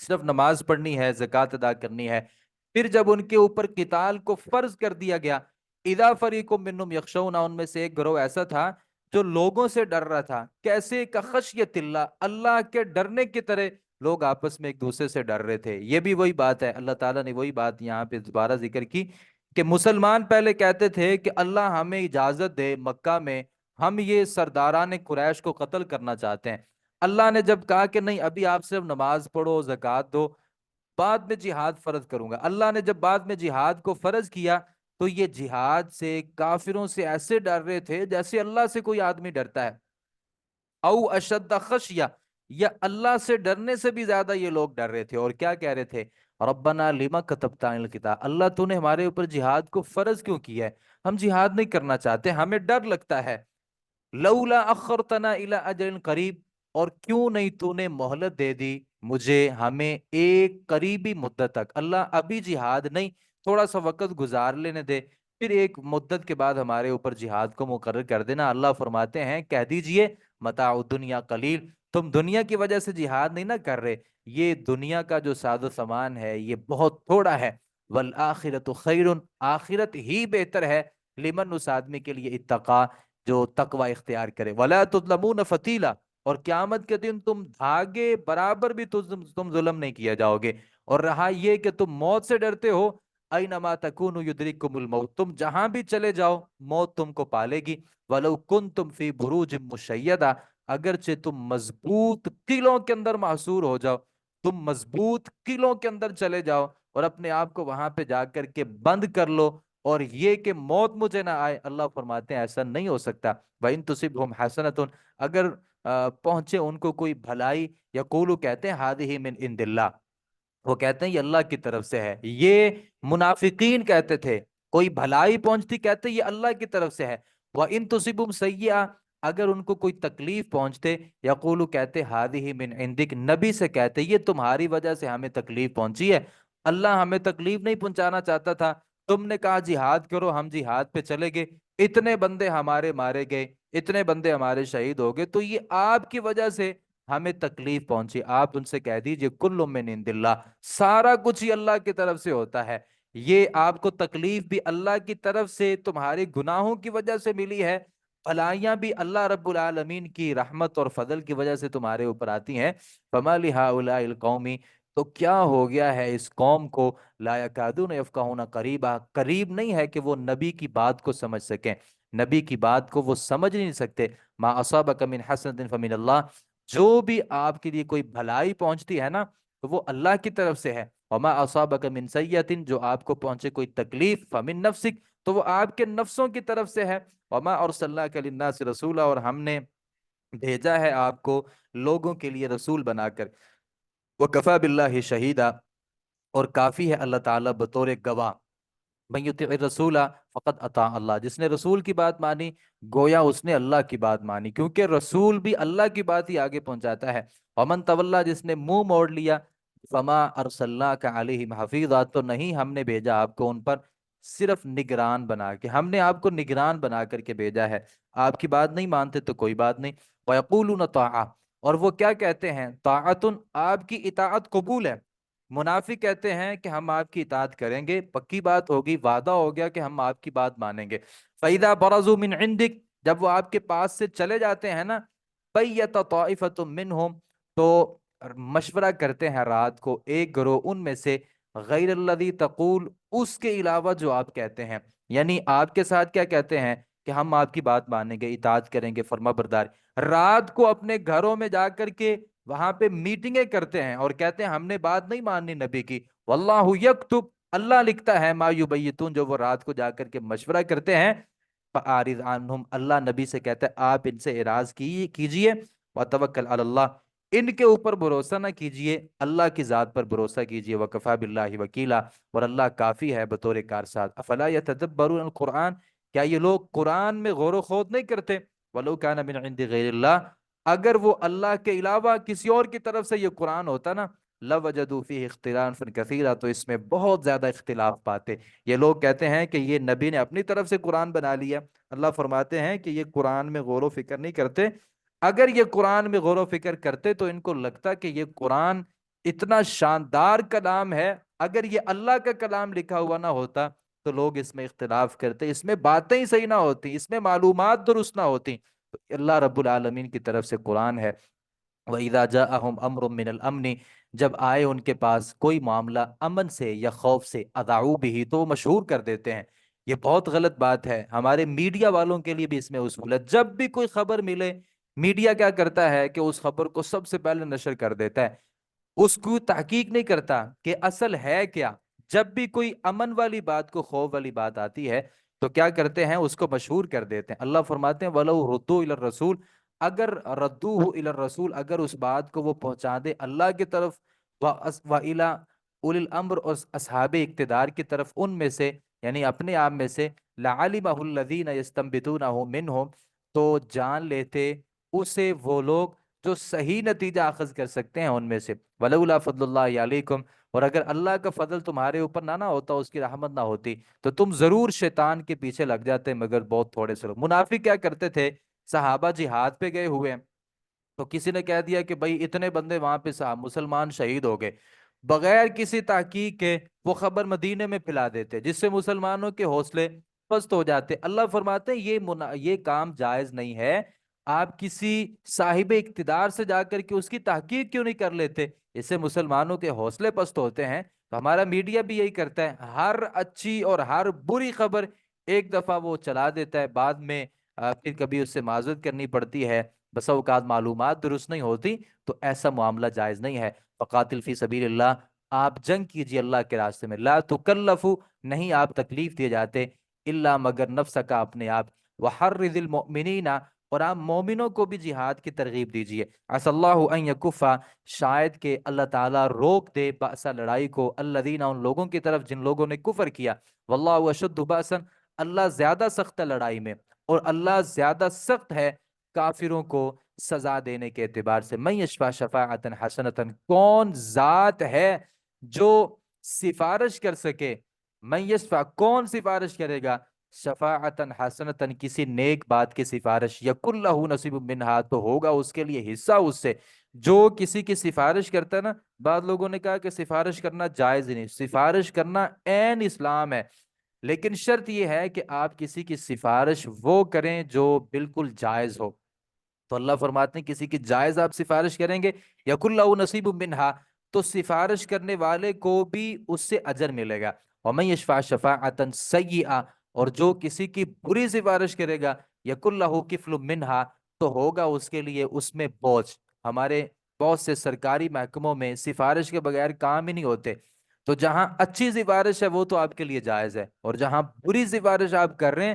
صرف نماز پڑھنی ہے، زکوٰۃ ادا کرنی ہے۔ پھر جب ان کے اوپر قتال کو فرض کر دیا گیا، اذا فریق منہم یخشون، ان میں سے ایک گروہ ایسا تھا جو لوگوں سے ڈر رہا تھا، کیسے، کخشیت اللہ، اللہ کے ڈرنے کی طرح لوگ آپس میں ایک دوسرے سے ڈر رہے تھے۔ یہ بھی وہی بات ہے، اللہ تعالیٰ نے وہی بات یہاں پہ دوبارہ ذکر کی کہ مسلمان پہلے کہتے تھے کہ اللہ ہمیں اجازت دے مکہ میں ہم یہ سرداران قریش کو قتل کرنا چاہتے ہیں۔ اللہ نے جب کہا کہ نہیں، ابھی آپ صرف نماز پڑھو، زکوٰۃ دو، بعد میں جہاد فرض کروں گا، اللہ نے جب بعد میں جہاد کو فرض کیا تو یہ جہاد سے، کافروں سے ایسے ڈر رہے تھے جیسے اللہ سے کوئی آدمی ڈرتا ہے، او اشد خشیہ، یا اللہ سے ڈرنے سے بھی زیادہ یہ لوگ ڈر رہے تھے۔ اور کیا کہہ رہے تھے، ربنا لما کتبت علینا القتال، اللہ تو نے ہمارے اوپر جہاد کو فرض کیوں کیا ہے، ہم جہاد نہیں کرنا چاہتے، ہمیں ڈر لگتا ہے۔ لولا اخرتنا الی اجل قریب، اور کیوں نہیں تو نے مہلت دے دی مجھے، ہمیں ایک قریبی مدت تک، اللہ ابھی جہاد نہیں، تھوڑا سا وقت گزار لینے دے، پھر ایک مدت کے بعد ہمارے اوپر جہاد کو مقرر کر دینا۔ اللہ فرماتے ہیں کہہ دیجئے متاع الدنیا قلیل، تم دنیا کی وجہ سے جہاد نہیں نہ کر رہے، یہ دنیا کا جو ساز و سامان ہے یہ بہت تھوڑا ہے، والآخرۃ خیر، آخرت ہی بہتر ہے، لمن، اس آدمی کے لیے، اتقا، جو تقوی اختیار کرے، ولا تظلمون فتیلا، اور قیامت کے دن تم دھاگے برابر بھی تم ظلم نہیں کیا جاؤ گے۔ اور رہا یہ کہ تم موت سے ڈرتے ہو، اینما تکونوا یدرککم الموت، تم جہاں بھی چلے جاؤ موت تم کو پالے گی، ولو کنتم فی بروج مشیدہ، اگرچہ تم مضبوط قلعوں کے اندر محصور ہو جاؤ، تم مضبوط قلعوں کے اندر چلے جاؤ اور اپنے آپ کو وہاں پہ جا کر کے بند کر لو، اور یہ کہ موت مجھے نہ آئے، اللہ فرماتے ہیں ایسا نہیں ہو سکتا۔ وَإِن تُصِبْهُمْ حَسَنَةٌ، اگر پہنچے ان کو کوئی بھلائی، یقولو، کہتے ہیں هَذِهِ مِنْ عِنْدِ اللَّهِ، وہ کہتے ہیں یہ اللہ کی طرف سے ہے، یہ منافقین کہتے تھے، کوئی بھلائی پہنچتی کہتے یہ اللہ کی طرف سے ہے۔ وَإِن تُصِبْهُمْ سَيِّئَةٌ، اگر ان کو کوئی تکلیف پہنچتے، یقولو، کہتے هَذِهِ مِنْ عِنْدِكَ، نبی سے کہتے یہ تمہاری وجہ سے ہمیں تکلیف پہنچی ہے، اللہ ہمیں تکلیف نہیں پہنچانا چاہتا تھا، تم نے کہا جہاد کرو، ہم جہاد پہ چلے گئے، اتنے بندے ہمارے مارے گئے، اتنے بندے ہمارے شہید ہو گئے، تو یہ آپ کی وجہ سے ہمیں تکلیف پہنچی۔ آپ ان سے کہہ دیجئے کل من عند اللہ، سارا کچھ ہی اللہ کی طرف سے ہوتا ہے، یہ آپ کو تکلیف بھی اللہ کی طرف سے تمہارے گناہوں کی وجہ سے ملی ہے، بھلائیاں بھی اللہ رب العالمین کی رحمت اور فضل کی وجہ سے تمہارے اوپر آتی ہیں۔ فما لہؤلاء القوم، تو کیا ہو گیا ہے اس قوم کو، لا یکادون یفقہون قریبا، قریب نہیں ہے کہ وہ نبی کی بات کو سمجھ سکیں، نبی کی بات کو وہ سمجھ نہیں سکتے۔ ما اصابک من حسنۃ فمن اللہ، جو بھی آپ کے لیے کوئی بھلائی پہنچتی ہے نا تو وہ اللہ کی طرف سے ہے، وما اصابک من سیئۃ، جو آپ کو پہنچے کوئی تکلیف، فمن نفسک، تو وہ آپ کے نفسوں کی طرف سے ہے، وما ارسلناک للناس رسولا، اور ہم نے بھیجا ہے آپ کو لوگوں کے لیے رسول بنا کر، وکفی باللہ شہیدا، اور کافی ہے اللہ تعالیٰ بطور گواہ، من یطع الرسول فقد اطاع اللہ، جس نے رسول کی بات مانی گویا اس نے اللہ کی بات مانی، کیونکہ رسول بھی اللہ کی بات ہی آگے پہنچاتا ہے۔ ومن تولا، جس نے منہ موڑ لیا، فما ارسلناک علیہم حفیظا، تو نہیں ہم نے بھیجا آپ کو ان پر صرف نگران بنا کے، ہم نے آپ کو نگران بنا کر کے بھیجا ہے، آپ کی بات نہیں مانتے تو کوئی بات نہیں۔ ویقولون طاعہ، اور وہ کیا کہتے ہیں، طاعتن، آپ کی اطاعت قبول ہے، منافق کہتے ہیں کہ ہم آپ کی اطاعت کریں گے، پکی بات ہوگی، وعدہ ہو گیا کہ ہم آپ کی بات مانیں گے۔ فَإِذَا بَرَزُوا مِنْ عِنْدِكَ، جب وہ آپ کے پاس سے چلے جاتے ہیں نا، بَيَّتَ طَائِفَةٌ مِّنْهُمْ، تو مشورہ کرتے ہیں رات کو ایک گروہ ان میں سے، غیر الذی تقول، اس کے علاوہ جو آپ کہتے ہیں، یعنی آپ کے ساتھ کیا کہتے ہیں کہ ہم آپ کی بات مانیں گے، اطاعت کریں گے، فرما بردار، رات کو اپنے گھروں میں جا کر کے وہاں پہ میٹنگیں کرتے ہیں اور کہتے ہیں ہم نے بات نہیں ماننی نبی کی، واللہ یکتب، اللہ لکھتا ہے ما یبیتون، جو وہ رات کو جا کر کے مشورہ کرتے ہیں، فاعرض عنہم، اللہ نبی سے کہتا ہے آپ ان سے اعراض کیجئے، وتوکل علی اللہ، ان کے اوپر بھروسہ نہ کیجئے، اللہ کی ذات پر بھروسہ کیجئے، وکفا باللہ وکیلا، اور اللہ کافی ہے بطور کارساز۔ افلا یتدبرون القرآن، کیا یہ لوگ قرآن میں غور و خوض نہیں کرتے؟ ولو کان من عند غیر اللہ، اگر وہ اللہ کے علاوہ کسی اور کی طرف سے یہ قرآن ہوتا نا، لوجدوا فیہ اختلافا کثیرا، تو اس میں بہت زیادہ اختلاف پاتے۔ یہ لوگ کہتے ہیں کہ یہ نبی نے اپنی طرف سے قرآن بنا لیا، اللہ فرماتے ہیں کہ یہ قرآن میں غور و فکر نہیں کرتے، اگر یہ قرآن میں غور و فکر کرتے تو ان کو لگتا کہ یہ قرآن اتنا شاندار کلام ہے، اگر یہ اللہ کا کلام لکھا ہوا نہ ہوتا تو لوگ اس میں اختلاف کرتے، اس میں باتیں ہی صحیح نہ ہوتی، اس میں معلومات درست نہ ہوتی۔ تو اللہ رب العالمین کی طرف سے قرآن ہے۔ وَإِذَا جَاءَهُمْ أَمْرٌ مِّنَ الْأَمْنِ، جب آئے ان کے پاس کوئی معاملہ امن سے یا خوف سے، اذاعوا بہ، تو وہ مشہور کر دیتے ہیں۔ یہ بہت غلط بات ہے، ہمارے میڈیا والوں کے لیے بھی اس میں اصول ہے، جب بھی کوئی خبر ملے میڈیا کیا کرتا ہے کہ اس خبر کو سب سے پہلے نشر کر دیتا ہے، اس کو تحقیق نہیں کرتا کہ اصل ہے کیا۔ جب بھی کوئی امن والی بات کو خوف والی بات آتی ہے تو کیا کرتے ہیں، اس کو مشہور کر دیتے ہیں۔ اللہ فرماتے ہیں وَلَوْ رُدُّوا إِلَى الرَّسُولِ، اگر ردوہ الی الرسول، اگر اس بات کو وہ پہنچا دے اللہ کی طرف، وَإِلَى أُولِي الْأَمْرِ، اور اصحاب اقتدار کی طرف، ان میں سے یعنی اپنے آپ میں سے، لَعَلِمَهُ الَّذِينَ يَسْتَنبِطُونَهُ مِنْهُمْ، تو جان لیتے اسے وہ لوگ جو صحیح نتیجہ اخذ کر سکتے ہیں ان میں سے۔ وَلَوْلَا فَضْلُ اللَّهِ عَلَيْكُمْ، اور اگر اللہ کا فضل تمہارے اوپر نہ ہوتا، اس کی رحمت نہ ہوتی، تو تم ضرور شیطان کے پیچھے لگ جاتے، مگر بہت تھوڑے سے لوگ۔ منافق کیا کرتے تھے، صحابہ جہاد پہ گئے ہوئے ہیں تو کسی نے کہہ دیا کہ بھائی اتنے بندے وہاں پہ صاحب مسلمان شہید ہو گئے، بغیر کسی تحقیق کے وہ خبر مدینے میں پھیلا دیتے، جس سے مسلمانوں کے حوصلے پست ہو جاتے۔ اللہ فرماتے ہیں یہ کام جائز نہیں ہے، آپ کسی صاحب اقتدار سے جا کر کے اس کی تحقیق کیوں نہیں کر لیتے، اس سے مسلمانوں کے حوصلے پست ہوتے ہیں۔ تو ہمارا میڈیا بھی یہی کرتا ہے، ہر اچھی اور ہر بری خبر ایک دفعہ وہ چلا دیتا ہے، بعد میں پھر کبھی اس سے معذرت کرنی پڑتی ہے، بس اوقات معلومات درست نہیں ہوتی، تو ایسا معاملہ جائز نہیں ہے۔ فقاتل فی سبیل اللہ، آپ جنگ کیجیے اللہ کے راستے میں، لا تکلف، نہیں آپ تکلیف دیے جاتے، الا مگر نفس کا، اپنے آپ، وحرض المؤمنین، اور آپ مومنوں کو بھی جہاد کی ترغیب دیجیے، عسى اللہ ان یکف، شاید کہ اللہ تعالیٰ روک دے بأسا، لڑائی کو، الذین، ان لوگوں کی طرف جن لوگوں نے کفر کیا، واللہ اشد بأسا، اللہ زیادہ سخت ہے لڑائی میں، اور اللہ زیادہ سخت ہے کافروں کو سزا دینے کے اعتبار سے۔ من یشفع شفاعتا حسنتا، کون ذات ہے جو سفارش کر سکے، من یشفع، کون سفارش کرے گا، شفاعتا حسنتا، کسی نیک بات کی سفارش، یکن لہ نصیب منہا، تو ہوگا اس کے لیے حصہ اس سے۔ جو کسی کی سفارش کرتا ہے نا، بعض لوگوں نے کہا کہ سفارش کرنا جائز ہی نہیں، سفارش کرنا عین اسلام ہے، لیکن شرط یہ ہے کہ آپ کسی کی سفارش وہ کریں جو بالکل جائز ہو۔ تو اللہ فرماتے ہیں کسی کی جائز آپ سفارش کریں گے، یَکُنْ لَهُ نَصِیبٌ مِّنْہَا، تو سفارش کرنے والے کو بھی اس سے اجر ملے گا۔ وَمَن يَشْفَعْ شَفَاعَةً سَیِّئَةً، اور جو کسی کی بری سفارش کرے گا، یَکُنْ لَهُ کِفْلٌ مِّنْہَا، تو ہوگا اس کے لیے اس میں بوجھ۔ ہمارے بہت سے سرکاری محکموں میں سفارش کے بغیر کام ہی نہیں ہوتے، تو جہاں اچھی سفارش ہے وہ تو آپ کے لیے جائز ہے، اور جہاں بری سفارش آپ کر رہے ہیں،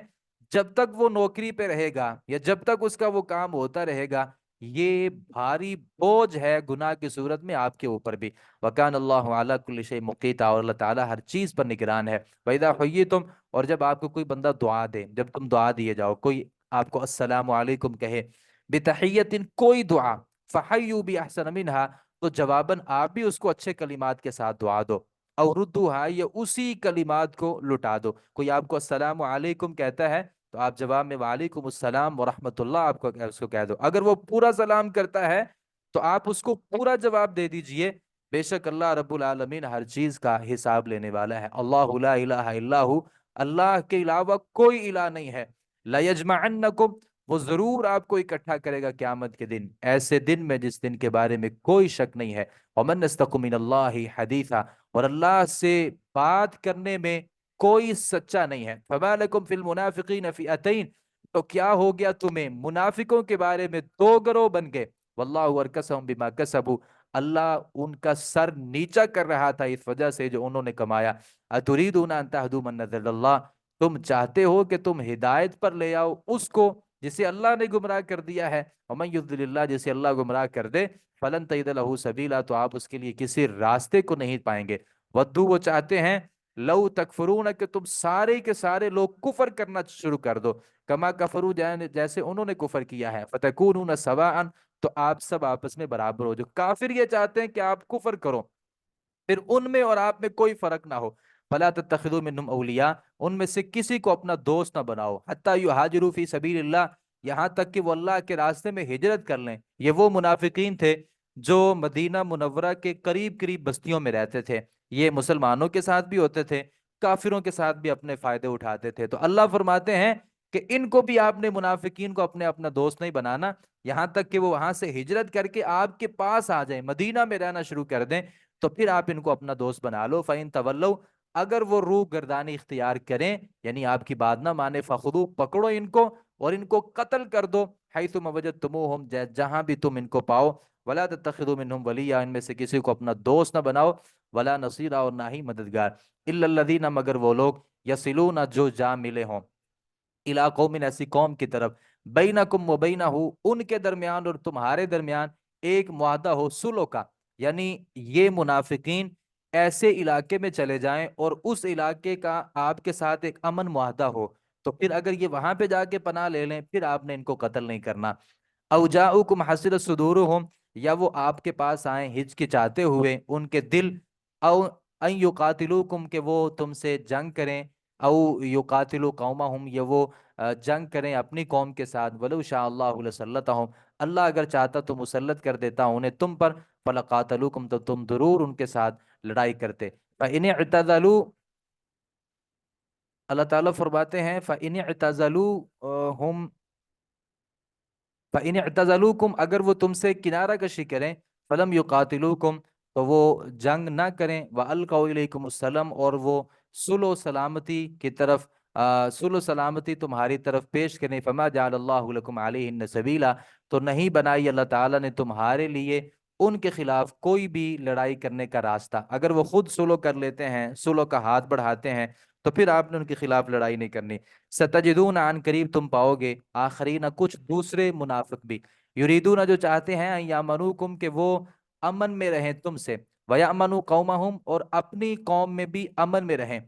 جب تک وہ نوکری پہ رہے گا یا جب تک اس کا وہ کام ہوتا رہے گا، یہ بھاری بوجھ ہے گناہ کی صورت میں آپ کے اوپر بھی۔ وَكَانَ اللَّهُ عَلَىٰ كُلِّ شَيْءٍ مُقِيتًا، اور اللہ تعالیٰ ہر چیز پر نگران ہے۔ وَإِذَا حُيِّيتُمْ، اور جب آپ کو کوئی بندہ دعا دے، جب تم دعا دیے جاؤ، کوئی آپ کو السلام علیکم کہے، بِتَحِيَّةٍ، کوئی دعا، فَحَيُّوا بِأَحْسَنَ مِنْهَا، تو جواباً آپ بھی اس کو اچھے کلمات کے ساتھ دعا دو، اور ردوها، یہ اسی کلمات کو لٹا دو۔ کوئی آپ کو السلام علیکم کہتا ہے تو آپ جواب میں وعلیکم السلام ورحمۃ اللہ آپ کو اس کو کہہ دو۔ اگر وہ پورا سلام کرتا ہے تو آپ اس کو پورا جواب دے دیجئے، بے شک اللہ رب العالمین ہر چیز کا حساب لینے والا ہے۔ اللہ لا الہ الا ہو، اللہ کے علاوہ کوئی الہ نہیں ہے۔ لیجمعنکم، وہ ضرور آپ کو اکٹھا کرے گا قیامت کے دن، ایسے دن میں جس دن کے بارے میں کوئی شک نہیں ہے۔ ومن اصدق من اللہ حدیثا، اور اللہ سے بات کرنے میں کوئی سچا نہیں ہے۔ فما لکم فی المنافقین فئتین، تو کیا ہو گیا تمہیں منافقوں کے بارے میں دو گروہ بن گئے، واللہ ارکسہم بما کسبوا، اللہ ان کا سر نیچا کر رہا تھا اس وجہ سے جو انہوں نے کمایا۔ اتریدون ان تہدوا من نزل اللہ، تم چاہتے ہو کہ تم ہدایت پر لے آؤ اس کو جسے اللہ نے گمراہ کر دیا ہے، ومن یضلل اللہ، جسے اللہ گمراہ کر دے، فلن تجد لہ سبیلا، تو آپ اس کے لیے کسی راستے کو نہیں پائیں گے۔ ودو، وہ چاہتے ہیں، لو تکفرون، کہ تم سارے کے سارے لوگ کفر کرنا شروع کر دو، کما کفرو، جیسے انہوں نے کفر کیا ہے، فتکونون سواء، تو آپ سب آپس میں برابر ہو جو۔ کافر یہ چاہتے ہیں کہ آپ کفر کرو، پھر ان میں اور آپ میں کوئی فرق نہ ہو۔ فلا تتخذوا منهم اولیاء، ان میں سے کسی کو اپنا دوست نہ بناؤ، حتی یہاجروا فی سبیل اللہ، یہاں تک کہ وہ اللہ کے راستے میں ہجرت کر لیں۔ یہ وہ منافقین تھے جو مدینہ منورہ کے قریب قریب بستیوں میں رہتے تھے، یہ مسلمانوں کے ساتھ بھی ہوتے تھے، کافروں کے ساتھ بھی اپنے فائدے اٹھاتے تھے۔ تو اللہ فرماتے ہیں کہ ان کو بھی آپ نے، منافقین کو، اپنا دوست نہیں بنانا، یہاں تک کہ وہ وہاں سے ہجرت کر کے آپ کے پاس آ جائیں، مدینہ میں رہنا شروع کر دیں، تو پھر آپ ان کو اپنا دوست بنا لو۔ فَإِن تَوَلَّوْا، اگر وہ روح گردانی اختیار کریں، یعنی آپ کی بات نہ مانے، فَخُذُوا، پکڑو ان کو اور ان کو قتل کر دو، حَيْثُمَ وَجَدتُّمُوهُمْ، جہاں بھی تم ان کو پاؤ، وَلَا تَتَّخِذُوا مِنْهُمْ وَلِيًّا، ان میں سے کسی کو اپنا دوست نہ بناؤ، وَلَا نَصِيرًا، اور نہ ہی مددگار، إِلَّا الَّذِينَ، مگر وہ لوگ، يَصِلُونَ، جو جا ملے ہوں، الا قوم، ایسی قوم کی طرف، بینکم و بینہ، ان کے درمیان اور تمہارے درمیان ایک معاہدہ ہو، سلو کا، یعنی یہ منافقین ایسے علاقے میں چلے جائیں اور اس علاقے کا آپ کے ساتھ ایک امن معاہدہ ہو، تو پھر اگر یہ وہاں پہ جا کے پناہ لے لیں، پھر آپ نے ان کو قتل نہیں کرنا۔ او جاؤکم حسرت صدورہم، یا وہ آپ کے پاس آئیں ہچکچاتے ہوئے ان کے دل، او ان یقاتلوکم، کہ وہ تم سے جنگ کریں، او یقاتلوا قومہم، یا وہ جنگ کریں اپنی قوم کے ساتھ، ولو شاء اللہ لسلطہم، اللہ اگر چاہتا تو مسلط کر دیتا انہیں تم پر، فلقاتلوکم، تو تم ضرور ان کے ساتھ لڑائی کرتے۔ فإن اعتزلوا، اللہ تعالیٰ فرماتے ہیں، فإن اعتزلوہم، فَإِنِ اعْتَزَلُوكُمْ، اگر وہ تم سے کنارہ کشی کریں، فَلَمْ يُقَاتِلُوكُمْ، تو وہ جنگ نہ کریں، وَأَلْقَوْا إِلَيْكُمُ السَّلَامَ، اور وہ صلح و سلامتی کی طرف، صلح و سلامتی تمہاری طرف پیش کریں، فَمَا جَعَلَ اللَّهُ لَكُمْ عَلَيْهِنَّ سَبِيلًا، تو نہیں بنائی اللہ تعالیٰ نے تمہارے لیے ان کے خلاف کوئی بھی لڑائی کرنے کا راستہ، اگر وہ خود صلح کر لیتے ہیں، صلح کا ہاتھ بڑھاتے ہیں، تو پھر آپ نے ان کے خلاف لڑائی نہیں کرنی۔ ستجدون، عن قریب تم پاؤ گے، آخرین، کچھ دوسرے منافق بھی، یریدون، جو چاہتے ہیں، ان یامنوکم، کہ وہ امن میں رہیں تم سے، ویامنوا قومہم، اور اپنی قوم میں بھی امن میں رہیں،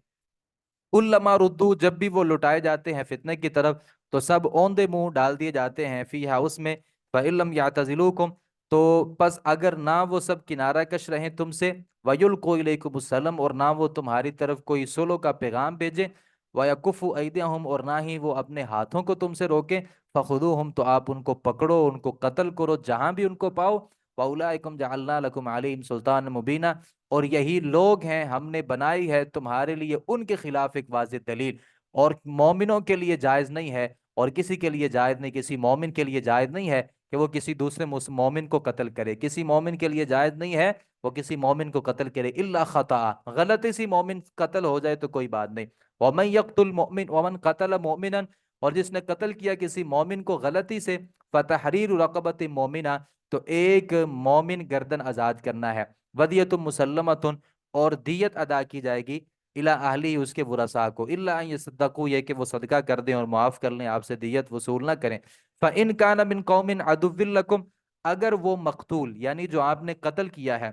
کلما ردو، جب بھی وہ لٹائے جاتے ہیں فتنے کی طرف، تو سب اوندے منہ ڈال دیے جاتے ہیں، فیہا، اس میں، فَإِن لَمْ يَعْتَزِلُوكُمْ، تو پس اگر نہ وہ سب کنارہ کش رہیں تم سے، وَيُلْقُوا إِلَيْكُمُ السَّلَامَ، اور نہ وہ تمہاری طرف کوئی صلح کا پیغام بھیجیں، وَيَكُفُّوا أَيْدِيَهُمْ، اور نہ ہی وہ اپنے ہاتھوں کو تم سے روکیں، فَخُذُوهُمْ، تو آپ ان کو پکڑو، ان کو قتل کرو جہاں بھی ان کو پاؤ، وَأُولَٰئِكُمْ جَعَلْنَا لَكُمْ عَلَيْهِمْ سُلْطَانًا مُبِينًا، اور یہی لوگ ہیں، ہم نے بنائی ہے تمہارے لیے ان کے خلاف ایک واضح دلیل، اور مومنوں کے لیے جائز نہیں ہے، اور کسی کے لیے جائز نہیں، کسی مومن کے لیے جائز نہیں ہے کہ وہ کسی دوسرے مومن کو قتل کرے، کسی مومن کے لیے جائز نہیں ہے وہ کسی مومن کو قتل کرے، الا خطا، غلطی سی مومن قتل ہو جائے تو کوئی بات نہیں، ومن یقتل مؤمن، ومن قتل مؤمنا، اور جس نے قتل کیا کسی مومن کو غلطی سے، فتحریر رقبت مومنہ، تو ایک مومن گردن آزاد کرنا ہے، ودیت مسلمۃ، اور دیت ادا کی جائے گی، الی اہلی، اس کے ورثاء کو، الا ان یصدقوا، یہ کہ وہ صدقہ کر دیں اور معاف کر لیں، آپ سے دیت وصول نہ کریں، فإن کان من قوم عدو لکم، اگر وہ مقتول، یعنی جو آپ نے قتل کیا ہے،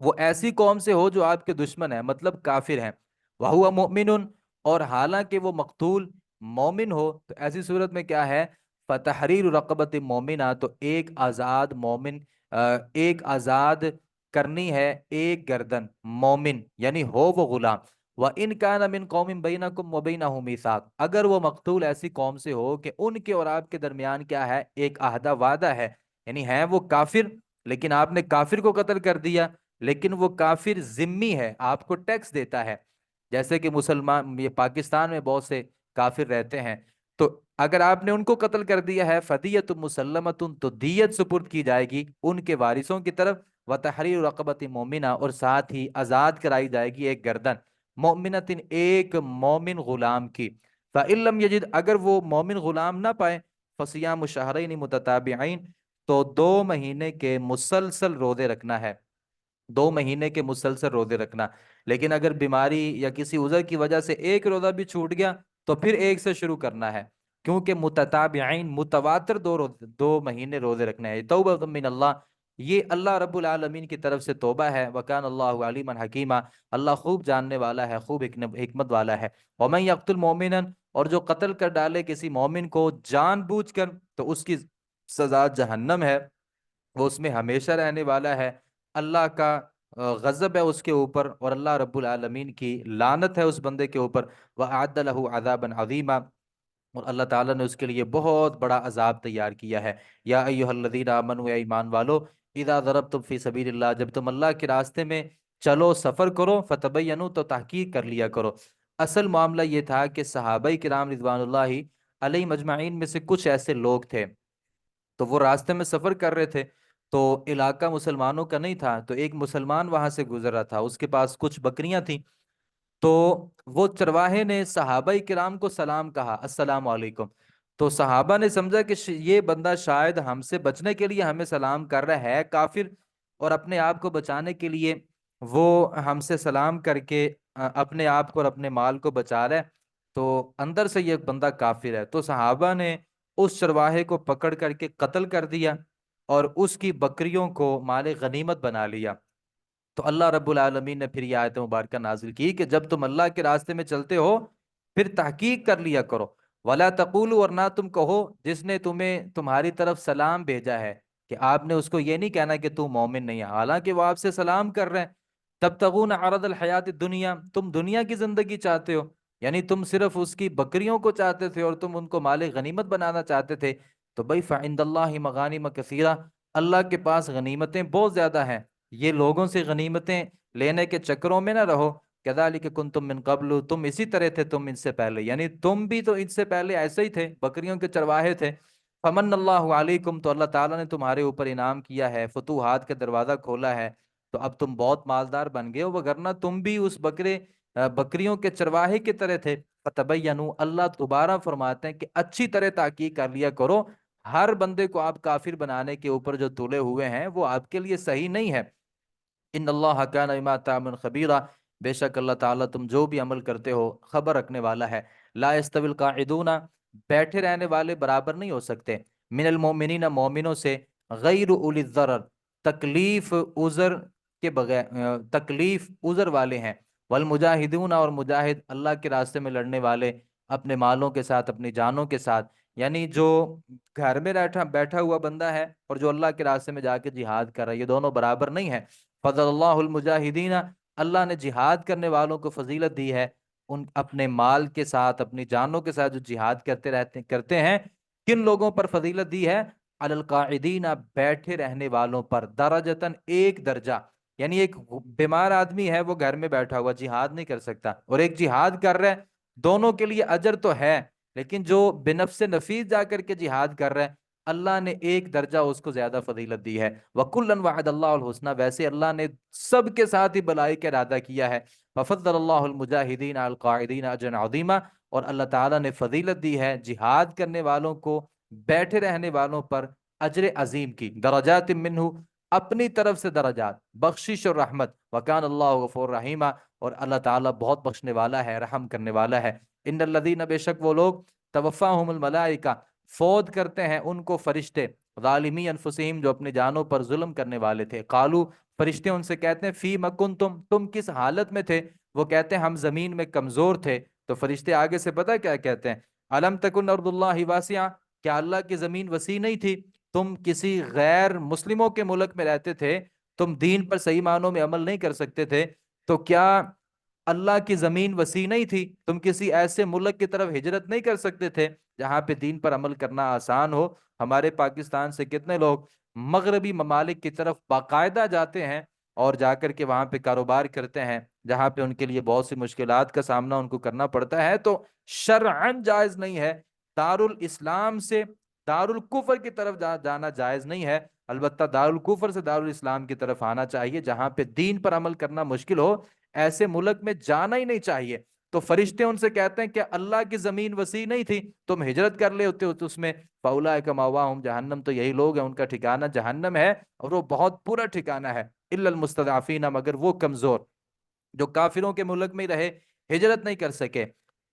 وہ ایسی قوم سے ہو جو آپ کے دشمن ہے، مطلب کافر ہیں، وَهُوَ مُؤْمِنٌ، اور حالانکہ وہ مقتول مومن ہو، تو ایسی صورت میں کیا ہے، فَتَحْرِيرُ رَقَبَةٍ مُؤْمِنَةٍ، تو ایک آزاد مومن، ایک آزاد کرنی ہے ایک گردن مومن، یعنی ہو وہ غلام، وَإِنْ كَانَ مِنْ قَوْمٍ بَيْنَكُمْ وَبَيْنَهُمْ مِيثَاقٌ، اگر وہ مقتول ایسی قوم سے ہو کہ ان کے اور آپ کے درمیان کیا ہے، ایک عہدہ وعدہ ہے، یعنی ہے وہ کافر، لیکن آپ نے کافر کو قتل کر دیا، لیکن وہ کافر ذمی ہے، آپ کو ٹیکس دیتا ہے، جیسے کہ مسلمان، یہ پاکستان میں بہت سے کافر رہتے ہیں، تو اگر آپ نے ان کو قتل کر دیا ہے، فدیت مسلمۃ، تو دیت سپرد کی جائے گی ان کے وارثوں کی طرف، وتحریر رقبت مومنہ، اور ساتھ ہی آزاد کرائی جائے گی ایک گردن مومنۃ، ایک مومن غلام کی، فإن لم یجد، اگر وہ مومن غلام نہ پائے، فصیام شہرین متتابعین، تو 2 مہینے کے مسلسل روزے رکھنا ہے، 2 مہینے کے مسلسل روزے رکھنا۔ لیکن اگر بیماری یا کسی عذر کی وجہ سے ایک روزہ بھی چھوٹ گیا تو پھر ایک سے شروع کرنا ہے، کیونکہ متتابعین متواتر 2 مہینے روزے رکھنے ہیں۔ توبہ من اللہ، یہ اللہ رب العالمین کی طرف سے توبہ ہے۔ وکان اللہ علیما حکیما، اللہ خوب جاننے والا ہے، خوب حکمت والا ہے۔ ومن یقتل مومنا، اور جو قتل کر ڈالے کسی مومن کو جان بوجھ کر، تو اس کی سزا جہنم ہے، وہ اس میں ہمیشہ رہنے والا ہے۔ اللہ کا غضب ہے اس کے اوپر، اور اللہ رب العالمین کی لعنت ہے اس بندے کے اوپر۔ وَأَعَدَّ لَهُ عَذَابًا عَظِيمًا، اور اللہ تعالیٰ نے اس کے لیے بہت بڑا عذاب تیار کیا ہے۔ یا ایھا الذین آمنوا، اے ایمان والو، اذا ضربتم فی سبیل اللہ، جب تم اللہ کے راستے میں چلو، سفر کرو، فتبینوا، تو تحقیق کر لیا کرو۔ اصل معاملہ یہ تھا کہ صحابہ کرام رضوان اللہ علیہ مجمعین میں سے کچھ ایسے لوگ تھے، تو وہ راستے میں سفر کر رہے تھے، تو علاقہ مسلمانوں کا نہیں تھا، تو ایک مسلمان وہاں سے گزر رہا تھا، اس کے پاس کچھ بکریاں تھیں، تو وہ چرواہے نے صحابہ کرام کو سلام کہا، السلام علیکم۔ تو صحابہ نے سمجھا کہ یہ بندہ شاید ہم سے بچنے کے لیے ہمیں سلام کر رہا ہے، کافر، اور اپنے آپ کو بچانے کے لیے وہ ہم سے سلام کر کے اپنے آپ کو اور اپنے مال کو بچا رہا ہے، تو اندر سے یہ بندہ کافر ہے۔ تو صحابہ نے اس چرواہے کو پکڑ کر کے قتل کر دیا، اور اس کی بکریوں کو مال غنیمت بنا لیا۔ تو اللہ رب العالمین نے پھر یہ آیت مبارکہ نازل کی کہ جب تم اللہ کے راستے میں چلتے ہو پھر تحقیق کر لیا کرو۔ ولا تقولوا، اور نہ تم کہو جس نے تمہیں تمہاری طرف سلام بھیجا ہے، کہ آپ نے اس کو یہ نہیں کہنا کہ تو مومن نہیں ہے، حالانکہ وہ آپ سے سلام کر رہے ہیں۔ تبتغون عرض الحیات الدنیا، تم دنیا کی زندگی چاہتے ہو، یعنی تم صرف اس کی بکریوں کو چاہتے تھے اور تم ان کو مال غنیمت بنانا چاہتے تھے، تو بھائی فعند اللہ مغانم کثیرہ، اللہ کے پاس غنیمتیں بہت زیادہ ہیں، یہ لوگوں سے غنیمتیں لینے کے چکروں میں نہ رہو۔ کذالک کنتم من قبل، تم اسی طرح تھے تم ان سے پہلے، یعنی تم بھی تو ان سے پہلے ایسے ہی تھے، بکریوں کے چرواہے تھے۔ فمن اللہ علیکم، تو اللہ تعالیٰ نے تمہارے اوپر انعام کیا ہے، فتوحات کا دروازہ کھولا ہے، تو اب تم بہت مالدار بن گئے ہو، وگرنہ تم بھی اس بکریوں کے چرواہے کی طرح تھے۔ فتبینوا، اللہ دوبارہ فرماتے ہیں کہ اچھی طرح تحقیق کر لیا کرو، ہر بندے کو آپ کافر بنانے کے اوپر جو تلے ہوئے ہیں وہ آپ کے لیے صحیح نہیں ہے۔ ان اللہ کان بما تعملون خبیرا، بے شک اللہ تعالیٰ تم جو بھی عمل کرتے ہو خبر رکھنے والا ہے۔ لا یستوی القاعدون، بیٹھے رہنے والے برابر نہیں ہو سکتے، من المؤمنین، مومنوں سے، غیر اولی الضرر، تکلیف عذر کے بغیر، تکلیف عذر والے ہیں، والمجاہدون، اور مجاہد اللہ کے راستے میں لڑنے والے، اپنے مالوں کے ساتھ، اپنی جانوں کے ساتھ، یعنی جو گھر میں بیٹھا ہوا بندہ ہے اور جو اللہ کے راستے میں جا کے جہاد کر رہا ہے، یہ دونوں برابر نہیں ہے۔ فضل اللہ المجاہدین، اللہ نے جہاد کرنے والوں کو فضیلت دی ہے، ان اپنے مال کے ساتھ، اپنی جانوں کے ساتھ جو جہاد کرتے ہیں، کن لوگوں پر فضیلت دی ہے؟ علی القاعدین، بیٹھے رہنے والوں پر، درجتاً، ایک درجہ، یعنی ایک بیمار آدمی ہے وہ گھر میں بیٹھا ہوا جہاد نہیں کر سکتا، اور ایک جہاد کر رہا ہے، دونوں کے لیے اجر تو ہے، لیکن جو بنفس نفیس جا کر کے جہاد کر رہا ہے، اللہ نے ایک درجہ اس کو زیادہ فضیلت دی ہے۔ وَكُلًّا وَعَدَ اللَّهُ الْحُسْنَى، ویسے اللہ نے سب کے ساتھ ہی بلائی کا ارادہ کیا ہے۔ فَفَضَّلَ اللَّهُ الْمُجَاهِدِينَ عَلَى الْقَاعِدِينَ أَجْرًا عَظِيمًا، اور اللہ تعالیٰ نے فضیلت دی ہے جہاد کرنے والوں کو بیٹھے رہنے والوں پر اجر عظیم کی، درجات منہ، اپنی طرف سے درجات، بخشش اور رحمت، وَكَانَ اللَّهُ غَفُورًا رَحِيمًا، اور اللہ تعالیٰ بہت بخشنے والا ہے، رحم کرنے والا ہے۔ ان الذین، بے شک وہ لوگ، توفاہم الملائکہ، فوت کرتے ہیں ان کو فرشتے، ظالمی انفسہم، جو اپنی جانوں پر ظلم کرنے والے تھے، قالو، فرشتے ان سے کہتے ہیں، فیما کنتم، تم کس حالت میں تھے؟ وہ کہتے ہیں ہم زمین میں کمزور تھے، تو فرشتے آگے سے پتہ کیا کہتے ہیں؟ الم تکن ارض اللہ واسعہ، کیا اللہ کی زمین وسیع نہیں تھی؟ تم کسی غیر مسلموں کے ملک میں رہتے تھے، تم دین پر صحیح معنوں میں عمل نہیں کر سکتے تھے، تو کیا اللہ کی زمین وسیع نہیں تھی؟ تم کسی ایسے ملک کی طرف ہجرت نہیں کر سکتے تھے جہاں پہ دین پر عمل کرنا آسان ہو؟ ہمارے پاکستان سے کتنے لوگ مغربی ممالک کی طرف باقاعدہ جاتے ہیں اور جا کر کے وہاں پہ کاروبار کرتے ہیں، جہاں پہ ان کے لیے بہت سی مشکلات کا سامنا ان کو کرنا پڑتا ہے، تو شرعاً جائز نہیں ہے، دارالاسلام سے دارالکفر کی طرف جانا جائز نہیں ہے، البتہ دارالکفر سے دارالاسلام کی طرف آنا چاہیے، جہاں پہ دین پر عمل کرنا مشکل ہو ایسے ملک میں جانا ہی نہیں چاہیے۔ تو فرشتے ان سے کہتے ہیں کہ اللہ کی زمین وسیع نہیں تھی، تم ہجرت کر لے ہوتے اس میں، فاولئک مأواہم جہنم، تو یہی لوگ ہیں ان کا ٹھکانہ جہنم ہے، اور وہ بہت برا ٹھکانہ ہے، الا المستضعفین، مگر وہ کمزور جو کافروں کے ملک میں رہے، ہجرت نہیں کر سکے،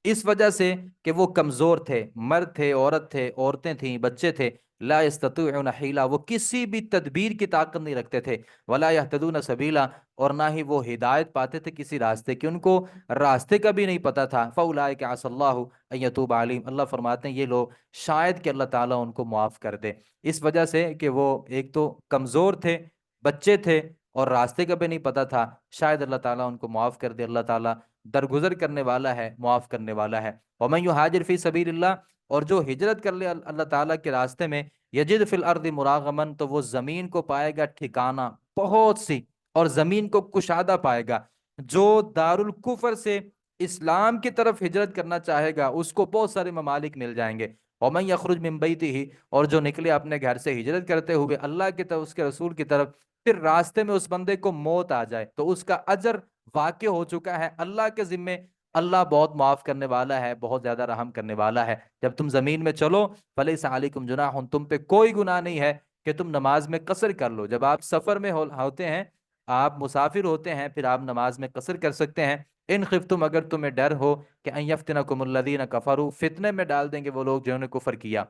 اس وجہ سے کہ وہ کمزور تھے، مرد تھے، عورت تھے، عورتیں تھیں، بچے تھے، لا یستطیعون حیلا، وہ کسی بھی تدبیر کی طاقت نہیں رکھتے تھے، ولا یہتدون سبیلا، اور نہ ہی وہ ہدایت پاتے تھے کسی راستے کی، ان کو راستے کا بھی نہیں پتا تھا، فاولئک عسى اللہ ان یتوب علیہم، اللہ فرماتے ہیں یہ لوگ شاید کہ اللہ تعالیٰ ان کو معاف کر دے، اس وجہ سے کہ وہ ایک تو کمزور تھے، بچے تھے، اور راستے کا بھی نہیں پتا تھا، شاید اللہ تعالیٰ ان کو معاف کر دے، اللہ تعالیٰ درگزر کرنے والا ہے، معاف کرنے والا ہے۔ ومن یہاجر فی سبیل اللہ، اور جو ہجرت کر لے اللہ تعالیٰ کے راستے میں، یجد فی الارض مراغمن، تو وہ زمین کو پائے گا ٹھکانہ بہت سی، اور زمین کو کشادہ پائے گا، جو دارالکفر سے اسلام کی طرف ہجرت کرنا چاہے گا اس کو بہت سارے ممالک مل جائیں گے، ومن یخرج من بیتہ، اور جو نکلے اپنے گھر سے ہجرت کرتے ہوئے اللہ کی طرف، اس کے رسول کی طرف، پھر راستے میں اس بندے کو موت آ جائے تو اس کا اجر واقع ہو چکا ہے اللہ کے ذمے، اللہ بہت معاف کرنے والا ہے، بہت زیادہ رحم کرنے والا ہے۔ جب تم زمین میں چلو، فلیس علیکم جناح، تم پہ کوئی گناہ نہیں ہے کہ تم نماز میں قصر کر لو، جب آپ سفر میں ہوتے ہیں، آپ مسافر ہوتے ہیں، پھر آپ نماز میں قصر کر سکتے ہیں، ان خفتم، اگر تمہیں ڈر ہو کہ ان یفتنکم الذین کفروا، فتنے میں ڈال دیں گے وہ لوگ جنہوں نے کفر کیا،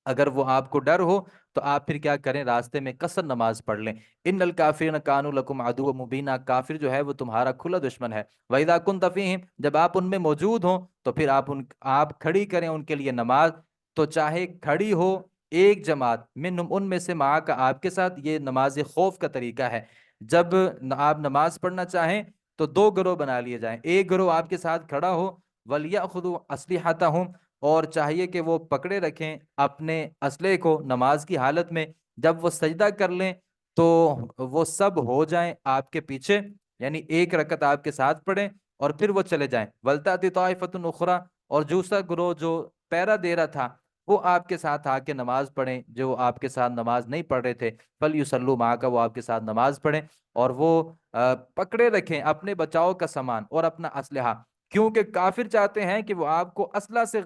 اگر وہ آپ کو ڈر ہو تو آپ پھر کیا کریں، راستے میں قصر نماز پڑھ لیں۔ ان الکافرین کانوا لکم عدوا مبینا، کافر جو ہے وہ تمہارا کھلا دشمن ہے۔ واذا کنت فیہم، جب آپ ان میں موجود ہوں تو پھر آپ کھڑی کریں ان کے لیے نماز، تو چاہے کھڑی ہو ایک جماعت منہم، ان میں سے، مع کا آپ کے ساتھ، یہ نماز خوف کا طریقہ ہے، جب آپ نماز پڑھنا چاہیں تو دو گروہ بنا لیے جائیں، ایک گروہ آپ کے ساتھ کھڑا ہو، وَلْيَأْخُذُوا أَسْلِحَتَهُمْ، اور چاہیے کہ وہ پکڑے رکھیں اپنے اسلحے کو نماز کی حالت میں، جب وہ سجدہ کر لیں تو وہ سب ہو جائیں آپ کے پیچھے، یعنی ایک رکعت آپ کے ساتھ پڑھیں اور پھر وہ چلے جائیں، وَلْتَأْتِ طَائِفَةٌ أُخْرَىٰ، اور دوسرا گروہ جو پیرا دے رہا تھا وہ آپ کے ساتھ آ کے نماز پڑھیں، جو آپ کے ساتھ نماز نہیں پڑھ رہے تھے، فَلْيُصَلُّوا مَعَكَ، وہ آپ کے ساتھ نماز پڑھیں، اور وہ پکڑے رکھیں اپنے بچاؤ کا سامان اور اپنا اسلحہ، کیونکہ کافر چاہتے ہیں کہ وہ آپ کو اسلحہ سے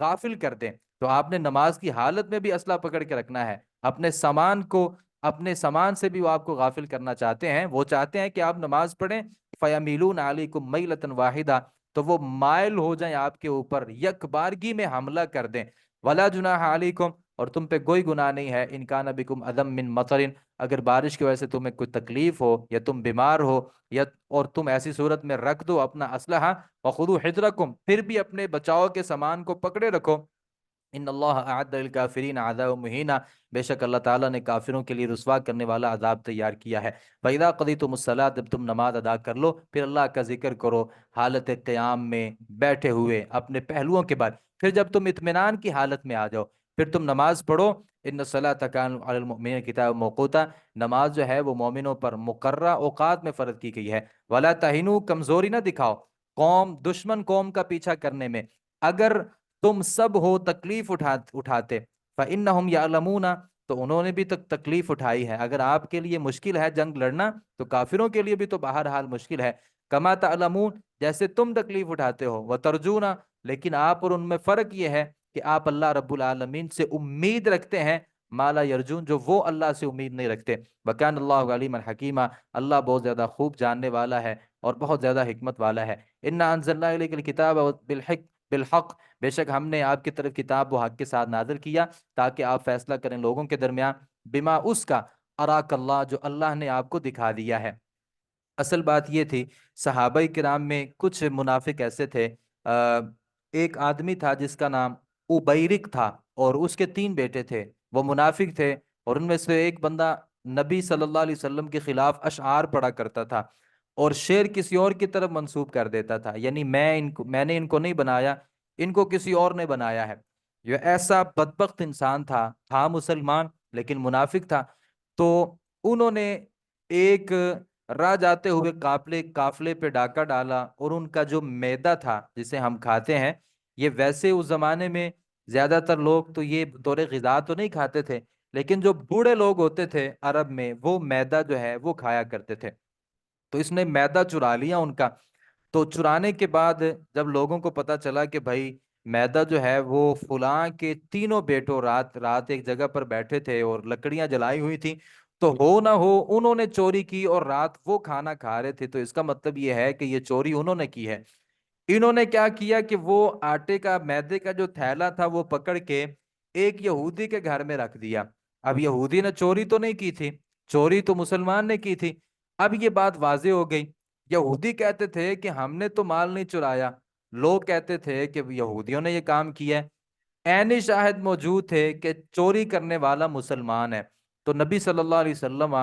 غافل کر دیں، تو آپ نے نماز کی حالت میں بھی اسلحہ پکڑ کے رکھنا ہے، اپنے سامان کو، اپنے سامان سے بھی وہ آپ کو غافل کرنا چاہتے ہیں، وہ چاہتے ہیں کہ آپ نماز پڑھیں، فَيَمِيلُونَ عَلَيْكُمْ مَيْلَةً وَاحِدَةً، تو وہ مائل ہو جائیں آپ کے اوپر، یک بارگی میں حملہ کر دیں، وَلَا جُنَاحَ عَلَيْكُمْ، اور تم پہ کوئی گناہ نہیں ہے، إِن كَانَ بِكُمْ أَذًى مِّن مَطَرٍ، اگر بارش کی وجہ سے تمہیں کوئی تکلیف ہو یا تم بیمار ہو، یا اور تم ایسی صورت میں رکھ دو اپنا اسلحہ، وَخُذُوا حِذْرَكُمْ، پھر بھی اپنے بچاؤ کے سامان کو پکڑے رکھو، ان اللہ اعد للکافرین عذاب مہینا، بے شک اللہ تعالیٰ نے کافروں کے لیے رسوا کرنے والا عذاب تیار کیا ہے۔ فَإِذَا قَضَيْتُمُ الصَّلَاةَ، جب تم نماز ادا کر لو، پھر اللہ کا ذکر کرو حالت قیام میں، بیٹھے ہوئے اپنے پہلوؤں کے بعد، پھر جب تم اطمینان کی حالت میں آ جاؤ پھر تم نماز پڑھو، ان الصلاۃ کانت علی المؤمنین کتاب موقوتا، نماز جو ہے وہ مومنوں پر مقررہ اوقات میں فرض کی گئی ہے۔ ولا تہنوا، کمزوری نہ دکھاؤ قوم، دشمن قوم کا پیچھا کرنے میں، اگر تم سب ہو تکلیف اٹھاتے، فَإِنَّهُمْ يَعْلَمُونَ، تو انہوں نے بھی تکلیف اٹھائی ہے، اگر آپ کے لیے مشکل ہے جنگ لڑنا تو کافروں کے لیے بھی تو بہرحال مشکل ہے، کما تعلمون، جیسے تم تکلیف اٹھاتے ہو، وترجون، لیکن آپ اور ان میں فرق یہ ہے کہ آپ اللہ رب العالمین سے امید رکھتے ہیں، مالا یرجون، جو وہ اللہ سے امید نہیں رکھتے، وکان اللہ علیما حکیما، اللہ بہت زیادہ خوب جاننے والا ہے اور بہت زیادہ حکمت والا ہے۔ انا انزلنا الیک الکتاب بالحق، بے شک ہم نے آپ کی طرف کتاب و حق کے ساتھ نازل کیا تاکہ آپ فیصلہ کریں لوگوں کے درمیان، بما، اس کا، اراک اللہ، جو اللہ نے آپ کو دکھا دیا ہے۔ اصل بات یہ تھی، صحابہ کرام میں کچھ منافق ایسے تھے، ایک آدمی تھا جس کا نام ابیرک تھا، اور اس کے 3 بیٹے تھے، وہ منافق تھے، اور ان میں سے ایک بندہ نبی صلی اللہ علیہ وسلم کے خلاف اشعار پڑھا کرتا تھا، اور شعر کسی اور کی طرف منسوب کر دیتا تھا، یعنی میں نے ان کو نہیں بنایا، ان کو کسی اور نے بنایا ہے۔ یہ ایسا بدبخت انسان تھا مسلمان لیکن منافق تھا، تو انہوں نے ایک راہ جاتے ہوئے قافلے پہ ڈاکہ ڈالا، اور ان کا جو میدہ تھا جسے ہم کھاتے ہیں، یہ ویسے اس زمانے میں زیادہ تر لوگ تو یہ بطور غذا تو نہیں کھاتے تھے، لیکن جو بوڑھے لوگ ہوتے تھے عرب میں وہ میدہ جو ہے وہ کھایا کرتے تھے، تو اس نے میدہ چرا لیا ان کا، تو چرانے کے بعد جب لوگوں کو پتا چلا کہ بھائی میدا جو ہے وہ فلاں کے تینوں بیٹوں رات رات ایک جگہ پر بیٹھے تھے اور لکڑیاں جلائی ہوئی تھیں، تو ہو نہ ہو انہوں نے چوری کی اور رات وہ کھانا کھا رہے تھے، تو اس کا مطلب یہ ہے کہ یہ چوری انہوں نے کی ہے۔ انہوں نے کیا کیا کہ وہ آٹے کا میدے کا جو تھیلا تھا وہ پکڑ کے ایک یہودی کے گھر میں رکھ دیا۔ اب یہودی نے چوری تو نہیں کی تھی، چوری تو مسلمان نے کی تھی۔ اب یہ بات واضح ہو گئی، یہودی کہتے تھے کہ ہم نے تو مال نہیں چرایا، لوگ کہتے تھے کہ یہودیوں نے یہ کام کیا ہے۔ عینی شاہد موجود تھے کہ چوری کرنے والا مسلمان ہے، تو نبی صلی اللہ علیہ وسلم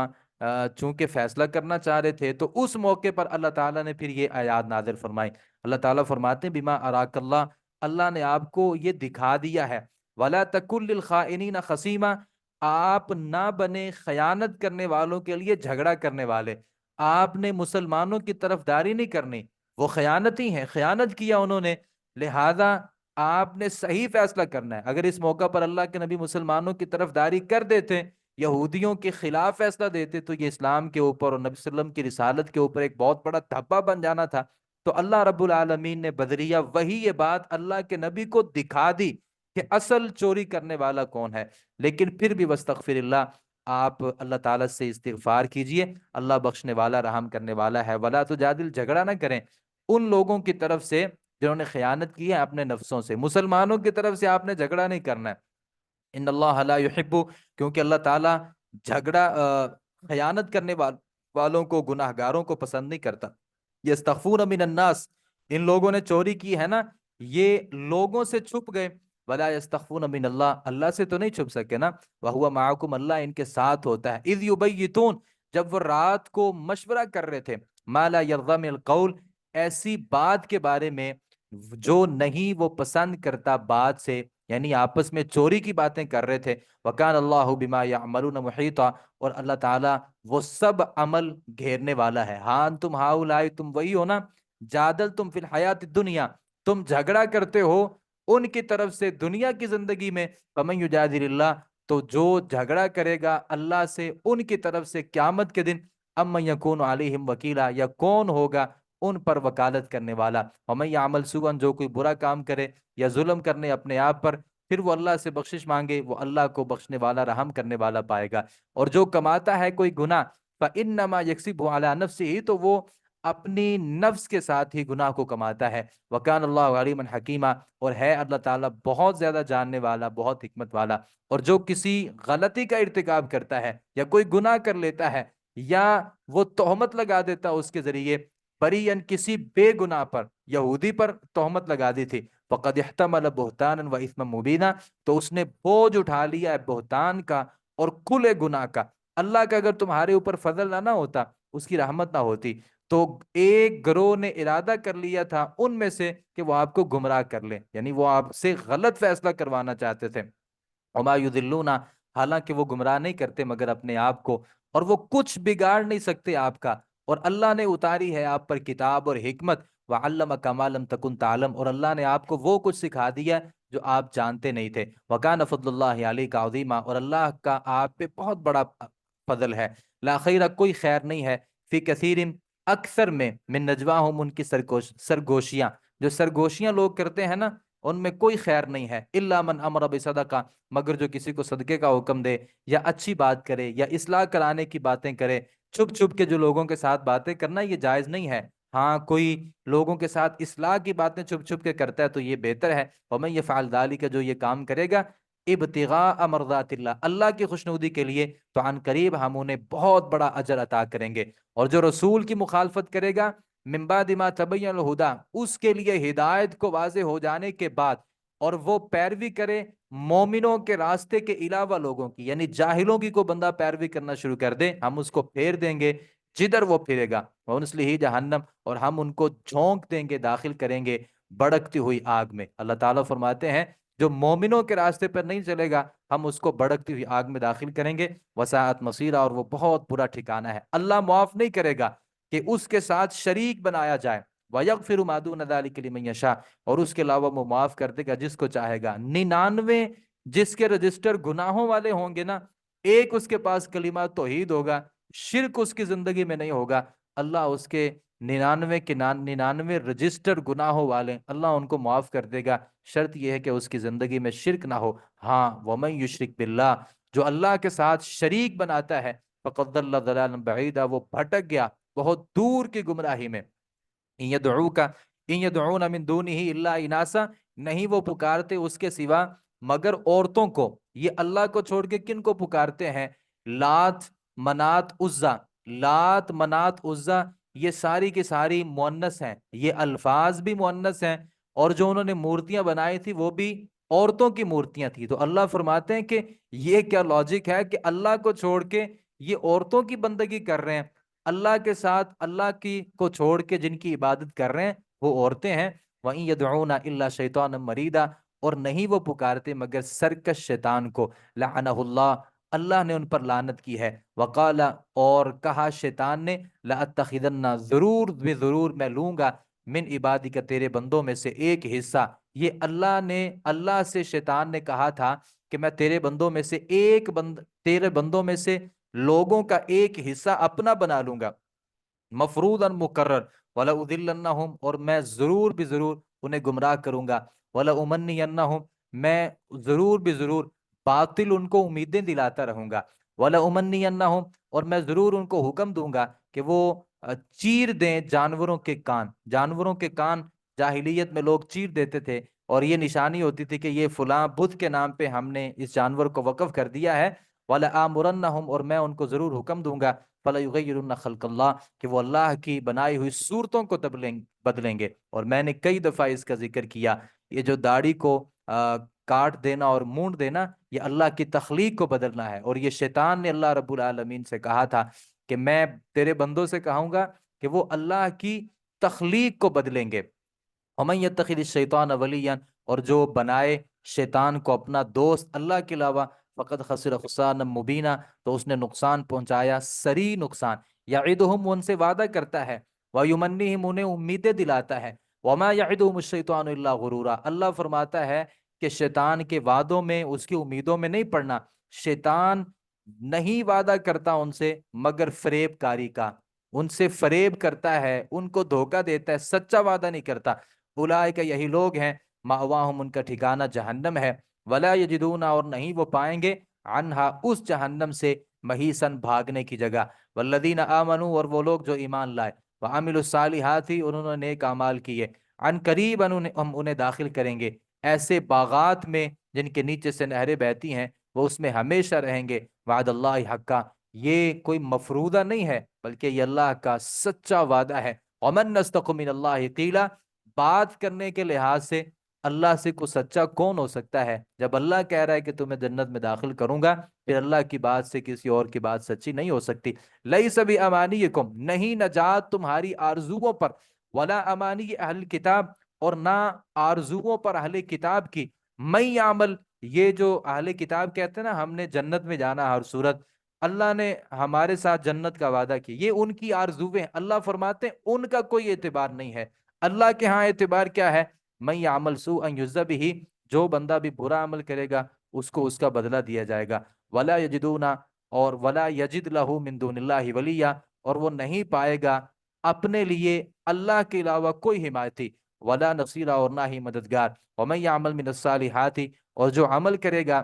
چونکہ فیصلہ کرنا چاہ رہے تھے، تو اس موقع پر اللہ تعالیٰ نے پھر یہ آیات نازل فرمائی۔ اللہ تعالیٰ فرماتے ہیں بما اراک اللہ، اللہ نے آپ کو یہ دکھا دیا ہے، ولا تکن للخائنین خصیما، آپ نہ بنے خیانت کرنے والوں کے لیے جھگڑا کرنے والے۔ آپ نے مسلمانوں کی طرف داری نہیں کرنی، وہ خیانتی ہیں، خیانت کیا انہوں نے، لہذا آپ نے صحیح فیصلہ کرنا ہے۔ اگر اس موقع پر اللہ کے نبی مسلمانوں کی طرف داری کر دیتے، یہودیوں کے خلاف فیصلہ دیتے، تو یہ اسلام کے اوپر اور نبی صلی اللہ علیہ وسلم کی رسالت کے اوپر ایک بہت بڑا دھبا بن جانا تھا۔ تو اللہ رب العالمین نے بدریہ وہی یہ بات اللہ کے نبی کو دکھا دی کہ اصل چوری کرنے والا کون ہے۔ لیکن پھر بھی واستغفر اللہ، آپ اللہ تعالیٰ سے استغفار کیجئے، اللہ بخشنے والا رحم کرنے والا ہے۔ ولا تجادل، جھگڑا نہ کریں ان لوگوں کی طرف سے جنہوں نے خیانت کی ہے اپنے نفسوں سے، مسلمانوں کی طرف سے آپ نے جھگڑا نہیں کرنا ہے۔ ان اللہ لا یحب، کیونکہ اللہ تعالیٰ جھگڑا خیانت کرنے والوں کو، گناہ گاروں کو پسند نہیں کرتا۔ یستخفون من الناس، ان لوگوں نے چوری کی ہے نا، یہ لوگوں سے چھپ گئے، ولا یستخفون من اللہ، اللہ سے تو نہیں چھپ سکے نا، وہو معکم، اللہ ان کے ساتھ ہوتا ہے، اذ یبیتون، جب وہ رات کو مشورہ کر رہے تھے، ما لا یرضی من القول، ایسی بات کے بارے میں جو نہیں وہ پسند کرتا بات سے، یعنی آپس میں چوری کی باتیں کر رہے تھے۔ وکان اللہ بما یعملون محیطا، اور اللہ تعالیٰ وہ سب عمل گھیرنے والا ہے۔ ہاں تم ہاؤلائی، تم وہی ہو نا، جادل تم فی الحیات الدنیا، تم جھگڑا کرتے ہو ان کی طرف سے دنیا کی زندگی میں، فمن یجادل اللہ، تو جو جھگڑا کرے گا اللہ سے ان کی طرف سے قیامت کے دن، ام من یکون علیہم وکیلا، یا کون ہوگا ان پر وکالت کرنے والا، ومن یعمل سوءا، جو کوئی برا کام کرے یا ظلم کرنے اپنے آپ پر، پھر وہ اللہ سے بخشش مانگے، وہ اللہ کو بخشنے والا رحم کرنے والا پائے گا۔ اور جو کماتا ہے کوئی گناہ، فإنما يكسبه على نفسه، تو وہ اپنی نفس کے ساتھ ہی گناہ کو کماتا ہے۔ وکان اللہ علیما حکیما، اور ہے اللہ تعالیٰ بہت زیادہ جاننے والا، بہت حکمت والا۔ اور جو کسی غلطی کا ارتکاب کرتا ہے یا کوئی گناہ کر لیتا ہے یا وہ تہمت لگا دیتا اس کے ذریعے بریئن، کسی بے گناہ پر، یہودی پر تہمت لگا دی تھی، فقد احتمل بہتانا و اثما مبینا، تو اس نے بوجھ اٹھا لیا ہے بہتان کا اور کھلے گناہ کا۔ اللہ کا اگر تمہارے اوپر فضل نہ ہوتا، اس کی رحمت نہ ہوتی، تو ایک گروہ نے ارادہ کر لیا تھا ان میں سے کہ وہ آپ کو گمراہ کر لیں، یعنی وہ آپ سے غلط فیصلہ کروانا چاہتے تھے۔ وما یضلون، حالانکہ وہ گمراہ نہیں کرتے مگر اپنے آپ کو، اور وہ کچھ بگاڑ نہیں سکتے آپ کا۔ اور اللہ نے اتاری ہے آپ پر کتاب اور حکمت، وعلمک ما لم تکن تعلم، اور اللہ نے آپ کو وہ کچھ سکھا دیا جو آپ جانتے نہیں تھے۔ وکان فضل اللہ علیک عظیما، اور اللہ کا آپ پہ بہت بڑا فضل ہے۔ لا خیر، کوئی خیر نہیں ہے، فی کثیر، اکثر میں، من نجواہم، ان کی سرگوشیاں، جو سرگوشیاں لوگ کرتے ہیں نا، ان میں کوئی خیر نہیں ہے، الا من امر بصدقہ، مگر جو کسی کو صدقے کا حکم دے یا اچھی بات کرے یا اصلاح کرانے کی باتیں کرے۔ چھپ چھپ کے جو لوگوں کے ساتھ باتیں کرنا یہ جائز نہیں ہے، ہاں کوئی لوگوں کے ساتھ اصلاح کی باتیں چھپ چھپ کے کرتا ہے تو یہ بہتر ہے۔ ومن یفعل ذلک، جو یہ کام کرے گا ابتغاء مرضات اللہ، اللہ کی خوشنودی کے لیے، تو عن قریب ہم انہیں بہت بڑا اجر عطا کریں گے۔ اور جو رسول کی مخالفت کرے گا، من بعد ما تبین الہدی، اس کے لیے ہدایت کو واضح ہو جانے کے بعد، اور وہ پیروی کرے مومنوں کے راستے کے علاوہ لوگوں کی، یعنی جاہلوں کی کو بندہ پیروی کرنا شروع کر دے، ہم اس کو پھیر دیں گے جدھر وہ پھرے گا، وَنُصْلِهِ جہنم، اور ہم ان کو جھونک دیں گے، داخل کریں گے بڑکتی ہوئی آگ میں۔ اللہ تعالیٰ فرماتے ہیں جو مومنوں کے راستے پر نہیں چلے گا ہم اس کو بڑکتی ہوئی آگ میں داخل کریں گے، وساعت مصیرہ، اور وہ بہت برا ٹھکانہ ہے۔ اللہ معاف نہیں کرے گا کہ اس کے ساتھ شریک بنایا جائے، وَيَغْفِرُ مَا دُونَ ذَلِكَ لِمَن يَشَاءُ، اور اس کے علاوہ وہ معاف کر دے گا جس کو چاہے گا۔ 99 جس کے رجسٹر گناہوں والے ہوں گے نا، ایک اس کے پاس کلمہ توحید ہوگا، شرک اس کی زندگی میں نہیں ہوگا، اللہ اس کے 99 رجسٹر گناہوں والے، اللہ ان کو معاف کر دے گا، شرط یہ ہے کہ اس کی زندگی میں شرک نہ ہو۔ ہاں وَمَن یشرک باللہ، جو اللہ کے ساتھ شریک بناتا ہے، فقد ضل ضلالا بعیدا، وہ بھٹک گیا بہت دور کی گمراہی میں۔ ان يدعوک ان يدعون من دونه الا اناسا، نہیں وہ پکارتے اس کے سوا مگر عورتوں کو۔ یہ اللہ کو چھوڑ کے کن کو پکارتے ہیں؟ لات، منات، عزا۔ لات، منات، عزا یہ ساری کی ساری مؤنث ہیں، یہ الفاظ بھی مؤنث ہیں، اور جو انہوں نے مورتیاں بنائی تھی وہ بھی عورتوں کی مورتیاں تھی۔ تو اللہ فرماتے ہیں کہ یہ کیا لاجک ہے کہ اللہ کو چھوڑ کے یہ عورتوں کی بندگی کر رہے ہیں؟ اللہ کے ساتھ اللہ کی کو چھوڑ کے جن کی عبادت کر رہے ہیں وہ عورتیں ہیں۔ وَإِن يَدْعُونَ إِلَّا شَيْطَانًا مَرِيدًا، اور نہیں وہ پکارتے مگر سرکش شیطان کو، لعنہ اللہ، اللہ نے ان پر لعنت کی ہے۔ وقال، اور کہا شیطان نے، لَأَتَّخِذَنَّ، ضرور بے ضرور میں لوں گا، من عبادک، تیرے بندوں میں سے ایک حصہ۔ یہ اللہ سے شیطان نے کہا تھا کہ میں تیرے بندوں میں سے تیرے بندوں میں سے لوگوں کا ایک حصہ اپنا بنا لوں گا، مفروضا مقرر، وَلَأُضِلَّنَّهُمْ، اور میں ضرور بھی ضرور انہیں گمراہ کروں گا، وَلَأُمَنِّيَنَّهُمْ، میں ضرور بھی ضرور باطل ان کو امیدیں دلاتا رہوں گا، وَلَأُمَنِّيَنَّهُمْ، اور میں ضرور ان کو حکم دوں گا کہ وہ چیر دیں جانوروں کے کان۔ جانوروں کے کان جاہلیت میں لوگ چیر دیتے تھے، اور یہ نشانی ہوتی تھی کہ یہ فلاں بت کے نام پہ ہم نے اس جانور کو وقف کر دیا ہے۔ وَلَآمُرَنَّهُمْ، اور میں ان کو ضرور حکم دوں گا، فَلَيُغَيِّرُنَّ خَلْقَ اللَّهِ، کہ وہ اللہ کی بنائی ہوئی صورتوں کو بدلیں گے۔ اور میں نے کئی دفعہ اس کا ذکر کیا، یہ جو داڑھی کو کاٹ دینا اور مونڈ دینا، یہ اللہ کی تخلیق کو بدلنا ہے، اور یہ شیطان نے اللہ رب العالمین سے کہا تھا کہ میں تیرے بندوں سے کہوں گا کہ وہ اللہ کی تخلیق کو بدلیں گے۔ وَمَن يَتَّخِذِ الشَّيْطَانَ وَلِيًّا، اور جو بنائے شیطان کو اپنا دوست اللہ کے علاوہ، فقد خسر خسرانا مبینہ، تو اس نے نقصان پہنچایا، سری نقصان۔ یعدہم، ان سے وعدہ کرتا ہے، ویمنیہم، انہیں امیدیں دلاتا ہے، وما یعدہم الشیطان الا غرورا، اللہ فرماتا ہے کہ شیطان کے وعدوں میں، اس کی امیدوں میں نہیں پڑنا۔ شیطان نہیں وعدہ کرتا ان سے مگر فریب کاری کا، ان سے فریب کرتا ہے، ان کو دھوکہ دیتا ہے، سچا وعدہ نہیں کرتا۔ اولئک، یہی لوگ ہیں، مأواہم، ان کا ٹھکانہ جہنم ہے، ولا یجدون، اور نہیں وہ پائیں گے، عنہا، اس جہنم سے، محیصاً، بھاگنے کی جگہ۔ والذین آمنوا، اور وہ لوگ جو ایمان لائے، وعملوا الصالحات، انہوں نے نیک اعمال کیے، عن قریب، ہم انہیں داخل کریں گے ایسے باغات میں جن کے نیچے سے نہریں بہتی ہیں، وہ اس میں ہمیشہ رہیں گے۔ وعد اللہ حقا، یہ کوئی مفروضہ نہیں ہے بلکہ یہ اللہ کا سچا وعدہ ہے۔ ومن اصدق من اللہ قیلا، بات کرنے کے لحاظ سے اللہ سے کوئی سچا کون ہو سکتا ہے؟ جب اللہ کہہ رہا ہے کہ تمہیں جنت میں داخل کروں گا، پھر اللہ کی بات سے کسی اور کی بات سچی نہیں ہو سکتی۔ لیس بامانیکم، نہیں نجات تمہاری آرزوؤں پر، ولا امانی اہل کتاب، اور نہ آرزوؤں پر اہل کتاب کی، میں عمل، یہ جو اہل کتاب کہتے ہیں نا ہم نے جنت میں جانا ہر صورت، اللہ نے ہمارے ساتھ جنت کا وعدہ کیا، یہ ان کی آرزویں، اللہ فرماتے ہیں ان کا کوئی اعتبار نہیں ہے۔ اللہ کے ہاں اعتبار کیا ہے؟ میں عمل سوء یجزا بہ، جو بندہ بھی برا عمل کرے گا اس کو اس کا بدلہ دیا جائے گا۔ ولا یجدون، اور ولا یجد لہ من دون اللہ ولیا، اور وہ نہیں پائے گا اپنے لیے اللہ کے علاوہ کوئی حمایتی، ولا نصیرہ، اور نہ ہی مددگار۔ ومن یعمل من الصالحات، اور جو عمل کرے گا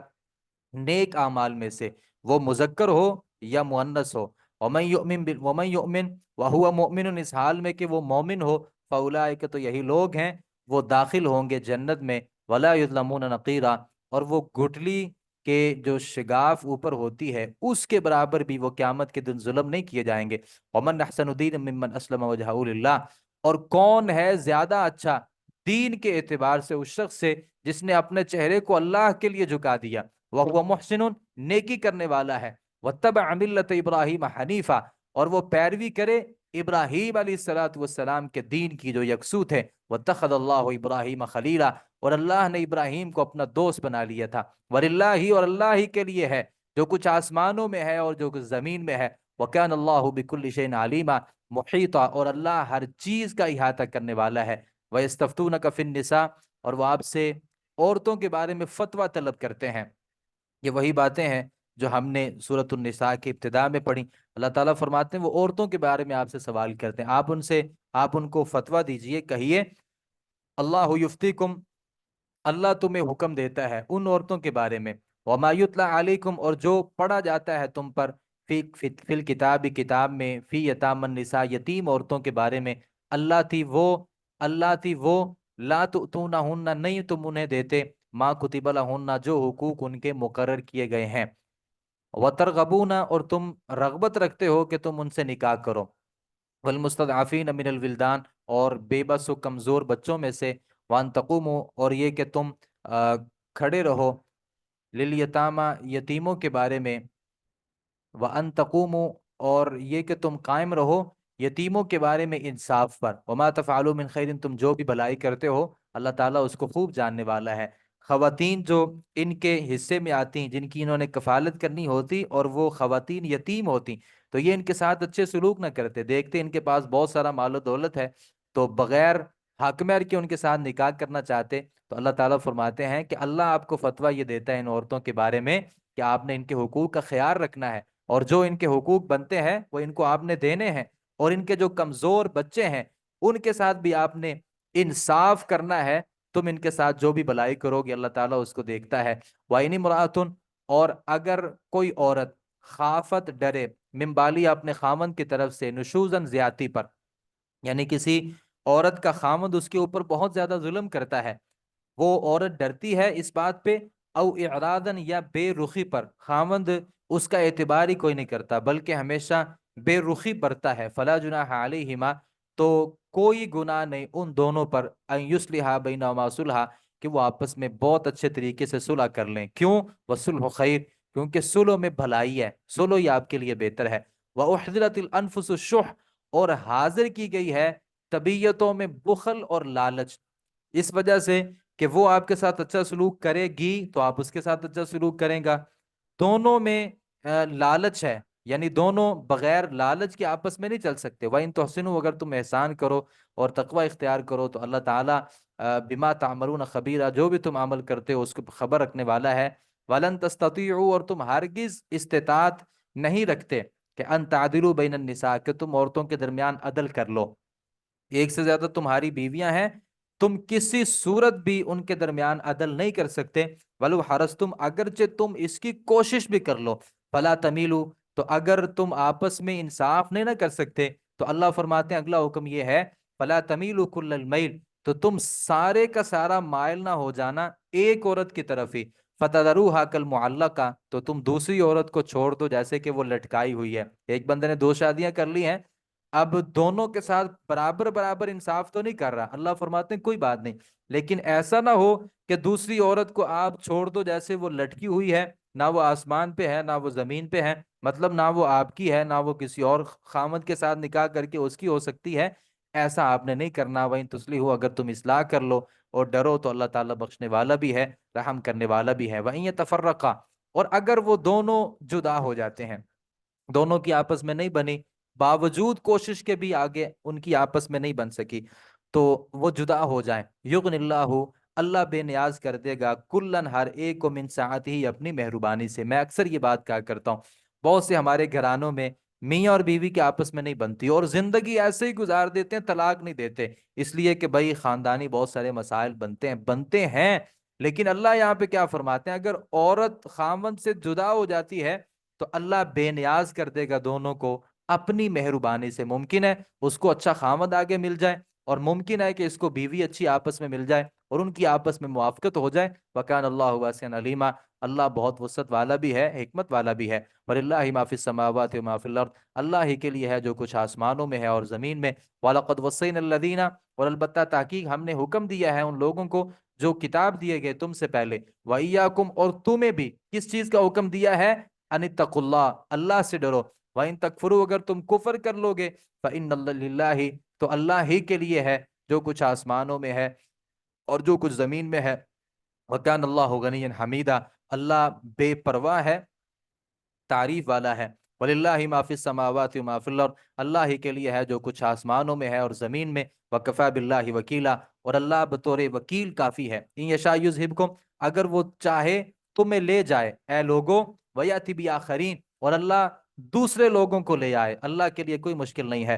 نیک اعمال میں سے، وہ مذکر ہو یا مؤنث ہو، ومن یؤمن وہو مؤمن، اس حال میں کہ وہ مومن ہو، فاولئک، تو یہی لوگ ہیں، وہ داخل ہوں گے جنت میں، ولا یظلمون نقیرا، اور وہ گٹھلی کے جو شگاف اوپر ہوتی ہے اس کے برابر بھی وہ قیامت کے دن ظلم نہیں کیے جائیں گے۔ ومن احسن دینا ممن اسلم وجہہ للہ، اور کون ہے زیادہ اچھا دین کے اعتبار سے اس شخص سے جس نے اپنے چہرے کو اللہ کے لیے جھکا دیا، وَهُوَ مُحْسِنٌ، نیکی کرنے والا ہے، وَاتَّبَعَ مِلَّةَ إِبْرَاهِيمَ حَنِيفًا، اور وہ پیروی کرے ابراہیم علیہ السلام کے دین کی جو یکسو تھے، وَاتَّخَذَ اللَّهُ إِبْرَاهِيمَ خَلِيلًا، اور اللہ نے ابراہیم کو اپنا دوست بنا لیا تھا، وَلِلَّهِ، اور اللہ ہی کے لیے ہے جو کچھ آسمانوں میں ہے اور جو کچھ زمین میں ہے، وَكَانَ اللَّهُ بِكُلِّ شَيْءٍ عَلِيمًا مُحِيطًا، اور اللہ ہر چیز کا احاطہ کرنے والا ہے۔ وَيَسْتَفْتُونَكَ فِي النِّسَاءِ، اور وہ آپ سے عورتوں کے بارے میں فتویٰ طلب کرتے ہیں۔ یہ وہی باتیں ہیں جو ہم نے سورۃ النساء کی ابتدا میں پڑھی۔ اللہ تعالیٰ فرماتے ہیں وہ عورتوں کے بارے میں آپ سے سوال کرتے ہیں، آپ ان سے آپ ان کو فتویٰ دیجئے، کہیے اللہ یفتیکم، اللہ تمہیں حکم دیتا ہے ان عورتوں کے بارے میں، وما یتلی علیکم، اور جو پڑھا جاتا ہے تم پر، فی الکتاب، کتاب میں، فی یتام النساء، یتیم عورتوں کے بارے میں، اللہ تھی وہ لا تؤتونہن، نہیں تم انہیں دیتے، ما کتب لہن، جو حقوق ان کے مقرر کیے گئے ہیں، وترغبون، اور تم رغبت رکھتے ہو کہ تم ان سے نکاح کرو، والمستضعفین من الولدان، اور بے بس و کمزور بچوں میں سے، وان تقوموا، اور یہ کہ تم کھڑے رہو، للیتامى، یتیموں کے بارے میں، وان تقوموا، اور یہ کہ تم قائم رہو یتیموں کے بارے میں انصاف پر، وما تفعلوا من خیر، تم جو بھی بھلائی کرتے ہو اللہ تعالیٰ اس کو خوب جاننے والا ہے۔ خواتین جو ان کے حصے میں آتی ہیں، جن کی انہوں نے کفالت کرنی ہوتی، اور وہ خواتین یتیم ہوتی، تو یہ ان کے ساتھ اچھے سلوک نہ کرتے، دیکھتے ان کے پاس بہت سارا مال و دولت ہے، تو بغیر حق مہر کے ان کے ساتھ نکاح کرنا چاہتے، تو اللہ تعالیٰ فرماتے ہیں کہ اللہ آپ کو فتویٰ یہ دیتا ہے ان عورتوں کے بارے میں کہ آپ نے ان کے حقوق کا خیال رکھنا ہے، اور جو ان کے حقوق بنتے ہیں وہ ان کو آپ نے دینے ہیں، اور ان کے جو کمزور بچے ہیں ان کے ساتھ بھی آپ نے انصاف کرنا ہے، تم ان کے ساتھ جو بھی بھلائی کرو گے اللہ تعالیٰ اس کو دیکھتا ہے۔ وَإِنِ امْرَأَةٌ، اور اگر کوئی عورت خافت، ڈرے، من بالیہا، اپنے خامند کی طرف سے، نشوزن، زیادتی پر، یعنی کسی عورت کا خامند اس کے اوپر بہت زیادہ ظلم کرتا ہے، وہ عورت ڈرتی ہے اس بات پہ، او اعراضن، یا بے رخی پر، خامند اس کا اعتبار ہی کوئی نہیں کرتا بلکہ ہمیشہ بے رخی برتا ہے، فلا جناح علیہما، تو کوئی گناہ نہیں ان دونوں پر، ان یصلحا بینہما صلحا، کہ وہ آپس میں بہت اچھے طریقے سے صلح کر لیں، کیوں؟ وصلح خیر، کیونکہ صلح میں بھلائی ہے، صلح ہی آپ کے لیے بہتر ہے، واحضرت الانفس الشح، اور حاضر کی گئی ہے طبیعتوں میں بخل اور لالچ، اس وجہ سے کہ وہ آپ کے ساتھ اچھا سلوک کرے گی تو آپ اس کے ساتھ اچھا سلوک کریں گا، دونوں میں لالچ ہے، یعنی دونوں بغیر لالچ کے آپس میں نہیں چل سکتے۔ وَإِن تُحْسِنُوا، اگر تم احسان کرو اور تقوی اختیار کرو تو اللہ تعالیٰ بما تعملون خبیرہ، جو بھی تم عمل کرتے ہو اس کو خبر رکھنے والا ہے۔ وَلَن تَسْتَطِيعُوا، اور تم ہرگز استطاعت نہیں رکھتے کہ ان تعدلوا بین النساء، کہ تم عورتوں کے درمیان عدل کر لو، ایک سے زیادہ تمہاری بیویاں ہیں، تم کسی صورت بھی ان کے درمیان عدل نہیں کر سکتے، ولو حرصتم، اگرچہ تم اس کی کوشش بھی کر لو، فلا تمیلوا، تو اگر تم آپس میں انصاف نہیں نہ کر سکتے تو اللہ فرماتے ہیں اگلا حکم یہ ہے، فلا تمیلوا کل المیل، تو تم سارے کا سارا مائل نہ ہو جانا ایک عورت کی طرف ہی، فتذروها کالمعلقہ، تو تم دوسری عورت کو چھوڑ دو جیسے کہ وہ لٹکائی ہوئی ہے، ایک بندے نے دو شادیاں کر لی ہیں، اب دونوں کے ساتھ برابر برابر انصاف تو نہیں کر رہا، اللہ فرماتے ہیں کوئی بات نہیں، لیکن ایسا نہ ہو کہ دوسری عورت کو آپ چھوڑ دو جیسے وہ لٹکی ہوئی ہے، نہ وہ آسمان پہ ہے نہ وہ زمین پہ ہے، مطلب نہ وہ آپ کی ہے نہ وہ کسی اور خامد کے ساتھ نکاح کر کے اس کی ہو سکتی ہے، ایسا آپ نے نہیں کرنا۔ وَإِن تُصْلِحُوا، اگر تم اصلاح کر لو اور ڈرو تو اللہ تعالیٰ بخشنے والا بھی ہے، رحم کرنے والا بھی ہے۔ وَإِن يَتَفَرَّقَا، اور اگر وہ دونوں جدا ہو جاتے ہیں، دونوں کی آپس میں نہیں بنی، باوجود کوشش کے بھی آگے ان کی آپس میں نہیں بن سکی، تو وہ جدا ہو جائیں، یغن اللہ، اللہ بے نیاز کر دے گا، کلن، ہر ایک کو، من سعتہ، اپنی مہربانی سے۔ میں اکثر یہ بات کہا کرتا ہوں، بہت سے ہمارے گھرانوں میں میاں اور بیوی کے آپس میں نہیں بنتی اور زندگی ایسے ہی گزار دیتے ہیں، طلاق نہیں دیتے، اس لیے کہ بھائی خاندانی بہت سارے مسائل بنتے ہیں، لیکن اللہ یہاں پہ کیا فرماتے ہیں، اگر عورت خاوند سے جدا ہو جاتی ہے تو اللہ بے نیاز کر دے گا دونوں کو اپنی مہربانی سے، ممکن ہے اس کو اچھا خاوند آگے مل جائے اور ممکن ہے کہ اس کو بیوی اچھی آپس میں مل جائے اور ان کی آپس میں موافقت ہو جائے، وکان اللہ واسعا علیما، اللہ بہت وسعت والا بھی ہے، حکمت والا بھی ہے۔ وَلِلَّهِ مَا فِي السَّمَاوَاتِ وَمَا فِي الْأَرْضِ، اللہ ہی کے لیے ہے جو کچھ آسمانوں میں ہے اور زمین میں۔ وَلَقَدْ وَصَّيْنَا الَّذِينَ، اور البتہ تحقیق ہم نے حکم دیا ہے ان لوگوں کو جو کتاب دیے گئے تم سے پہلے، وَإِيَّاكُمْ، اور تمہیں بھی کس چیز کا حکم دیا ہے، ان اتقوا اللہ، اللہ سے ڈرو، وَإِن تَكْفُرُوا، اگر تم کفر کر لو گے، فَإِنَّ لِلَّهِ، تو اللہ ہی کے لیے ہے جو کچھ آسمانوں میں ہے اور جو کچھ زمین میں ہے، وَكَانَ اللَّهُ غَنِيًّا حَمِيدًا، اللہ بے پرواہ ہے، تعریف والا ہے۔ وَلِلَّهِ مَا فِي السَّمَاوَاتِ وَمَا فِي الْأَرْضِ، اللہ ہی کے لیے ہے جو کچھ آسمانوں میں ہے اور زمین میں۔ وَكَفَى بِاللَّهِ وَكِيلًا، اور اللہ بطور وکیل کافی ہے۔ إِن يَشَاء يُذْهِبْكُمْ، اگر وہ چاہے تمہیں لے جائے اے لوگو، وَيَأْتِ بِآخَرِينَ، اور اللہ دوسرے لوگوں کو لے آئے، اللہ کے لیے کوئی مشکل نہیں ہے۔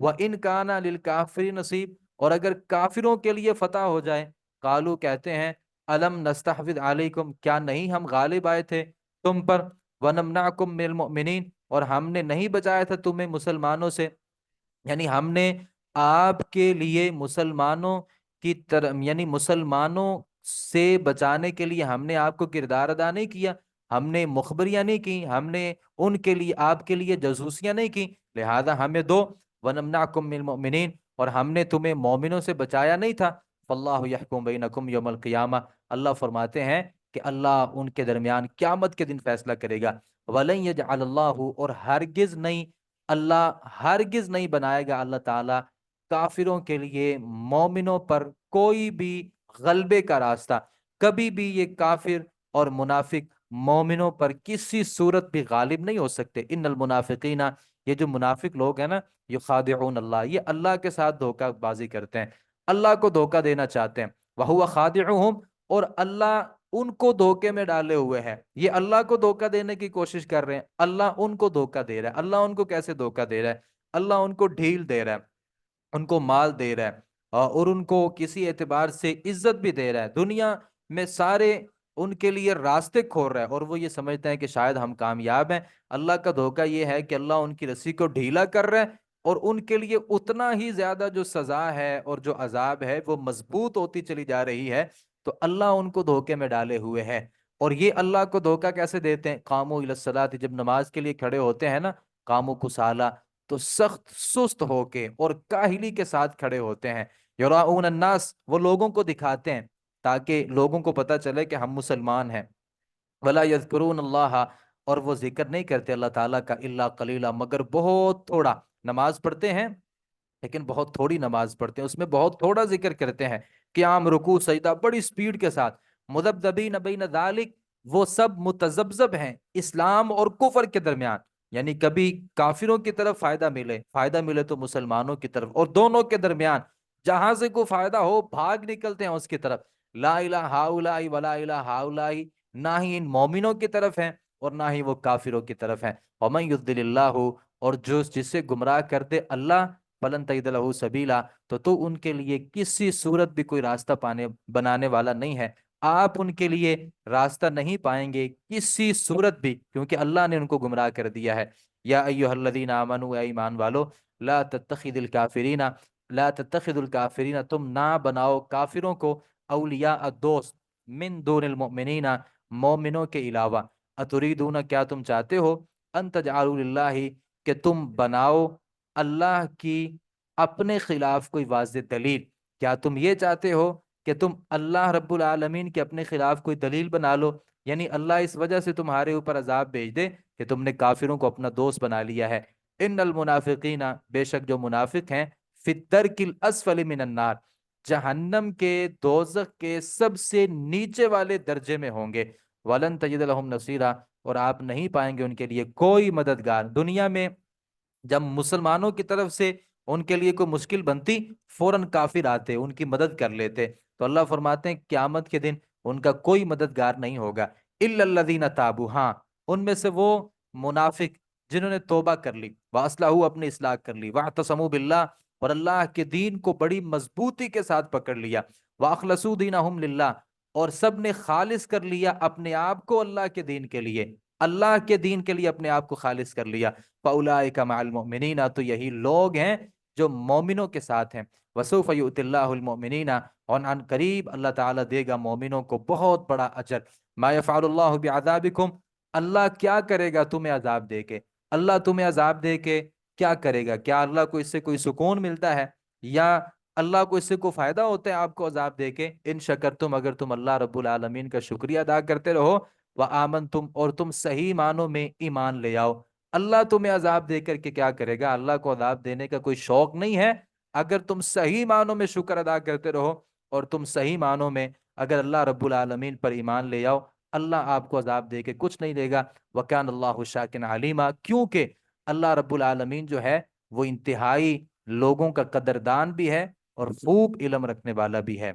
وَإِنْ كَانَ لِلْكَافِرِينَ نصیب، اور اگر کافروں کے لیے فتح ہو جائے، قالو کہتے ہیں، الم نستحوذ علیکم، کیا نہیں ہم غالب آئے تھے تم پر، ونمنعکم من المؤمنین، اور ہم نے نہیں بچایا تھا تمہیں مسلمانوں سے، یعنی ہم نے آپ کے لیے مسلمانوں کی طرف، یعنی مسلمانوں سے بچانے کے لیے ہم نے آپ کو کردار ادا نہیں کیا، ہم نے مخبریاں نہیں کی، ہم نے ان کے لیے آپ کے لیے جاسوسیاں نہیں کی، لہذا ہمیں دو، ونمنعکم من المؤمنین، اور ہم نے تمہیں مومنوں سے بچایا نہیں تھا، فاللہ یحکم بینکم یوم القیامہ، اللہ فرماتے ہیں کہ اللہ ان کے درمیان قیامت کے دن فیصلہ کرے گا، ولن یجعل اللہ، اور ہرگز نہیں، اللہ ہرگز نہیں بنائے گا اللہ تعالی کافروں کے لیے مومنوں پر کوئی بھی غلبے کا راستہ، کبھی بھی یہ کافر اور منافق مومنوں پر کسی صورت بھی غالب نہیں ہو سکتے، ان المنافقین، یہ جو منافق لوگ ہیں نا، یخادعون اللہ، یہ اللہ کے ساتھ دھوکہ بازی کرتے ہیں، اللہ کو دھوکہ دینا چاہتے ہیں، وہو خادعہم، اور اللہ ان کو دھوکے میں ڈالے ہوئے ہے، یہ اللہ کو دھوکہ دینے کی کوشش کر رہے ہیں، اللہ ان کو دھوکہ دے رہا ہے، اللہ ان کو کیسے دھوکہ دے رہا ہے، اللہ ان کو ڈھیل دے رہا ہے، ان کو مال دے رہا ہے، اور ان کو کسی اعتبار سے عزت بھی دے رہا ہے، دنیا میں سارے ان کے لیے راستے کھول رہا ہے، اور وہ یہ سمجھتے ہیں کہ شاید ہم کامیاب ہیں، اللہ کا دھوکہ یہ ہے کہ اللہ ان کی رسی کو ڈھیلا کر رہا ہے، اور ان کے لیے اتنا ہی زیادہ جو سزا ہے اور جو عذاب ہے وہ مضبوط ہوتی چلی جا رہی ہے، تو اللہ ان کو دھوکے میں ڈالے ہوئے ہے، اور یہ اللہ کو دھوکہ کیسے دیتے ہیں، قاموا الی الصلاۃ، جب نماز کے لیے کھڑے ہوتے ہیں نا، قاموا کسالى، تو سخت سست ہو کے اور کاہلی کے ساتھ کھڑے ہوتے ہیں، یراؤون الناس، وہ لوگوں کو دکھاتے ہیں تاکہ لوگوں کو پتہ چلے کہ ہم مسلمان ہیں، ولا یذکرون اللہ، اور وہ ذکر نہیں کرتے اللہ تعالیٰ کا، الا قلیلا، مگر بہت تھوڑا، نماز پڑھتے ہیں لیکن بہت تھوڑی نماز پڑھتے ہیں، اس میں بہت تھوڑا ذکر کرتے ہیں، قیام، رکوع، سجدہ بڑی سپیڈ کے ساتھ، مذبذبین بین ذالک، وہ سب متذبذب ہیں اسلام اور کفر کے درمیان، یعنی کبھی کافروں کی طرف فائدہ ملے تو مسلمانوں کی طرف، اور دونوں کے درمیان جہاں سے کوئی فائدہ ہو بھاگ نکلتے ہیں اس کی طرف، لا الہ ہؤلاء ولا الہ ہؤلاء، نہ ہی ان مومنوں کی طرف ہیں اور نہ ہی وہ کافروں کی طرف ہیں، ومن یضلل اللہ، اور جو جس سے گمراہ کر دے اللہ، فلن تجد لہ سبیلا، تو ان کے لیے کسی صورت بھی کوئی راستہ بنانے والا نہیں ہے، آپ ان کے لیے راستہ نہیں پائیں گے کسی صورت بھی، کیونکہ اللہ نے ان کو گمراہ کر دیا ہے، یا ایھا الذین آمنوا، اے ایمان والو، لا تتخذوا الکافرین، تم نہ بناؤ کافروں کو اولیاء دوست، من دون المؤمنین، مومنوں کے علاوہ، اتریدون، کیا تم چاہتے ہو، ان تجعلوا للہ، کہ تم بناؤ اللہ کی اپنے خلاف کوئی واضح دلیل، کیا تم یہ چاہتے ہو کہ تم اللہ رب العالمین کے اپنے خلاف کوئی دلیل بنا لو، یعنی اللہ اس وجہ سے تمہارے اوپر عذاب بھیج دے کہ تم نے کافروں کو اپنا دوست بنا لیا ہے، ان المنافقین، بے شک جو منافق ہیں، فی الدرک الاسفل من النار، جہنم کے، دوزخ کے سب سے نیچے والے درجے میں ہوں گے، ولن تجد لهم نصیرا، اور آپ نہیں پائیں گے ان کے لیے کوئی مددگار، دنیا میں جب مسلمانوں کی طرف سے ان کے لیے کوئی مشکل بنتی، فوراً کافر آتے ان کی مدد کر لیتے، تو اللہ فرماتے ہیں قیامت کے دن ان کا کوئی مددگار نہیں ہوگا، الا الذین تابوا، ہاں ان میں سے وہ منافق جنہوں نے توبہ کر لی، واصلحوا، اپنی اصلاح کر لی، واعتصموا باللہ، اور اللہ کے دین کو بڑی مضبوطی کے ساتھ پکڑ لیا، واخلصوا دینہم للہ، اور سب نے خالص کر لیا اپنے آپ کو اللہ کے دین کے لیے، اللہ کے دین کے لیے اپنے آپ کو خالص کر لیا، فَأُولَٰئِكَ مَعَ الْمُؤْمِنِينَ، تو یہی لوگ ہیں جو مومنوں کے ساتھ ہیں، وَسَوْفَ يُؤْتِ اللَّهُ الْمُؤْمِنِينَ، اور عن قریب اللہ تعالیٰ دے گا مومنوں کو بہت بڑا اجر، مَا يَفْعَلُ اللَّهُ بِعَذَابِكُمْ، اللہ کیا کرے گا تمہیں عذاب دے کے، اللہ تمہیں عذاب دے کے کیا کرے گا، کیا اللہ کو اس سے کوئی سکون ملتا ہے، یا اللہ کو اس سے کوئی فائدہ ہوتا ہے آپ کو عذاب دے کے، ان شکرتم، اگر تم اللہ رب العالمین کا شکریہ ادا کرتے رہو، وآمنتم، اور تم صحیح معنوں میں ایمان لے آؤ، اللہ تمہیں عذاب دے کر کے کیا کرے گا، اللہ کو عذاب دینے کا کوئی شوق نہیں ہے، اگر تم صحیح معنوں میں شکر ادا کرتے رہو اور تم صحیح معنوں میں اگر اللہ رب العالمین پر ایمان لے آؤ، اللہ آپ کو عذاب دے کے کچھ نہیں دے گا، وَكَانَ اللَّهُ شَاكِرًا عَلِيمًا، کیونکہ اللہ رب العالمین جو ہے وہ انتہائی لوگوں کا قدردان بھی ہے اور خوب علم رکھنے والا بھی ہے۔